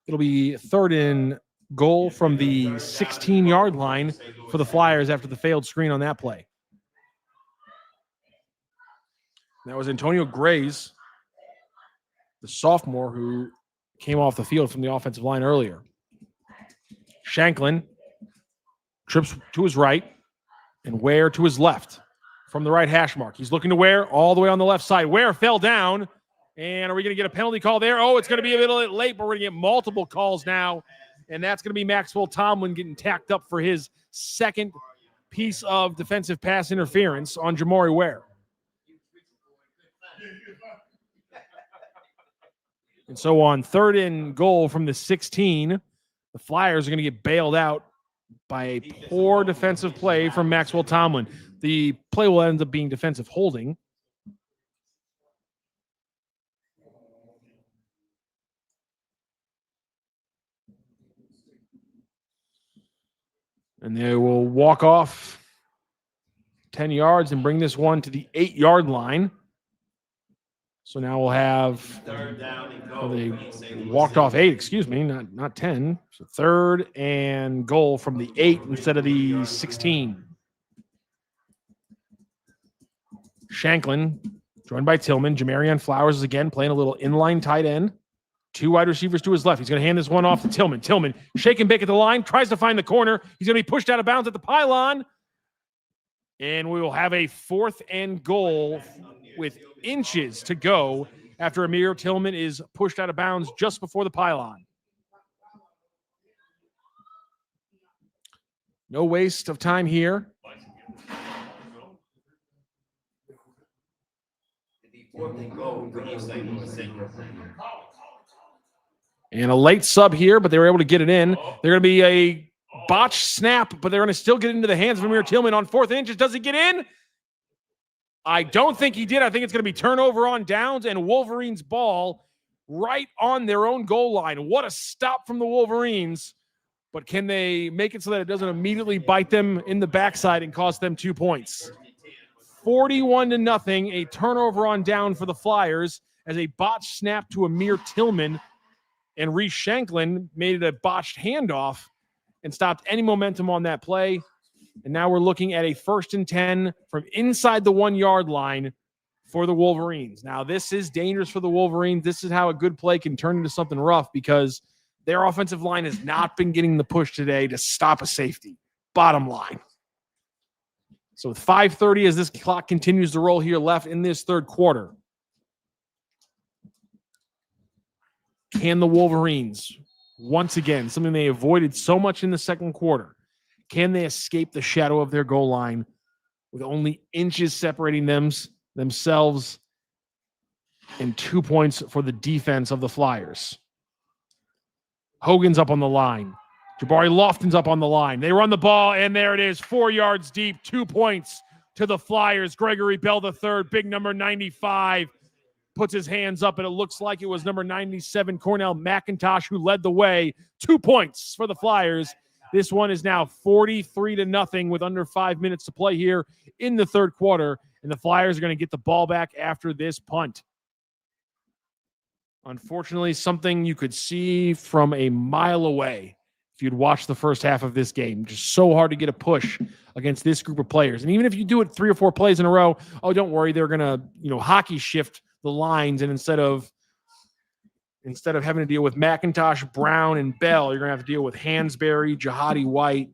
It'll be third and goal from the 16-yard line for the Flyers after the failed screen on that play. That was Antonio Grays, the sophomore who came off the field from the offensive line earlier. Shanklin trips to his right and Ware to his left from the right hash mark. He's looking to Ware all the way on the left side. Ware fell down. And are we going to get a penalty call there? Oh, it's going to be a little bit late, but we're going to get multiple calls now. And that's going to be Maxwell Tomlin getting tacked up for his second piece of defensive pass interference on Jamori Ware. And so on third and goal from the 16, the Flyers are going to get bailed out by a poor defensive play from Maxwell Tomlin. The play will end up being defensive holding. And they will walk off 10 yards and bring this one to the 8-yard line. So now we'll have Third down and goal. they walked off 8, excuse me, not 10. So third and goal from the 8 instead of the 16. Shanklin, joined by Tillman. Jamarian Flowers is again playing a little inline tight end. 2 wide receivers to his left. He's going to hand this one off to Tillman. Tillman, shake and bake at the line, tries to find the corner. He's going to be pushed out of bounds at the pylon. And we will have a fourth and goal with inches to go after Amir Tillman is pushed out of bounds just before the pylon. No waste of time here. Fourth and goal for East St. Louis Senior. And a late sub here, but they were able to get it in. They're going to be a botched snap, but they're going to still get into the hands of Amir Tillman on fourth inches. Does he get in? I don't think he did. I think it's going to be turnover on downs and Wolverines ball right on their own goal line. What a stop from the Wolverines. But can they make it so that it doesn't immediately bite them in the backside and cost them 2 points? 41-0, a turnover on down for the Flyers as a botched snap to Amir Tillman. And Reese Shanklin made it a botched handoff and stopped any momentum on that play. And now we're looking at a 1st and 10 from inside the 1-yard line for the Wolverines. Now, this is dangerous for the Wolverines. This is how a good play can turn into something rough because their offensive line has not been getting the push today to stop a safety. Bottom line. So with 5:30 as this clock continues to roll here left in this third quarter, can the Wolverines, once again, something they avoided so much in the second quarter, can they escape the shadow of their goal line with only inches separating themselves and 2 points for the defense of the Flyers? Hogan's up on the line. Jabari Lofton's up on the line. They run the ball, and there it is, 4 yards deep, 2 points to the Flyers. Gregory Bell III, big number 95, puts his hands up, and it looks like it was number 97, Cornell McIntosh, who led the way. 2 points for the Flyers. This one is now 43-0 with under 5 minutes to play here in the third quarter, and the Flyers are going to get the ball back after this punt. Unfortunately, something you could see from a mile away if you'd watched the first half of this game. Just so hard to get a push against this group of players. And even if you do it 3 or 4 plays in a row, oh, don't worry, they're going to, hockey shift the lines, and instead of having to deal with McIntosh, Brown, and Bell, you're going to have to deal with Hansberry, Jihadi White,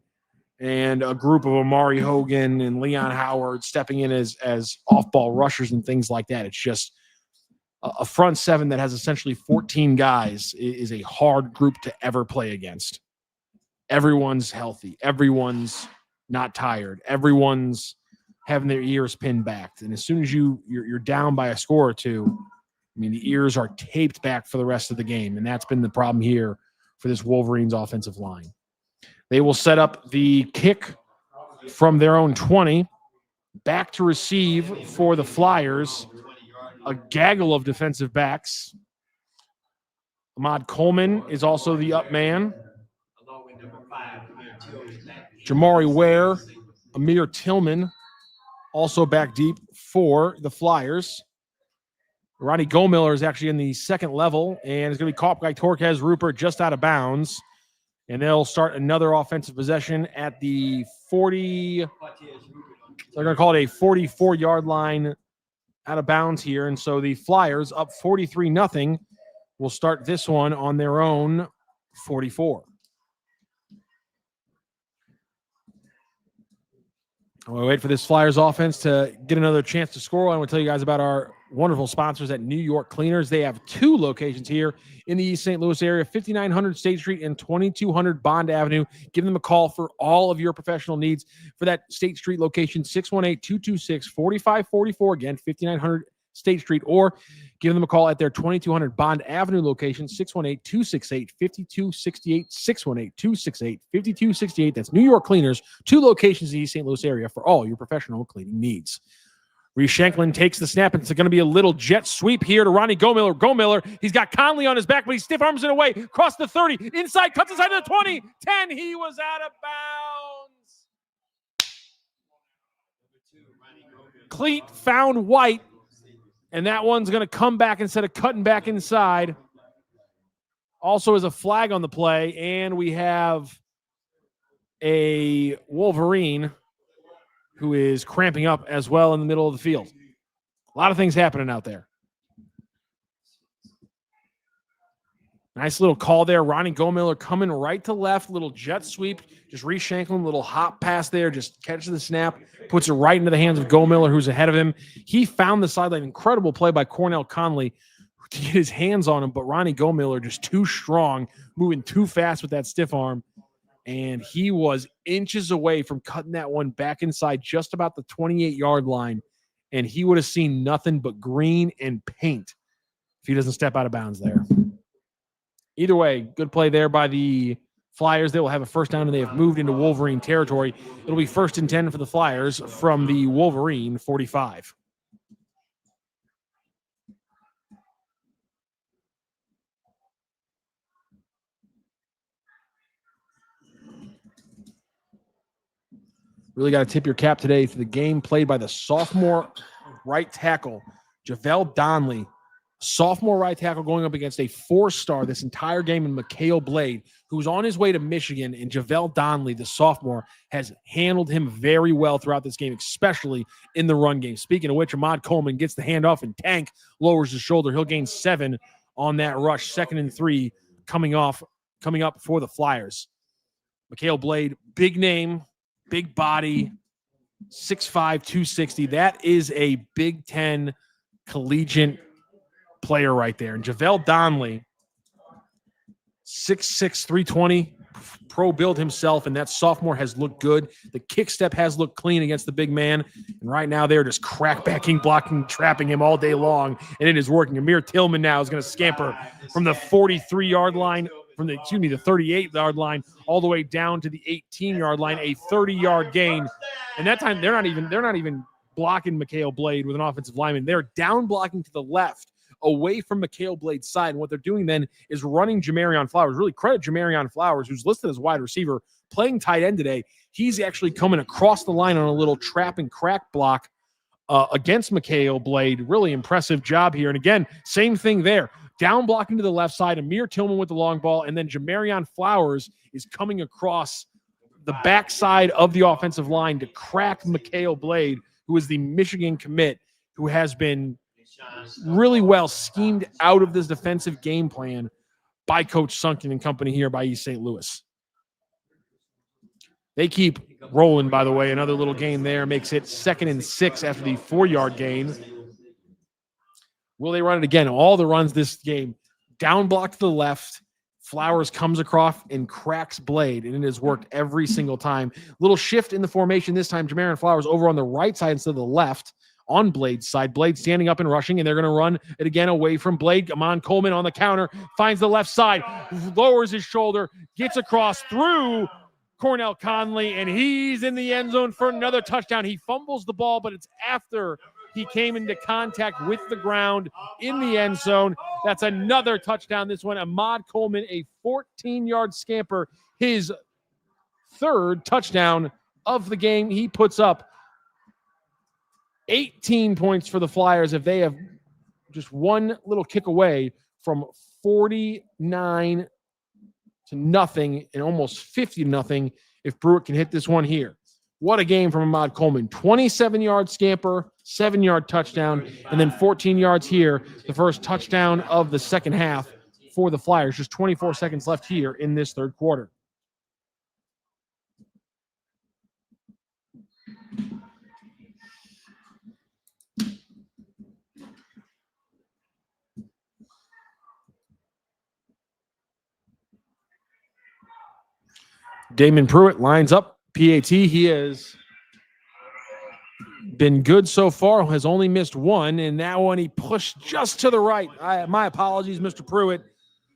and a group of Amari Hogan and Leon Howard stepping in as off-ball rushers and things like that. It's just a front seven that has essentially 14 guys is a hard group to ever play against. Everyone's healthy. Everyone's not tired. Everyone's having their ears pinned back. And as soon as you're down by a score or two, I mean, the ears are taped back for the rest of the game. And that's been the problem here for this Wolverines offensive line. They will set up the kick from their own 20. Back to receive for the Flyers. A gaggle of defensive backs. Ahmad Coleman is also the up man. Jamari Ware, Amir Tillman, also back deep for the Flyers. Ronnie Gomiller is actually in the second level and is going to be caught by Torquez Rupert just out of bounds. And they'll start another offensive possession at the 40. They're going to call it a 44-yard line out of bounds here. And so the Flyers, up 43-0, will start this one on their own 44. We'll wait for this Flyers offense to get another chance to score. I want to tell you guys about our wonderful sponsors at New York Cleaners. They have 2 locations here in the East St. Louis area, 5900 State Street and 2200 Bond Avenue. Give them a call for all of your professional needs. For that State Street location, 618-226-4544. Again, 5900 State Street, or give them a call at their 2200 Bond Avenue location, 618-268-5268, 618-268-5268. That's New York Cleaners, 2 locations in the East St. Louis area for all your professional cleaning needs. Reese Shanklin takes the snap. It's going to be a little jet sweep here to Ronnie Gomiller. Gomiller, he's got Conley on his back, but he stiff arms it away. Across the 30, inside, cuts inside to the 20, 10. He was out of bounds. Cleat found White, and that one's going to come back instead of cutting back inside. Also is a flag on the play, and we have a Wolverine who is cramping up as well in the middle of the field. A lot of things happening out there. Nice little call there. Ronnie Gomiller coming right to left, little jet sweep. Just Reese Shanklin, little hop pass there, just catches the snap, puts it right into the hands of Gomiller, who's ahead of him. He found the sideline. Incredible play by Cornell Conley to get his hands on him, but Ronnie Gomiller just too strong, moving too fast with that stiff arm. And he was inches away from cutting that one back inside just about the 28-yard line. And he would have seen nothing but green and paint if he doesn't step out of bounds there. Either way, good play there by the Flyers. They will have a first down, and they have moved into Wolverine territory. It'll be 1st and 10 for the Flyers from the Wolverine 45. Really got to tip your cap today to the game played by the sophomore right tackle, Javel Donnelly. Sophomore right tackle going up against a 4-star this entire game in Mikhail Blade, who's on his way to Michigan. And Javel Donnelly, the sophomore, has handled him very well throughout this game, especially in the run game. Speaking of which, Ahmad Coleman gets the handoff, and Tank lowers his shoulder. He'll gain 7 on that rush. 2nd and 3 coming up for the Flyers. Mikhail Blade, big name, big body, 6'5", 260. That is a Big Ten collegiate player right there. And Javel Donnelly, 6'6", 320, pro build himself, and that sophomore has looked good. The kick step has looked clean against the big man. And right now they're just crackbacking, blocking, trapping him all day long, and it is working. Amir Tillman now is going to scamper from the 43-yard line, the 38-yard line, all the way down to the 18-yard line, a 30-yard gain. And that time they're not even blocking Mikhail Blade with an offensive lineman. They're down blocking to the left away from McHale Blade's side. And what they're doing then is running Jamarion Flowers. Really credit Jamarion Flowers, who's listed as wide receiver, playing tight end today. He's actually coming across the line on a little trap and crack block against McHale Blade. Really impressive job here. And again, same thing there. Down blocking to the left side, Amir Tillman with the long ball, and then Jamarion Flowers is coming across the backside of the offensive line to crack McHale Blade, who is the Michigan commit, who has been really well schemed out of this defensive game plan by Coach Sunken and company here by East St. Louis. They keep rolling, by the way. Another little gain there makes it 2nd and 6 after the 4-yard gain. Will they run it again? All the runs this game. Down block to the left. Flowers comes across and cracks Blade, and it has worked every single time. Little shift in the formation this time. Jamarion Flowers over on the right side instead of the left on Blade's side. Blade standing up and rushing, and they're going to run it again away from Blade. Amon Coleman on the counter, finds the left side, lowers his shoulder, gets across through Cornell Conley, and he's in the end zone for another touchdown. He fumbles the ball, but it's after he came into contact with the ground in the end zone. That's another touchdown. This one, Ahmad Coleman, a 14-yard scamper, his 3rd touchdown of the game. He puts up 18 points for the Flyers if they have just one little kick away from 49-0 and almost 50-0 if Pruitt can hit this one here. What a game from Ahmad Coleman. 27-yard scamper, 7-yard touchdown, and then 14 yards here, the first touchdown of the second half for the Flyers. Just 24 seconds left here in this third quarter. Damon Pruitt lines up. PAT, he has been good so far, has only missed one, and that one he pushed just to the right. My apologies, Mr. Pruitt,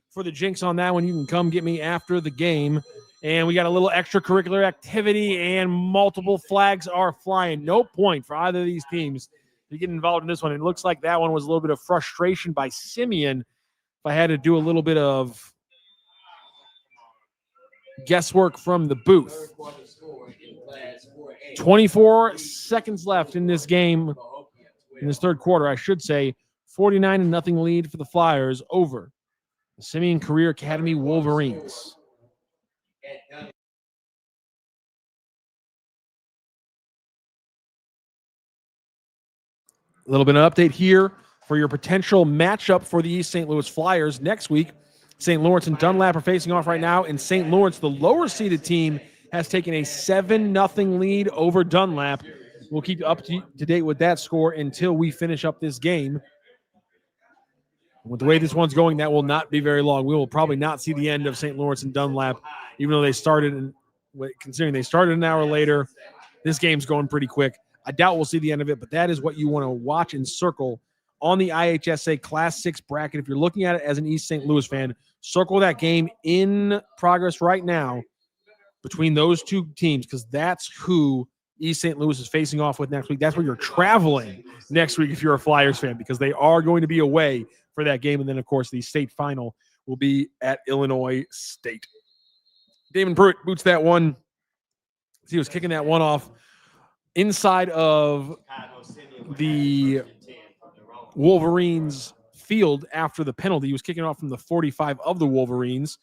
for the jinx on that one. You can come get me after the game. And we got a little extracurricular activity, and multiple flags are flying. No point for either of these teams to get involved in this one. It looks like that one was a little bit of frustration by Simeon. If I had to do a little bit of guesswork from the booth. 24 seconds left in this game, in this third quarter, I should say. 49-0 lead for the Flyers over the Simeon Career Academy Wolverines. A little bit of update here for your potential matchup for the East St. Louis Flyers next week. St. Lawrence and Dunlap are facing off right now. In St. Lawrence, the lower-seeded team has taken a 7-0 lead over Dunlap. We'll keep you up to date with that score until we finish up this game. With the way this one's going, that will not be very long. We will probably not see the end of St. Lawrence and Dunlap, even though they started, considering they started an hour later. This game's going pretty quick. I doubt we'll see the end of it, but that is what you want to watch and circle on the IHSA Class 6 bracket. If you're looking at it as an East St. Louis fan, circle that game in progress right now between those two teams, because that's who East St. Louis is facing off with next week. That's where you're traveling next week if you're a Flyers fan, because they are going to be away for that game. And then, of course, the state final will be at Illinois State. Damon Pruitt boots that one. He was kicking that one off inside of the Wolverines field after the penalty. He was kicking off from the 45 of the Wolverines.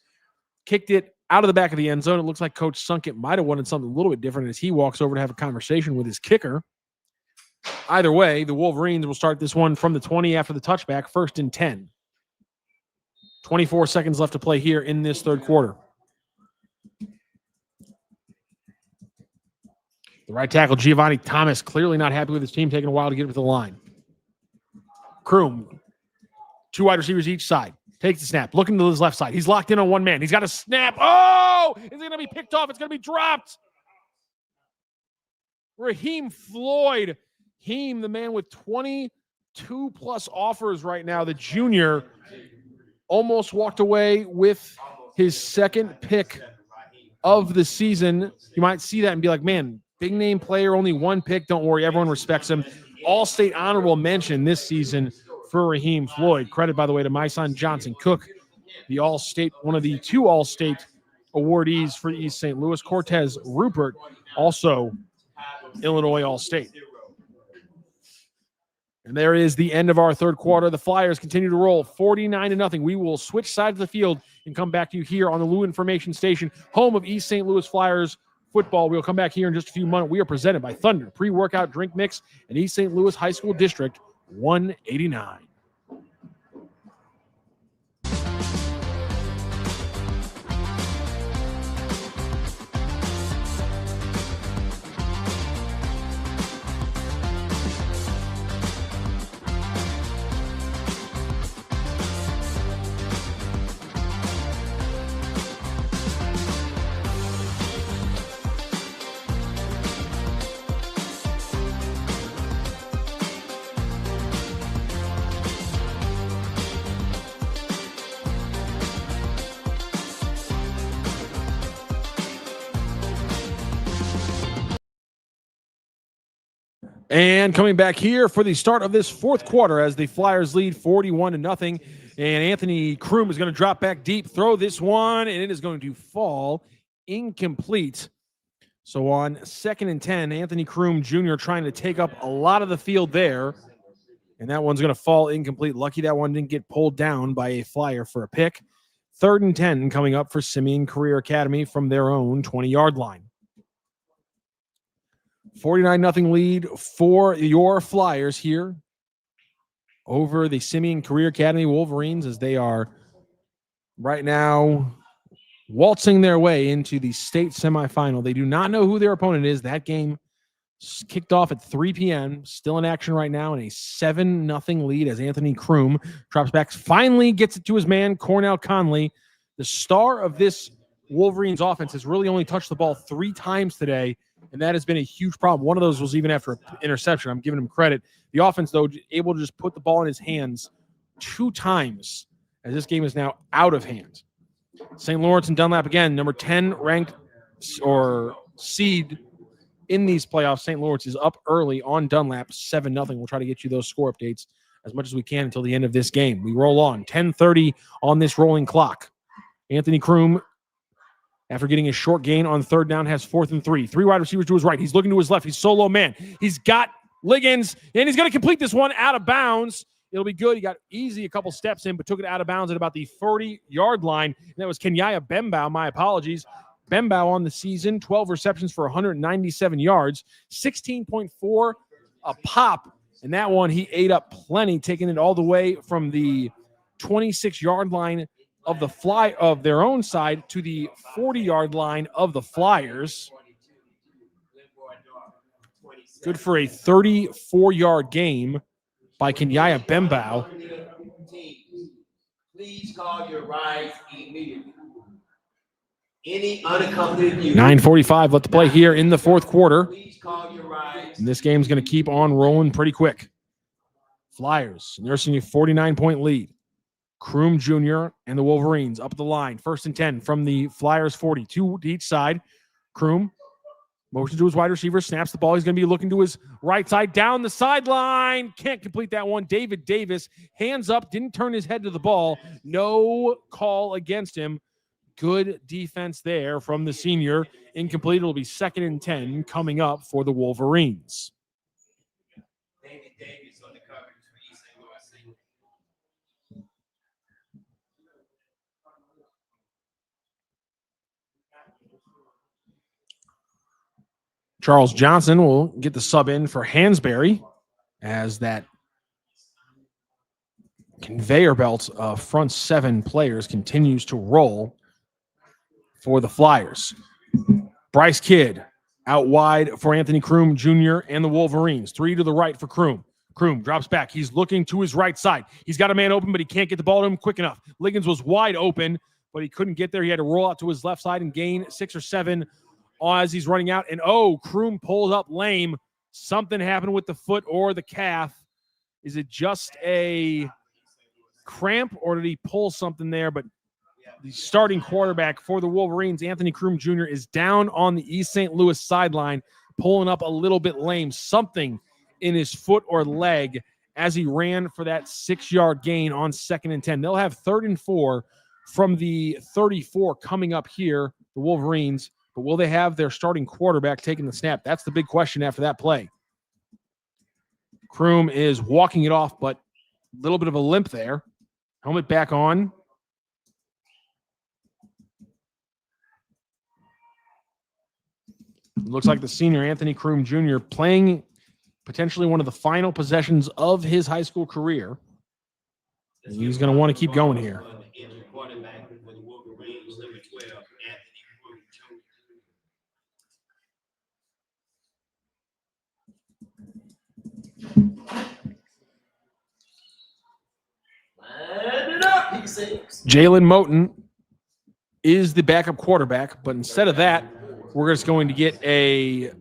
Kicked it out of the back of the end zone. It looks like Coach Sunkett might have wanted something a little bit different as he walks over to have a conversation with his kicker. Either way, the Wolverines will start this one from the 20 after the touchback, 1st and 10. 24 seconds left to play here in this third quarter. The right tackle, Giovanni Thomas, clearly not happy with his team, taking a while to get to the line. Kroom, 2 wide receivers each side. Takes the snap, looking to his left side. He's locked in on one man. He's got a snap. Oh! Is it going to be picked off? It's going to be dropped. Raheem Floyd. Heem, the man with 22-plus offers right now, the junior, almost walked away with his second pick of the season. You might see that and be like, man, big-name player, only one pick. Don't worry, everyone respects him. All-state honorable mention this season for Raheem Floyd. Credit, by the way, to my son Johnson Cook, the All-State, one of the 2 All-State awardees for East St. Louis. Cortez Rupert, also Illinois All-State. And there is the end of our third quarter. The Flyers continue to roll 49-0. We will switch sides of the field and come back to you here on the Lou Information Station, home of East St. Louis Flyers football. We'll come back here in just a few moments. We are presented by Thunder Pre-Workout Drink Mix and East St. Louis High School District 189. And coming back here for the start of this fourth quarter as the Flyers lead 41-0. And Anthony Kroom is going to drop back deep, throw this one, and it is going to fall incomplete. So on 2nd and 10, Anthony Kroom Jr. trying to take up a lot of the field there. And that one's going to fall incomplete. Lucky that one didn't get pulled down by a Flyer for a pick. 3rd and 10 coming up for Simeon Career Academy from their own 20-yard line. 49-0 lead for your Flyers here over the Simeon Career Academy Wolverines as they are right now waltzing their way into the state semifinal. They do not know who their opponent is. That game kicked off at 3 p.m. Still in action right now in a 7-0 lead as Anthony Kroom drops back, finally gets it to his man, Cornell Conley. The star of this Wolverines offense has really only touched the ball 3 times today, and that has been a huge problem. One of those was even after an interception. I'm giving him credit. The offense, though, able to just put the ball in his hands 2 times as this game is now out of hand. St. Lawrence and Dunlap again, number 10 ranked or seed in these playoffs. St. Lawrence is up early on Dunlap, 7-0. We'll try to get you those score updates as much as we can until the end of this game. We roll on, 10:30 on this rolling clock. Anthony Kroom, after getting a short gain on 3rd down, has 4th and 3. 3 wide receivers to his right. He's looking to his left. He's solo man. He's got Liggins, and he's going to complete this one out of bounds. It'll be good. He got easy a couple steps in, but took it out of bounds at about the 40-yard line. And that was Kenyaya Bembao. My apologies. Bembao on the season, 12 receptions for 197 yards, 16.4 a pop. And that one, he ate up plenty, taking it all the way from the 26-yard line of the Fly of their own side to the 40-yard line of the Flyers. Good for a 34-yard game by Kenyaya Bembao. Please call your rides immediately. Any unaccompanied youth. 9:45 left to play here in the fourth quarter. Please call your rides. And this game's going to keep on rolling pretty quick. Flyers nursing a 49-point lead. Kroom Jr. and the Wolverines up the line. 1st and 10 from the Flyers 40. 2 to each side. Kroom motions to his wide receiver, snaps the ball. He's going to be looking to his right side, down the sideline. Can't complete that one. David Davis, hands up, didn't turn his head to the ball. No call against him. Good defense there from the senior. Incomplete. It'll be 2nd and 10 coming up for the Wolverines. David Davis on the coverage for East St. Louis. Charles Johnson will get the sub in for Hansberry as that conveyor belt of front 7 players continues to roll for the Flyers. Bryce Kidd out wide for Anthony Kroom Jr. and the Wolverines. 3 to the right for Kroom. Kroom drops back. He's looking to his right side. He's got a man open, but he can't get the ball to him quick enough. Liggins was wide open, but he couldn't get there. He had to roll out to his left side and gain 6 or 7 as he's running out. And Kroom pulled up lame. Something happened with the foot or the calf. Is it just a cramp or did he pull something there? But the starting quarterback for the Wolverines, Anthony Kroom Jr., is down on the East St. Louis sideline, pulling up a little bit lame. Something in his foot or leg as he ran for that 6-yard gain on 2nd and 10. They'll have 3rd and 4 from the 34 coming up here, the Wolverines. But will they have their starting quarterback taking the snap? That's the big question after that play. Kroom is walking it off, but a little bit of a limp there. Helmet back on. Looks like the senior, Anthony Kroom Jr., playing potentially one of the final possessions of his high school career. And he's going to want to keep going here. Quarterback for the Wolverines, number 12, Anthony Kroom Jr. Jalen Moten is the backup quarterback, but instead of that, we're just going to get a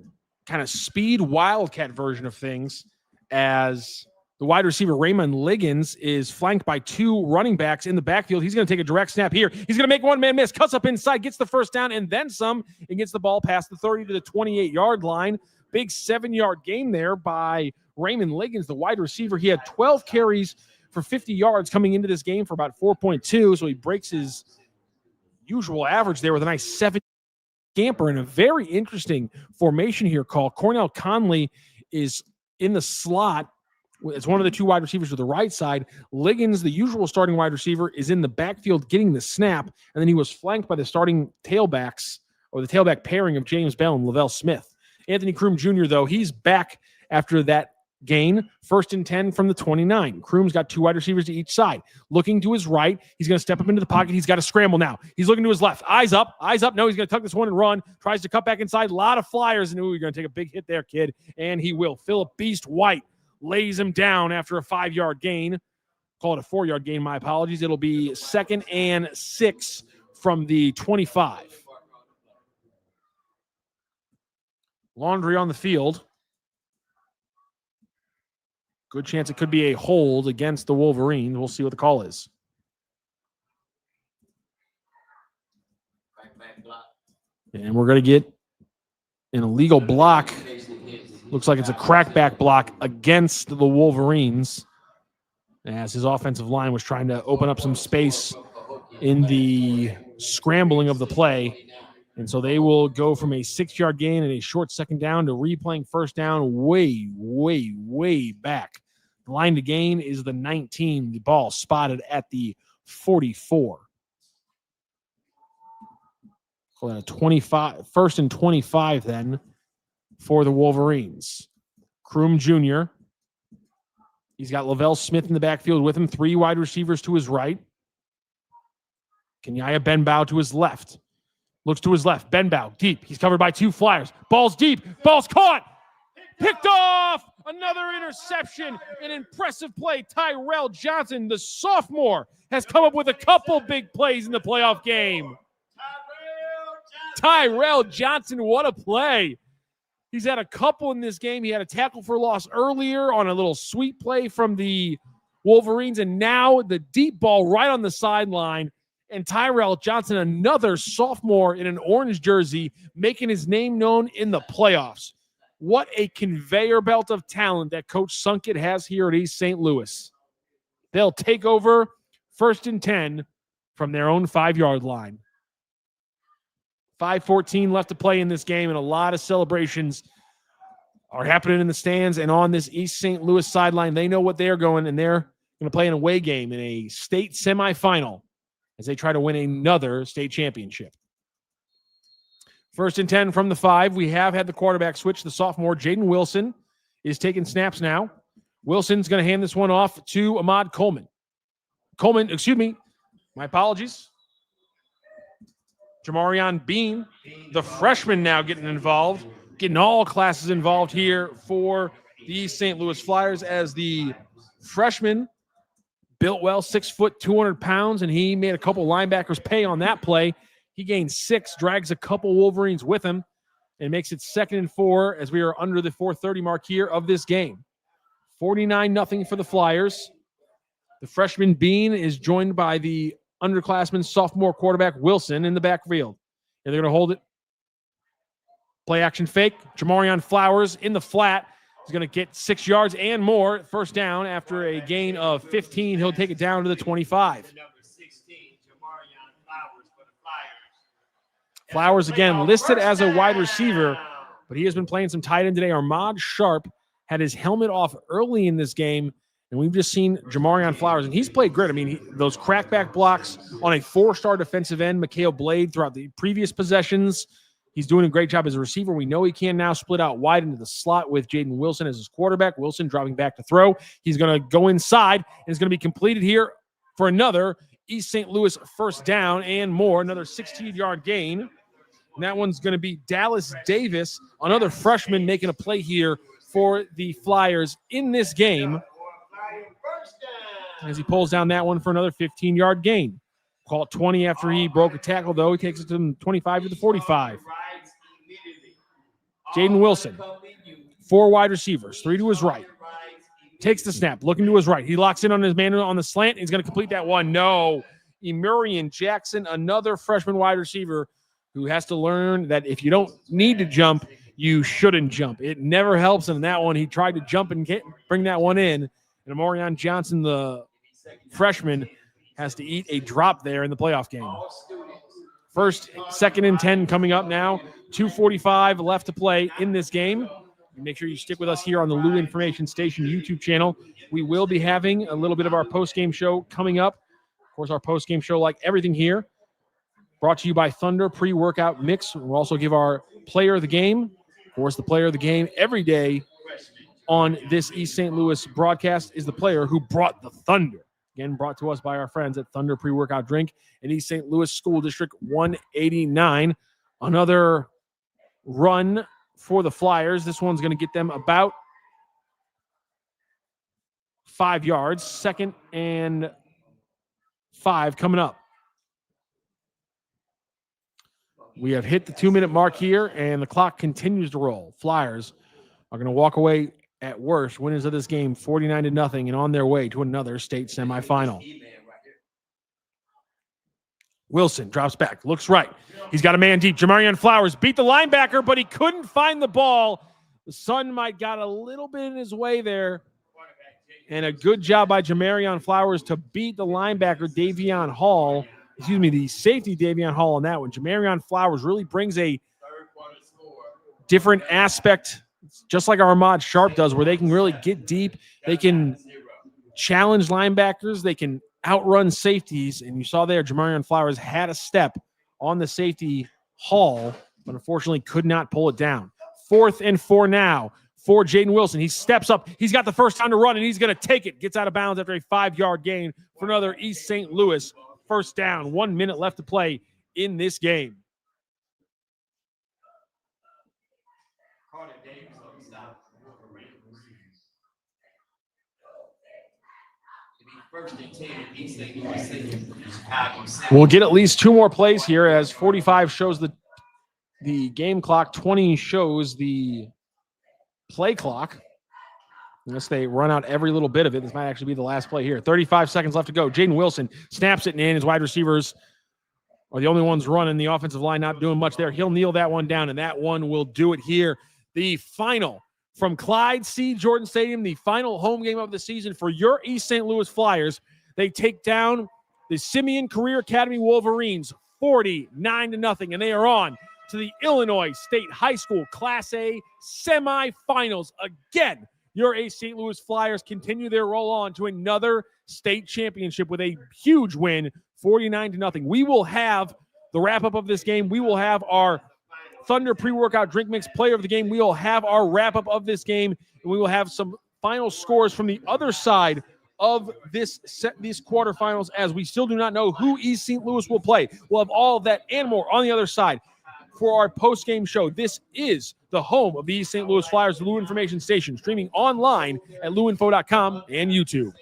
kind of speed wildcat version of things as the wide receiver Raymond Liggins is flanked by 2 running backs in the backfield. He's going to take a direct snap here. He's going to make one man miss, cuts up inside, gets the first down, and then some, and gets the ball past the 30 to the 28-yard line. Big 7-yard gain there by Raymond Liggins, the wide receiver. He had 12 carries for 50 yards coming into this game for about 4.2, so he breaks his usual average there with a nice 7 scamper and a very interesting formation here called. Cornell Conley is in the slot as one of the 2 wide receivers to the right side. Liggins, the usual starting wide receiver, is in the backfield getting the snap, and then he was flanked by the starting tailbacks, or the tailback pairing of James Bell and Lavelle Smith. Anthony Kroom Jr., though, he's back after that gain, 1st and 10 from the 29. Kroom's got 2 wide receivers to each side. Looking to his right, he's going to step up into the pocket. He's got to scramble now. He's looking to his left. Eyes up. No, he's going to tuck this one and run. Tries to cut back inside. A lot of flyers. And you're going to take a big hit there, kid. And he will. Philip Beast White lays him down after a 5-yard gain. Call it a 4-yard gain. My apologies. It'll be 2nd and 6 from the 25. Laundry on the field. Good chance it could be a hold against the Wolverines. We'll see what the call is. And we're going to get an illegal block. Looks like it's a crackback block against the Wolverines, as his offensive line was trying to open up some space in the scrambling of the play. And so they will go from a 6-yard gain and a short 2nd down to replaying 1st down way back. The line to gain is the 19. The ball spotted at the 44. So a 25, 1st and 25 then for the Wolverines. Kroom Jr. He's got Lavelle Smith in the backfield with him. 3 wide receivers to his right. Kenyaya Benbow to his left. Looks to his left. Benbow deep. He's covered by 2 flyers. Ball's deep. Ball's caught. Picked off. Another interception. An impressive play. Tyrell Johnson, the sophomore, has come up with a couple big plays in the playoff game. Tyrell Johnson, what a play. He's had a couple in this game. He had a tackle for loss earlier on a little sweet play from the Wolverines, and now the deep ball right on the sideline. And Tyrell Johnson, another sophomore in an orange jersey, making his name known in the playoffs. What a conveyor belt of talent that Coach Sunkett has here at East St. Louis. They'll take over 1st and 10 from their own 5-yard line. 5:14 left to play in this game, and a lot of celebrations are happening in the stands and on this East St. Louis sideline. They know what they're going, and they're going to play an away game in a state semifinal as they try to win another state championship. 1st and 10 from the 5. We have had the quarterback switch. The sophomore, Jaden Wilson, is taking snaps now. Wilson's going to hand this one off to Ahmad Coleman. My apologies. Jamarion Bean, the freshman, now getting involved, getting all classes involved here for the St. Louis Flyers, as the freshman built well, 6 foot, 200 pounds, and he made a couple linebackers pay on that play. He gained 6, drags a couple Wolverines with him, and makes it 2nd and 4 as we are under the 4:30 mark here of this game. 49-0 for the Flyers. The freshman Bean is joined by the underclassman sophomore quarterback Wilson in the backfield. And they're going to hold it. Play action fake. Jamarion Flowers in the flat. He's going to get 6 yards and more. First down after a gain of 15. He'll take it down to the 25. Number 16, Jamarion Flowers for the Flyers. Flowers, again, listed as a wide receiver, but he has been playing some tight end today. Armand Sharp had his helmet off early in this game, and we've just seen Jamarion Flowers, and he's played great. I mean, those crackback blocks on a 4-star defensive end, Mikhail Blade, throughout the previous possessions. He's doing a great job as a receiver. We know he can now split out wide into the slot with Jaden Wilson as his quarterback. Wilson dropping back to throw. He's going to go inside, and it's going to be completed here for another East St. Louis first down and more, another 16-yard gain. And that one's going to be Dallas Davis, another freshman making a play here for the Flyers in this game, as he pulls down that one for another 15-yard gain. Call it 20 after he broke a tackle, though. He takes it to the 25 to the 45. Jaden Wilson, 4 wide receivers, 3 to his right. Takes the snap, looking to his right. He locks in on his man on the slant. He's going to complete that one. No. Emurian Jackson, another freshman wide receiver who has to learn that if you don't need to jump, you shouldn't jump. It never helps him in that one. He tried to jump and bring that one in. And Emorion Johnson, the freshman, has to eat a drop there in the playoff game. First, 2nd and 10 coming up now. 2:45 left to play in this game. Make sure you stick with us here on the Lou Information Station YouTube channel. We will be having a little bit of our post-game show coming up. Of course, our post-game show, like everything here, brought to you by Thunder Pre-Workout Mix. We'll also give our player of the game. Of course, the player of the game every day on this East St. Louis broadcast is the player who brought the Thunder. Again, brought to us by our friends at Thunder Pre-Workout Drink in East St. Louis School District 189. Another run for the Flyers. This one's going to get them about 5 yards. 2nd and 5 coming up. We have hit the 2-minute mark here, and the clock continues to roll. Flyers are going to walk away at worst winners of this game 49-0 and on their way to another state semifinal. Wilson drops back, looks right. He's got a man deep. Jamarion Flowers beat the linebacker, but he couldn't find the ball. The sun might got a little bit in his way there. And a good job by Jamarion Flowers to beat the linebacker, Davion Hall. The safety, Davion Hall, on that one. Jamarion Flowers really brings a different aspect, just like Armand Sharp does, where they can really get deep. They can challenge linebackers. They can outrun safeties. And you saw there, Jamarion Flowers had a step on the safety Hall, but unfortunately could not pull it down. 4th and 4 now for Jaden Wilson. He steps up. He's got the first time to run, and he's going to take it. Gets out of bounds after a 5-yard gain for another East St. Louis first down. 1 minute left to play in this game. We'll get at least 2 more plays here, as 45 shows the game clock, 20 shows the play clock. Unless they run out every little bit of it, this might actually be the last play here. 35 seconds left to go. Jaden Wilson snaps it in. His wide receivers are the only ones running. The offensive line not doing much there. He'll kneel that one down, and that one will do it here. The final from Clyde C. Jordan Stadium, the final home game of the season for your East St. Louis Flyers. They take down the Simeon Career Academy Wolverines 49-0, and they are on to the Illinois State High School Class A semifinals. Again, your East St. Louis Flyers continue their roll on to another state championship with a huge win, 49-0. We will have the wrap-up of this game. We will have our Thunder Pre-Workout Drink Mix player of the game. We will have our wrap-up of this game, and we will have some final scores from the other side of these quarterfinals, as we still do not know who East St. Louis will play. We'll have all of that and more on the other side for our post-game show. This is the home of the East St. Louis Flyers, the Lou Information Station, streaming online at louinfo.com and YouTube.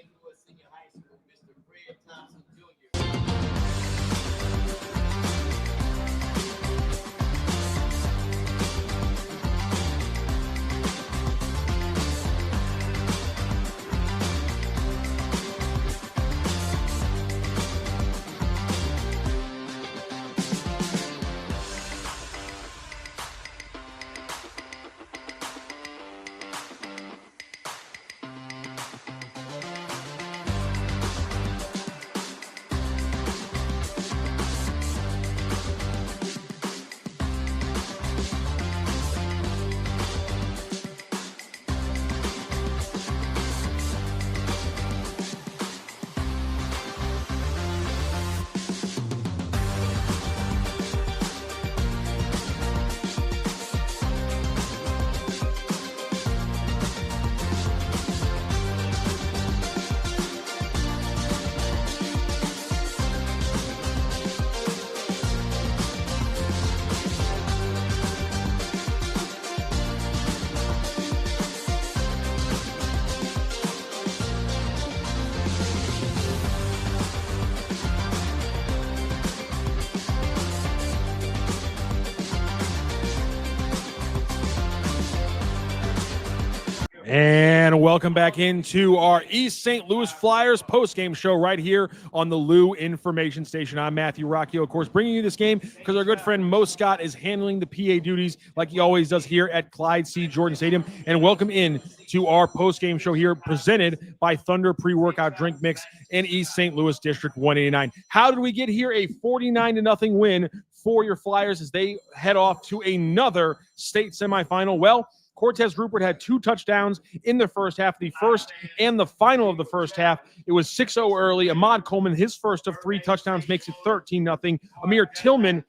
And welcome back into our East St. Louis Flyers postgame show right here on the Lou Information Station. I'm Matthew Rocchio, of course, bringing you this game because our good friend Mo Scott is handling the PA duties like he always does here at Clyde C. Jordan Stadium. And welcome in to our postgame show here presented by Thunder Pre-Workout Drink Mix in East St. Louis District 189. How did we get here? A 49-0 win for your Flyers as they head off to another state semifinal. Well, Cortez Rupert had 2 touchdowns in the first half, the first and the final of the first half. It was 6-0 early. Ahmad Coleman, his first of 3 touchdowns, makes it 13-0. Amir Tillman,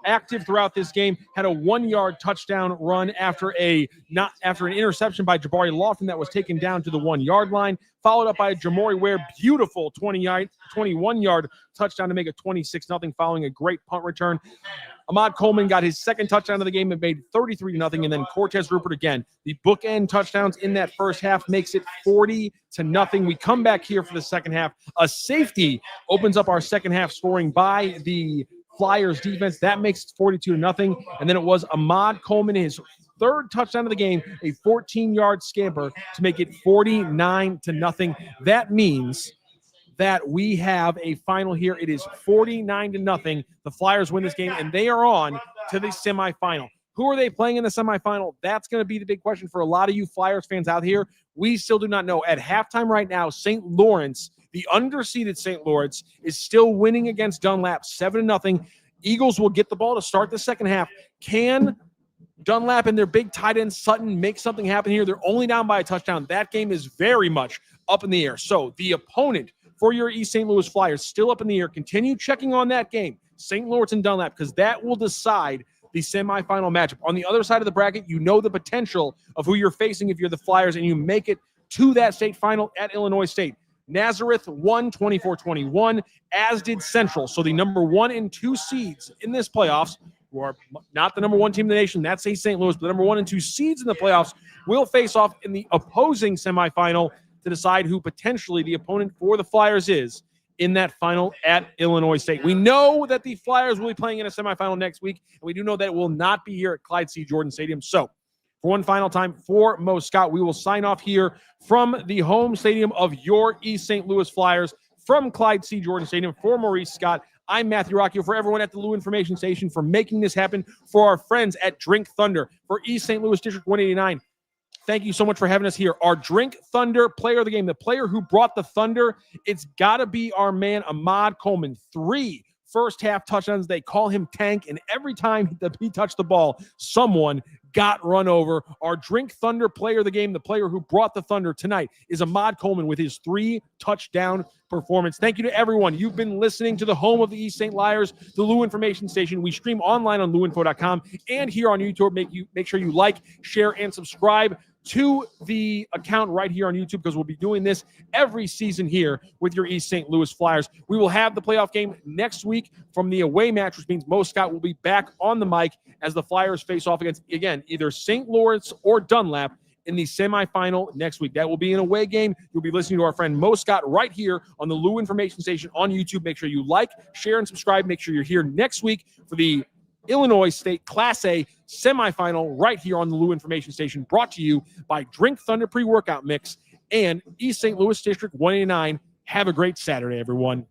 active throughout this game, had a 1-yard touchdown run after an interception by Jabari Lofton that was taken down to the 1-yard line, followed up by a Jamori Ware beautiful 21-yard touchdown to make it 26-0 following a great punt return. Ahmad Coleman got his second touchdown of the game and made 33-0. And then Cortez Rupert again. The bookend touchdowns in that first half makes it 40-0. We come back here for the second half. A safety opens up our second half scoring by the Flyers defense. That makes it 42-0. And then it was Ahmad Coleman, his third touchdown of the game, a 14-yard scamper to make it 49-0. That means that we have a final here. It is 49-0. The Flyers win this game, and they are on to the semifinal. Who are they playing in the semifinal? That's going to be the big question for a lot of you Flyers fans out here. We still do not know. At halftime right now, St. Lawrence, the underseeded St. Lawrence, is still winning against Dunlap 7-0. Eagles will get the ball to start the second half. Can Dunlap and their big tight end Sutton make something happen here? They're only down by a touchdown. That game is very much up in the air. So the opponent for your East St. Louis Flyers still up in the air. Continue checking on that game, St. Lawrence and Dunlap, because that will decide the semifinal matchup. On the other side of the bracket, you know the potential of who you're facing if you're the Flyers and you make it to that state final at Illinois State. Nazareth won 24-21, as did Central. So the number 1 and 2 seeds in this playoffs, who are not the number 1 team in the nation, that's East St. Louis, but the number 1 and 2 seeds in the playoffs will face off in the opposing semifinal to decide who potentially the opponent for the Flyers is in that final at Illinois State. We know that the Flyers will be playing in a semifinal next week, and we do know that it will not be here at Clyde C. Jordan Stadium. So, for one final time, for Mo Scott, we will sign off here from the home stadium of your East St. Louis Flyers from Clyde C. Jordan Stadium. For Maurice Scott, I'm Matthew Rocchio. For everyone at the Lou Information Station for making this happen, for our friends at Drink Thunder, for East St. Louis District 189, thank you so much for having us here. Our Drink Thunder player of the game, the player who brought the Thunder, it's got to be our man, Ahmad Coleman. 3 first-half touchdowns. They call him Tank, and every time that he touched the ball, someone got run over. Our Drink Thunder player of the game, the player who brought the Thunder tonight, is Ahmad Coleman with his 3-touchdown performance. Thank you to everyone. You've been listening to the home of the East St. Liars, the Lou Information Station. We stream online on louinfo.com and here on YouTube. Make sure you like, share, and subscribe to the account right here on YouTube because we'll be doing this every season here with your East St. Louis Flyers. We will have the playoff game next week from the away match, which means Mo Scott will be back on the mic as the Flyers face off against, again, either St. Lawrence or Dunlap in the semifinal next week. That will be an away game. You'll be listening to our friend Mo Scott right here on the Lou Information Station on YouTube. Make sure you like, share, and subscribe. Make sure you're here next week for the Illinois State Class A semifinal right here on the Lou Information Station, brought to you by Drink Thunder Pre-Workout Mix and East St. Louis District 189. Have a great Saturday, everyone.